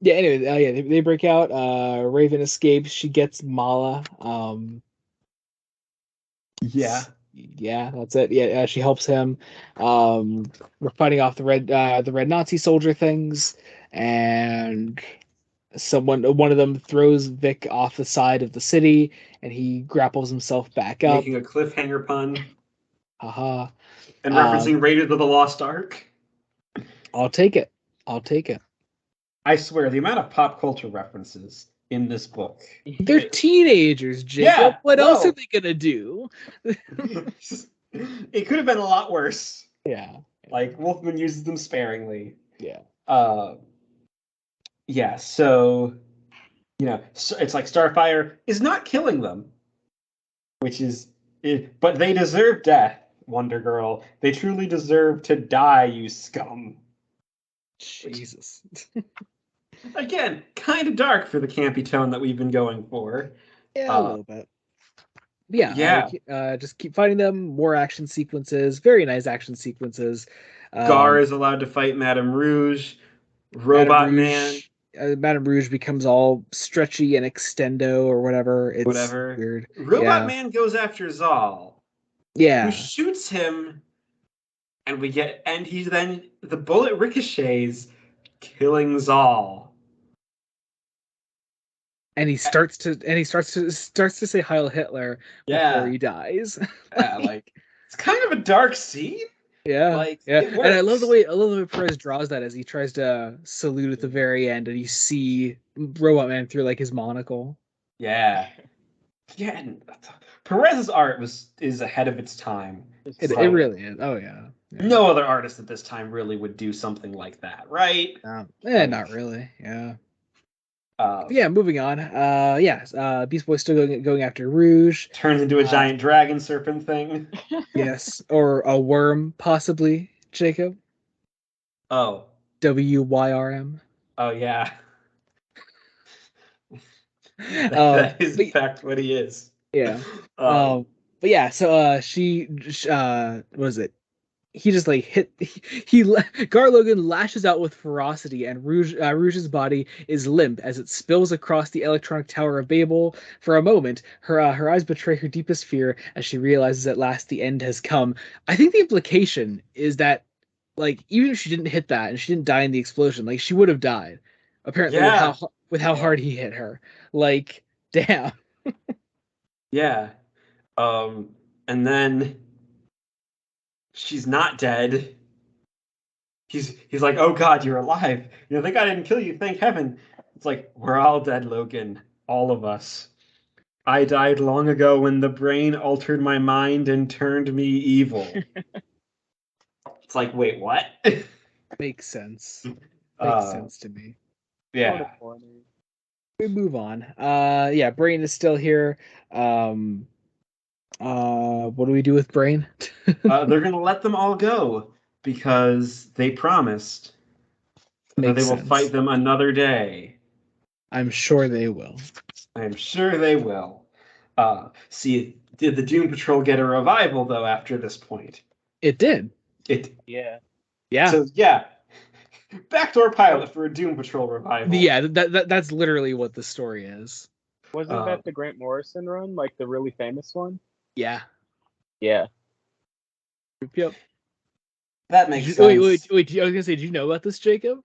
Yeah. Anyway, they break out. Raven escapes. She gets Mala. Yeah. Yeah, that's it. Yeah, she helps him. We're fighting off the red Nazi soldier things, and one of them throws Vic off the side of the city, and he grapples himself back up. Making a cliffhanger pun. Haha. And referencing Raiders of the Lost Ark. I'll take it. I swear, the amount of pop culture references in this book. They're teenagers, Jacob. Yeah, what else are they gonna do? It could have been a lot worse. Yeah. Like Wolfman uses them sparingly. Yeah. Yeah, so it's like Starfire is not killing them. But they deserve death, Wonder Girl. They truly deserve to die, you scum. Jesus. Again, kind of dark for the campy tone that we've been going for. Yeah, a little bit. Yeah. Just keep fighting them. More action sequences. Very nice action sequences. Gar is allowed to fight Madame Rouge. Robot Man. Madame Rouge becomes all stretchy and extendo or whatever. It's weird. Robot Man goes after Zal. Yeah. Who shoots him, and the bullet ricochets, killing Zal. And he starts to say Heil Hitler before he dies. It's kind of a dark scene. Yeah. And I love the way Perez draws that as he tries to salute at the very end, and you see Robot Man through like his monocle. Yeah. yeah, and Perez's art is ahead of its time. It Like, really is. Oh yeah. no other artist at this time really would do something like that, right? Not really. Yeah. Uh, Yeah, moving on. Beast Boy's still going after Rouge. turns into a giant dragon serpent thing. Yes, or a worm, possibly, Jacob. Oh, WYRM. oh yeah. Um, That is in fact what he is. yeah. Um, But yeah, so what is it? He just like Gar Logan lashes out with ferocity, and Rouge's body is limp as it spills across the electronic tower of Babel. For a moment, her eyes betray her deepest fear as she realizes at last the end has come. I think the implication is that, like, even if she didn't hit that and she didn't die in the explosion, like she would have died. Apparently, yeah, with how hard he hit her. Like, damn. yeah. And then she's not dead. He's like, oh God, you're alive. Thank God I didn't kill you. Thank heaven. It's like, we're all dead, Logan. All of us. I died long ago when the brain altered my mind and turned me evil. It's like, wait, what? Makes sense. Makes Uh, sense to me. yeah. We move on. Brain is still here. What do we do with Brain? They're gonna let them all go because they promised that they Makes will sense. fight them another day. I'm sure they will. I am sure they will. See, did the Doom Patrol get a revival though after this point? It did. Yeah. So yeah, backdoor pilot for a Doom Patrol revival. Yeah, that's literally what the story is. Wasn't that the Grant Morrison run, like the really famous one? Yeah. Yeah. Yep. That makes sense. Wait. I was gonna say, did you know about this, Jacob?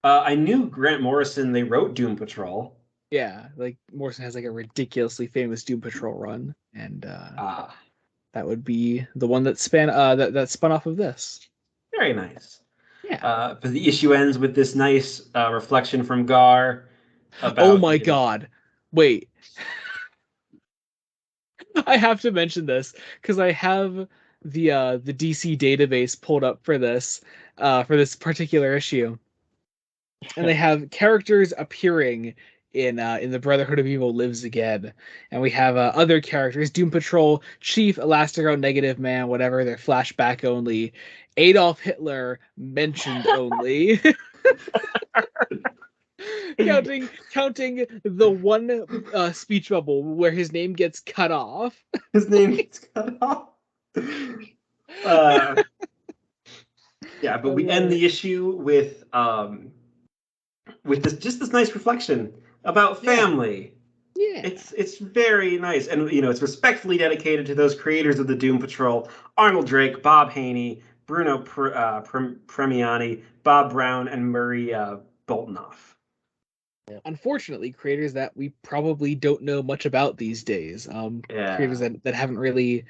I knew Grant Morrison. They wrote Doom Patrol. Yeah, like Morrison has like a ridiculously famous Doom Patrol run, and that would be the one that that spun off of this. Very nice. Yeah. But the issue ends with this nice reflection from Gar about. Oh my God! Wait, I have to mention this because I have the DC database pulled up for this particular issue, and they have characters appearing in the Brotherhood of Evil Lives Again, and we have other characters: Doom Patrol, Chief, Elastigirl, Negative Man, whatever. They're flashback only. Adolf Hitler mentioned only. counting the one speech bubble where his name gets cut off. His name gets cut off. Yeah, but we end the issue with this nice reflection about family. Yeah. It's very nice, and it's respectfully dedicated to those creators of the Doom Patrol: Arnold Drake, Bob Haney, Bruno Premiani, Bob Brown, and Murray Boltinoff. Unfortunately, creators that we probably don't know much about these days. Creators that haven't really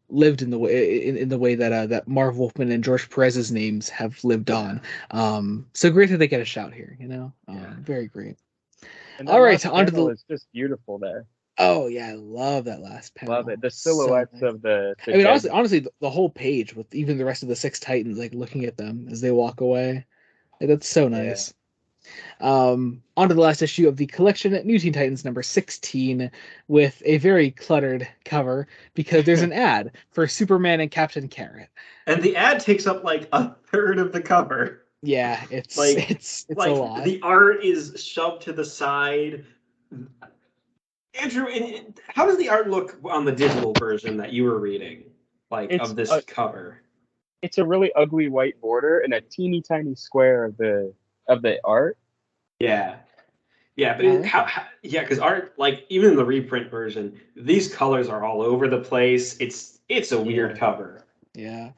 lived in the way in the way that that Marv Wolfman and George Perez's names have lived on. So great that they get a shout here. Very great. And all right, on to the. It's just beautiful there. Oh yeah, I love that last panel. Love it. The silhouettes of the I mean, honestly, the whole page with even the rest of the Six Titans like looking at them as they walk away. Like, that's so nice. On to the last issue of the collection, New Teen Titans number 16, with a very cluttered cover because there's an ad for Superman and Captain Carrot. And the ad takes up like a third of the cover. Yeah, it's a lot. The art is shoved to the side. Andrew, how does the art look on the digital version that you were reading, of this cover? It's a really ugly white border and a teeny tiny square of the art. Yeah, but because art, even in the reprint version, these colors are all over the place. It's a weird cover. Yeah.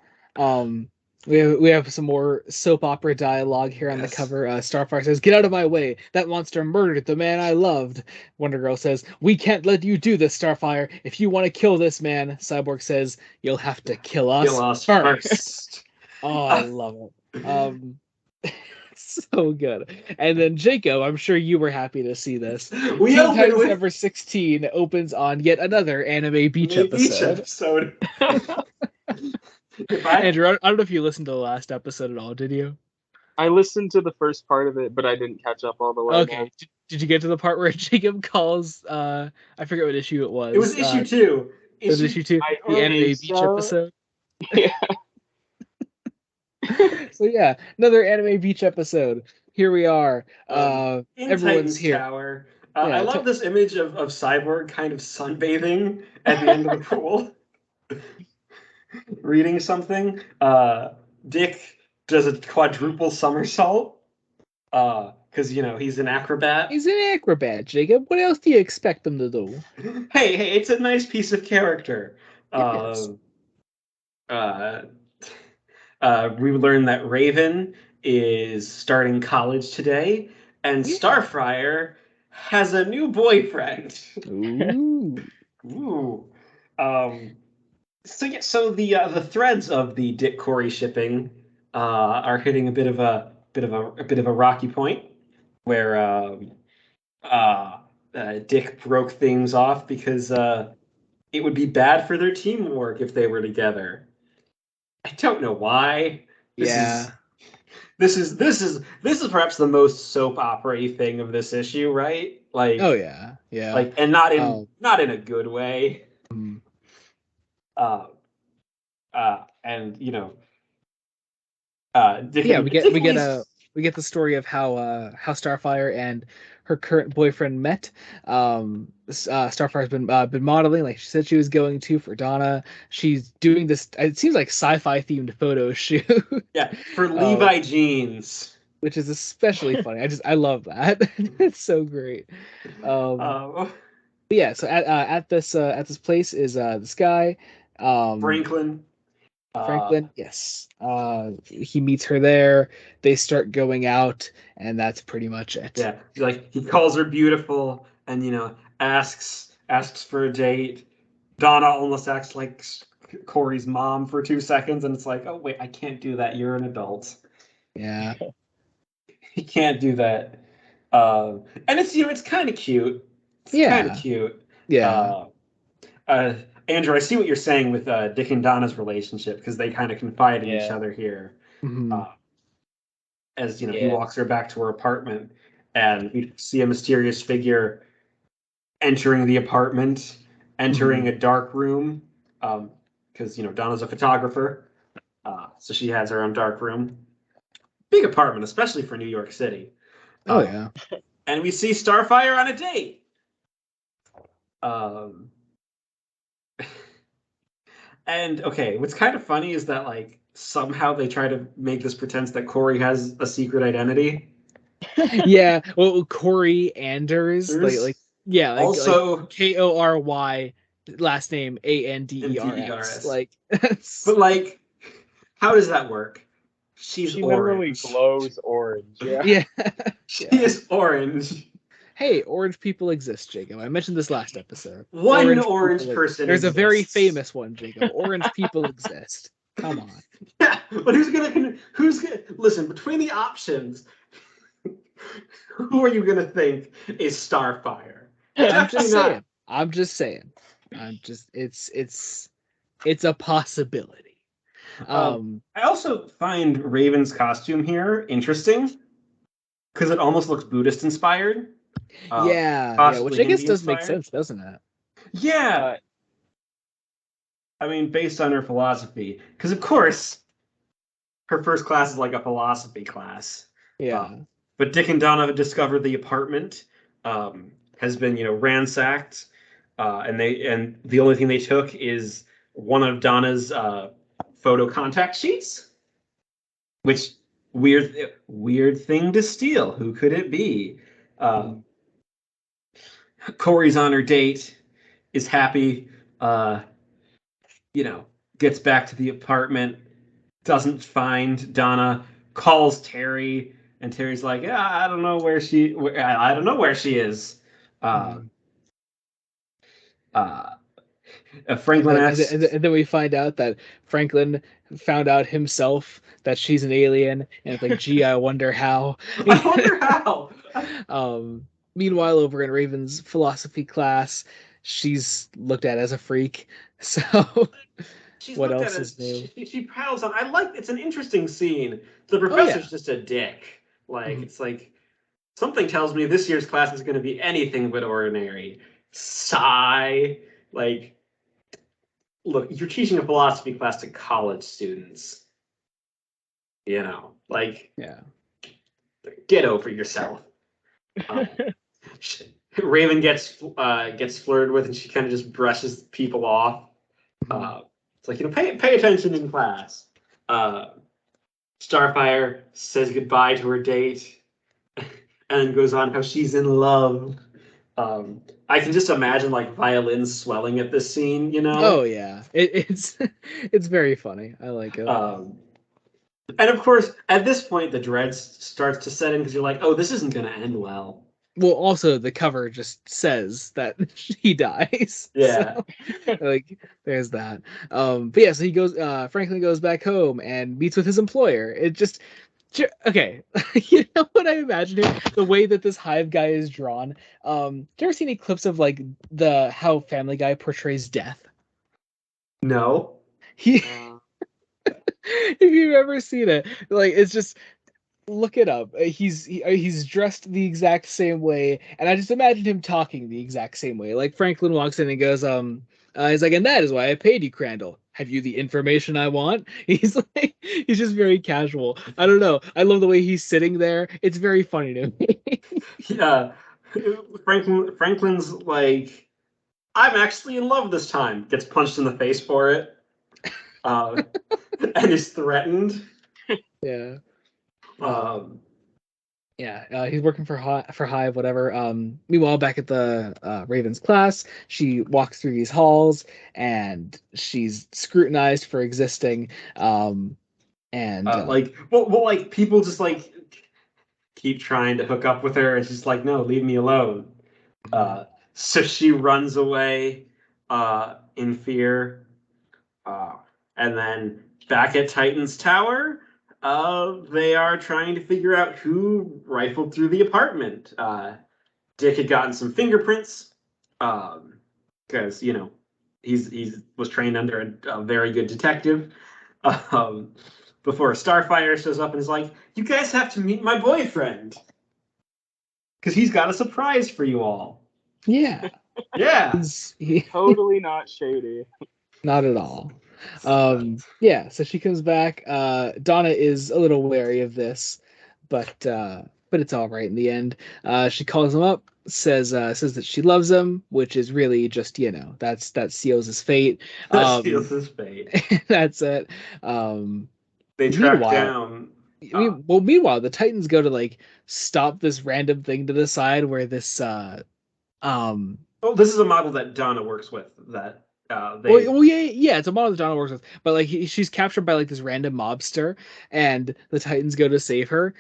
We have some more soap opera dialogue here on the cover. Starfire says, "Get out of my way! That monster murdered the man I loved." Wonder Girl says, "We can't let you do this, Starfire. If you want to kill this man," Cyborg says, "you'll have to kill us, first." Oh, I love it. So good. And then Jacob, I'm sure you were happy to see this. We Teen open Titans with number 16 opens on yet another anime beach the beach episode. episode. Goodbye. Andrew, I don't know if you listened to the last episode at all, did you? I listened to the first part of it, but I didn't catch up all the way. Okay. No. Did you get to the part where Jacob calls I forget what issue it was. It was issue 2. It was issue 2, I the anime believe beach so. episode. Yeah. So yeah, another anime beach episode. Here we are. In Everyone's Titan's here. Tower. Yeah, I love this image of Cyborg kind of sunbathing at the end of the pool, reading something. Dick does a quadruple somersault because he's an acrobat. He's an acrobat, Jacob. What else do you expect him to do? Hey, it's a nice piece of character. Yes. We learned that Raven is starting college today, and Yeah. Starfire has a new boyfriend. Ooh. Ooh. So the threads of the Dick Corey shipping are hitting a bit of a rocky point, where Dick broke things off because it would be bad for their teamwork if they were together. I don't know why. Yeah. This is perhaps the most soap opera-y thing of this issue, right? Like, Oh yeah. Yeah. like, and not in a good way. Mm. And Yeah, we get the story of how Starfire and her current boyfriend met. Starfire's been modeling like she said she was going to for Donna. She's doing this. It seems like sci-fi themed photo shoot. Yeah, for Levi jeans, which is especially funny. I love that. It's so great. But yeah, so at this place is this guy, Franklin. Franklin, yes. He meets her there. They start going out, and that's pretty much it. Yeah, he calls her beautiful, and asks for a date. Donna almost acts like Corey's mom for 2 seconds, and it's like, oh wait, I can't do that. You're an adult. Yeah, You can't do that. And it's kind of cute. It's kind of cute. Yeah. Andrew, I see what you're saying with Dick and Donna's relationship because they kind of confide in each other here. Mm-hmm. As he walks her back to her apartment, and we see a mysterious figure entering the apartment, entering a dark room, because Donna's a photographer, so she has her own dark room. Big apartment, especially for New York City. Oh yeah. And we see Starfire on a date. And okay, what's kind of funny is that somehow they try to make this pretense that Corey has a secret identity. Yeah, well, Corey Anders, also Kory, last name Anders. But how does that work? She literally orange. glows orange. Yeah. Yeah. She is orange. Hey, orange people exist, Jacob. I mentioned this last episode. One orange person. There's exists. a very famous one, Jacob. Orange people exist. Come on. Yeah, but who's gonna listen? Between the options, who are you gonna think is Starfire? I'm just saying. It's a possibility. I also find Raven's costume here interesting because it almost looks Buddhist inspired. Which I guess does make sense, doesn't it? Yeah. I mean, based on her philosophy, because of course, her first class is like a philosophy class. Yeah. But Dick and Donna have discovered the apartment has been, ransacked, and the only thing they took is one of Donna's photo contact sheets. Which weird thing to steal. Who could it be? Corey's on her date, is happy, gets back to the apartment, doesn't find Donna, calls Terry, and Terry's like, yeah, I don't know where she is. Franklin And, asks, and then we find out that Franklin found out himself that she's an alien, and it's like, gee, I wonder how. I wonder how. Meanwhile, over in Raven's philosophy class, she's looked at as a freak. So, She's what looked at else as is new? she prattles on. It's an interesting scene. The Oh yeah. professor's just a dick. Like Mhm. it's like something tells me this year's class is going to be anything but ordinary. Sigh. Like, look, you're teaching a philosophy class to college students. You know, like, Yeah. get over yourself. Raven gets flirted with, and she kind of just brushes people off. It's like, pay attention in class. Starfire says goodbye to her date, and then goes on how she's in love. I can just imagine like violins swelling at this scene, you know. Oh yeah. It's it's very funny. I like it. And of course, at this point, the dread starts to set in because you're like, oh, this isn't going to end well. Well, also the cover just says that he dies. Yeah. So like there's that. But yeah, so he goes Franklin goes back home and meets with his employer. It just okay. You know what I imagine here? The way that this hive guy is drawn. Do you ever see any clips of like the how Family Guy portrays death? No. He if you've ever seen it, like it's just look it up. He's dressed the exact same way, and I just imagined him talking the exact same way. Like Franklin walks in and goes, he's like, and that is why I paid you, Crandall. Have you the information I want? He's like, he's just very casual. I don't know. I love the way he's sitting there. It's very funny to me. Yeah. Franklin's like, I'm actually in love this time. Gets punched in the face for it, and is threatened. Yeah. Um, Yeah, he's working for Hive, whatever. Meanwhile, back at the Ravens class, she walks through these halls and she's scrutinized for existing. And like, like people just like keep trying to hook up with her, and she's like, no, leave me alone. So she runs away in fear. And then back at Titan's Tower, they are trying to figure out who rifled through the apartment. Dick had gotten some fingerprints because he was trained under a very good detective. Um, before Starfire shows up and is like, "You guys have to meet my boyfriend because he's got a surprise for you all." yeah, Yeah. Totally not shady. not at all. Yeah, so she comes back. Donna is a little wary of this, but it's all right in the end. She calls him up, says that she loves him, which is really just, that seals his fate. That seals his fate. That's it. They track down. Meanwhile, the Titans go to like stop this random thing to the side where this Oh, this is a model that Donna works with. That yeah, it's a model that Donna works with, but like she's captured by like this random mobster, and the Titans go to save her,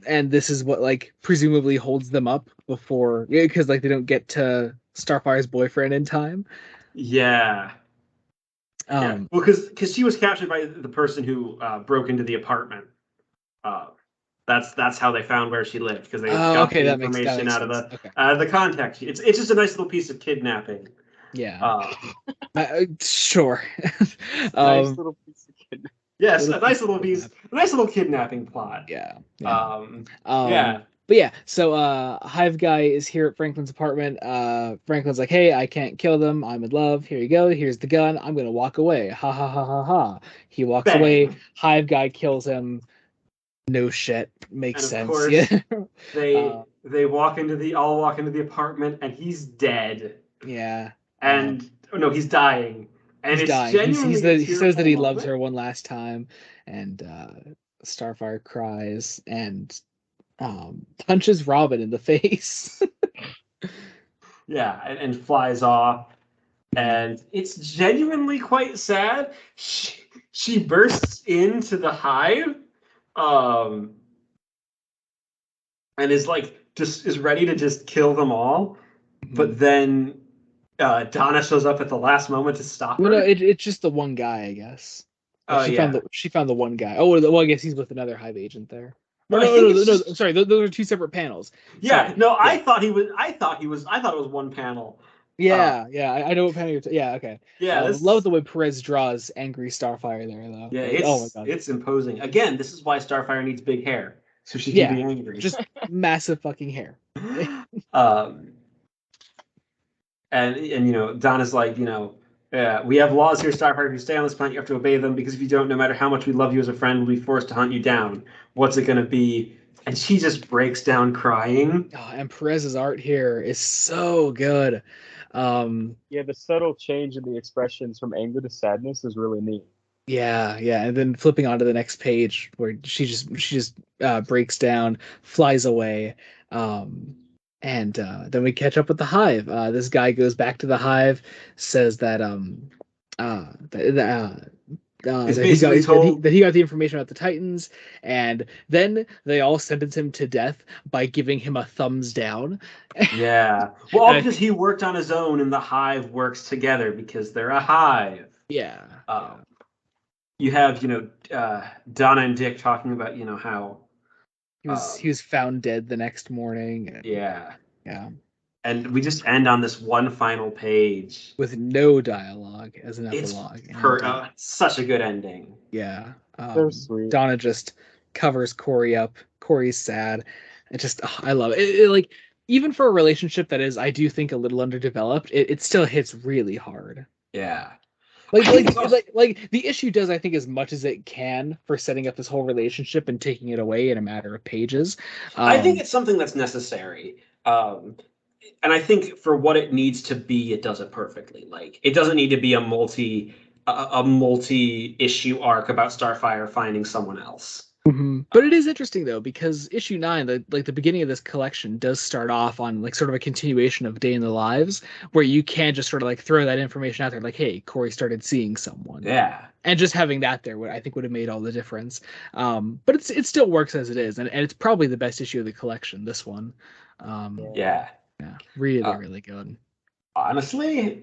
and this is what like presumably holds them up before, because like they don't get to Starfire's boyfriend in time. Yeah. Well, because she was captured by the person who broke into the apartment. That's how they found where she lived, because they got the information out of the contact sheet. It's just a nice little piece of kidnapping. Yeah. Sure. Nice little piece of kidnapping. Yes, a nice little kidnapping plot. Yeah. Yeah. But yeah, so Hive Guy is here at Franklin's apartment. Franklin's like, hey, I can't kill them. I'm in love. Here you go. Here's the gun. I'm gonna walk away. Ha ha ha ha ha. He walks Bang. away. Hive Guy kills him. No shit. Makes sense. Course, yeah. They walk into the apartment and he's dead. Yeah. And no, he's dying. And he's dying. He says that he loves her one last time, and Starfire cries and punches Robin in the face. Yeah, and flies off. And it's genuinely quite sad. She bursts into the hive, and is like is ready to just kill them all. But then Donna shows up at the last moment to stop her. Well, no, it's just the one guy, I guess. Oh, yeah. She found the one guy. Oh, well, I guess he's with another Hive agent there. No, No, I no, think no, it's no, just- I'm sorry. Those are two separate panels. Yeah, Sorry. no, I Yeah. thought it was one panel. Yeah, I know what panel you're. Yeah, okay. Yeah, Love the way Perez draws angry Starfire there, though. Yeah, Like, oh my god. it's imposing. Again, this is why Starfire needs big hair, so she can Yeah, be angry. just massive fucking hair. um, and Donna's like, we have laws here, Starfire. If you stay on this planet, you have to obey them, because if you don't, no matter how much we love you as a friend, we'll be forced to hunt you down. What's it gonna be? And she just breaks down crying. Oh, and Perez's art here is so good. Yeah, the subtle change in the expressions from anger to sadness is really neat. Yeah, and then flipping onto the next page where she just breaks down, flies away, and then we catch up with the Hive. This guy goes back to the Hive, says that It's that he got basically told- that he got the information about the Titans, and then they all sentence him to death by giving him a thumbs down. Yeah, well, all because he worked on his own, and the Hive works together because they're a hive. Yeah. You have Donna and Dick talking about how He was found dead the next morning. And, yeah. And we just end on this one final page with no dialogue as an it's epilogue. Such a good ending. Yeah. So sweet. Donna just covers Corey up. Corey's sad. I love it. Like, even for a relationship that is, I do think, a little underdeveloped, it still hits really hard. Yeah. Like the issue does, I think, as much as it can for setting up this whole relationship and taking it away in a matter of pages. I think it's something that's necessary. And I think for what it needs to be, it does it perfectly. Like, it doesn't need to be a multi-issue arc about Starfire finding someone else. Mm-hmm. But it is interesting, though, because issue 9, the beginning of this collection, does start off on like sort of a continuation of Day in the Lives, where you can just sort of like throw that information out there, like, hey, Corey started seeing someone. Yeah. And just having that there, I think, would have made all the difference. But it still works as it is, and it's probably the best issue of the collection. This one. Yeah, really good. Honestly,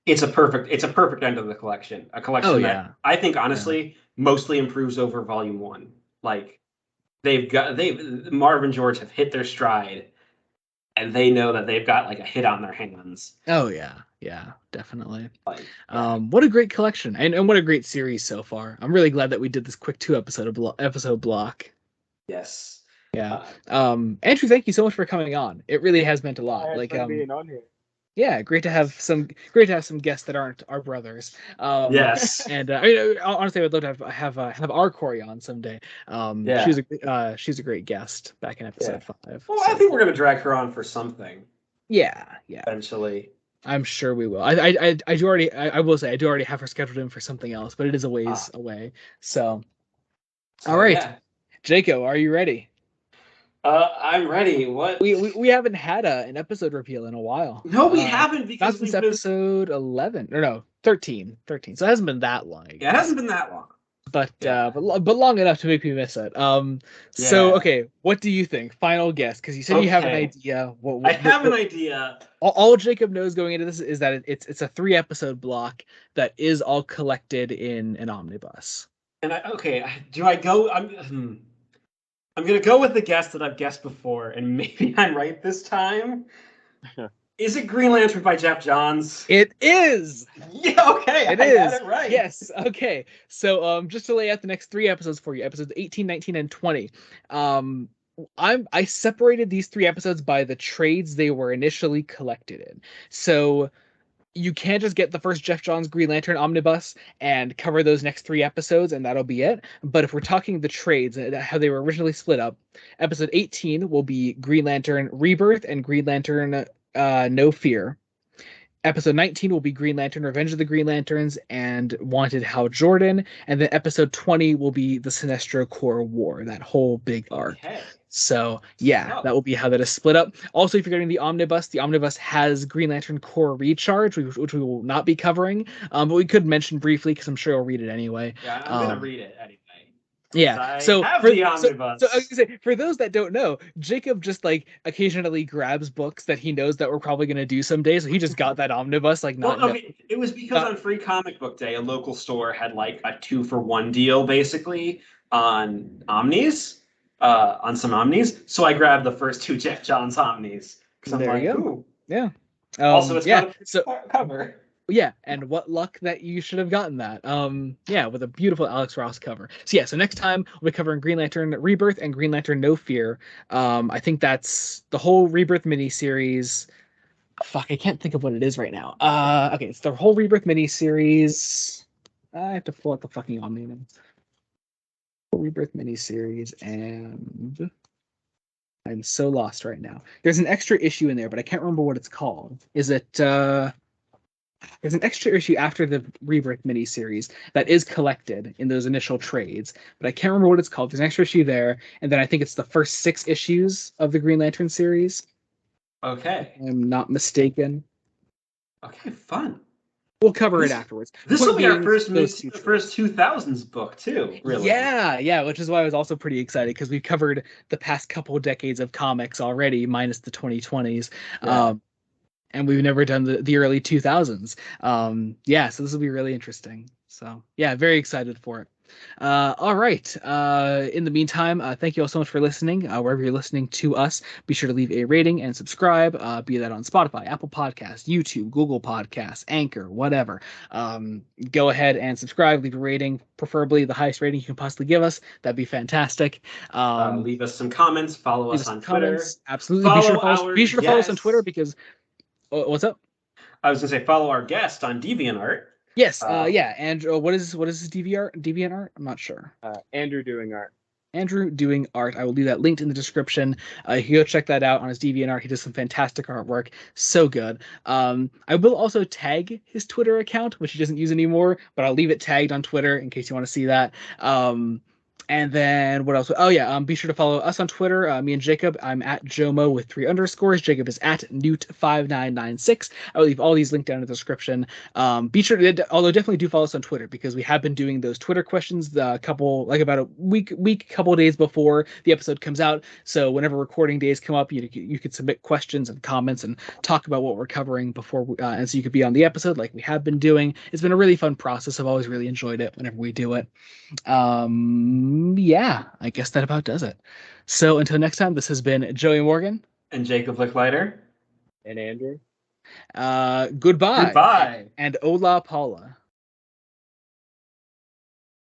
it's a perfect end of the collection. A collection that I think honestly mostly improves over Volume 1. Like, Marv and George have hit their stride, and they know that they've got like a hit on their hands. Oh yeah, definitely. What a great collection, and what a great series so far. I'm really glad that we did this quick 2-episode block. Yes. Yeah. Andrew, thank you so much for coming on. It really has meant a lot. Like being on here. Yeah, great to have some guests that aren't our brothers. Yes. And honestly, I would love to have our Corey on someday. She's a great guest back in episode 5. Well, I think we're gonna drag her on for something. Yeah. Eventually. I'm sure we will. I will say I do already have her scheduled in for something else, but it is a ways away. So all right. Yeah. Jaco, are you ready? I'm ready. What? We haven't had an episode reveal in a while. No, we haven't, because since episode 11 or no 13. So it hasn't been that long. Yeah, it hasn't been that long. But long enough to make me miss it. So okay, what do you think? Final guess, because you said you have an idea. I have an idea. All Jacob knows going into this is that it's a 3-episode block that is all collected in an omnibus. And do I go? I'm going to go with the guess that I've guessed before, and maybe I'm right this time. Is it Green Lantern by Jeff Johns? It is! Yeah, okay, I got it right. Yes, okay. So just to lay out the next 3 episodes for you, episodes 18, 19, and 20. I separated these 3 episodes by the trades they were initially collected in. So you can't just get the first Jeff Johns Green Lantern omnibus and cover those next 3 episodes and that'll be it. But if we're talking the trades, how they were originally split up, episode 18 will be Green Lantern Rebirth and Green Lantern No Fear. Episode 19 will be Green Lantern Revenge of the Green Lanterns and Wanted Hal Jordan. And then episode 20 will be the Sinestro Corps War, that whole big arc. Okay. So, that will be how that is split up. Also, if you're getting the omnibus has Green Lantern Corps Recharge, which we will not be covering. But we could mention briefly, because I'm sure you'll read it anyway. Yeah, I'm going to read it anyway. Yeah. I So have for the so, omnibus. so I was gonna say, for those that don't know, Jacob just like occasionally grabs books that he knows that we're probably gonna do someday. So he just got that omnibus, like Well, not no. okay, it was because Not, on Free Comic Book Day, a local store had like a 2-for-1 deal basically on Omnis, on some Omnis. So I grabbed the first two Jeff Johns Omnis because I'm there like, you go. ooh. Yeah. Also, it's Yeah. got a So cover. yeah, and what luck that you should have gotten that. Yeah, with a beautiful Alex Ross cover. So yeah, so next time we'll be covering Green Lantern Rebirth and Green Lantern No Fear. I think that's the whole Rebirth miniseries. Fuck, I can't think of what it is right now. Okay, it's the whole Rebirth miniseries. I have to pull out the fucking Omni name. Rebirth miniseries, and I'm so lost right now. There's an extra issue in there, but I can't remember what it's called. Is it there's an extra issue after the Rebirth miniseries that is collected in those initial trades, but I can't remember what it's called. There's an extra issue there, and then I think it's the first 6 issues of the Green Lantern series. Okay. If I'm not mistaken. Okay, fun. We'll cover it afterwards. This will Point be our being, first those two first 2000s book too. Really. Yeah, which is why I was also pretty excited because we've covered the past couple of decades of comics already, minus the 2020s. Yeah. And we've never done the early 2000s. Yeah, so this will be really interesting. So yeah, very excited for it. All right. In the meantime, thank you all so much for listening. Wherever you're listening to us, be sure to leave a rating and subscribe. Be that on Spotify, Apple Podcasts, YouTube, Google Podcasts, Anchor, whatever. Go ahead and subscribe. Leave a rating, preferably the highest rating you can possibly give us. That'd be fantastic. Leave us some comments. Follow us on Twitter. Comments. Absolutely. Be sure to follow us on Twitter because. What's up? I was gonna say follow our guest on DeviantArt. Yes, yeah, and what is his DeviantArt? I'm not sure. Andrew doing art. Andrew doing art. I will leave that linked in the description. You can go check that out on his DeviantArt. He does some fantastic artwork. So good. I will also tag his Twitter account, which he doesn't use anymore, but I'll leave it tagged on Twitter in case you want to see that. And then what else? Oh yeah, be sure to follow us on Twitter. Me and Jacob. I'm at Jomo with 3 underscores. Jacob is at Newt5996. I will leave all these linked down in the description. Be sure to, although definitely do follow us on Twitter because we have been doing those Twitter questions about a week, couple days before the episode comes out. So whenever recording days come up, you could submit questions and comments and talk about what we're covering before, and so you could be on the episode like we have been doing. It's been a really fun process. I've always really enjoyed it whenever we do it. Yeah, I guess that about does it. So until next time, this has been Joey Morgan and Jacob Licklider and Andrew. Goodbye. Goodbye. And Ola Paula.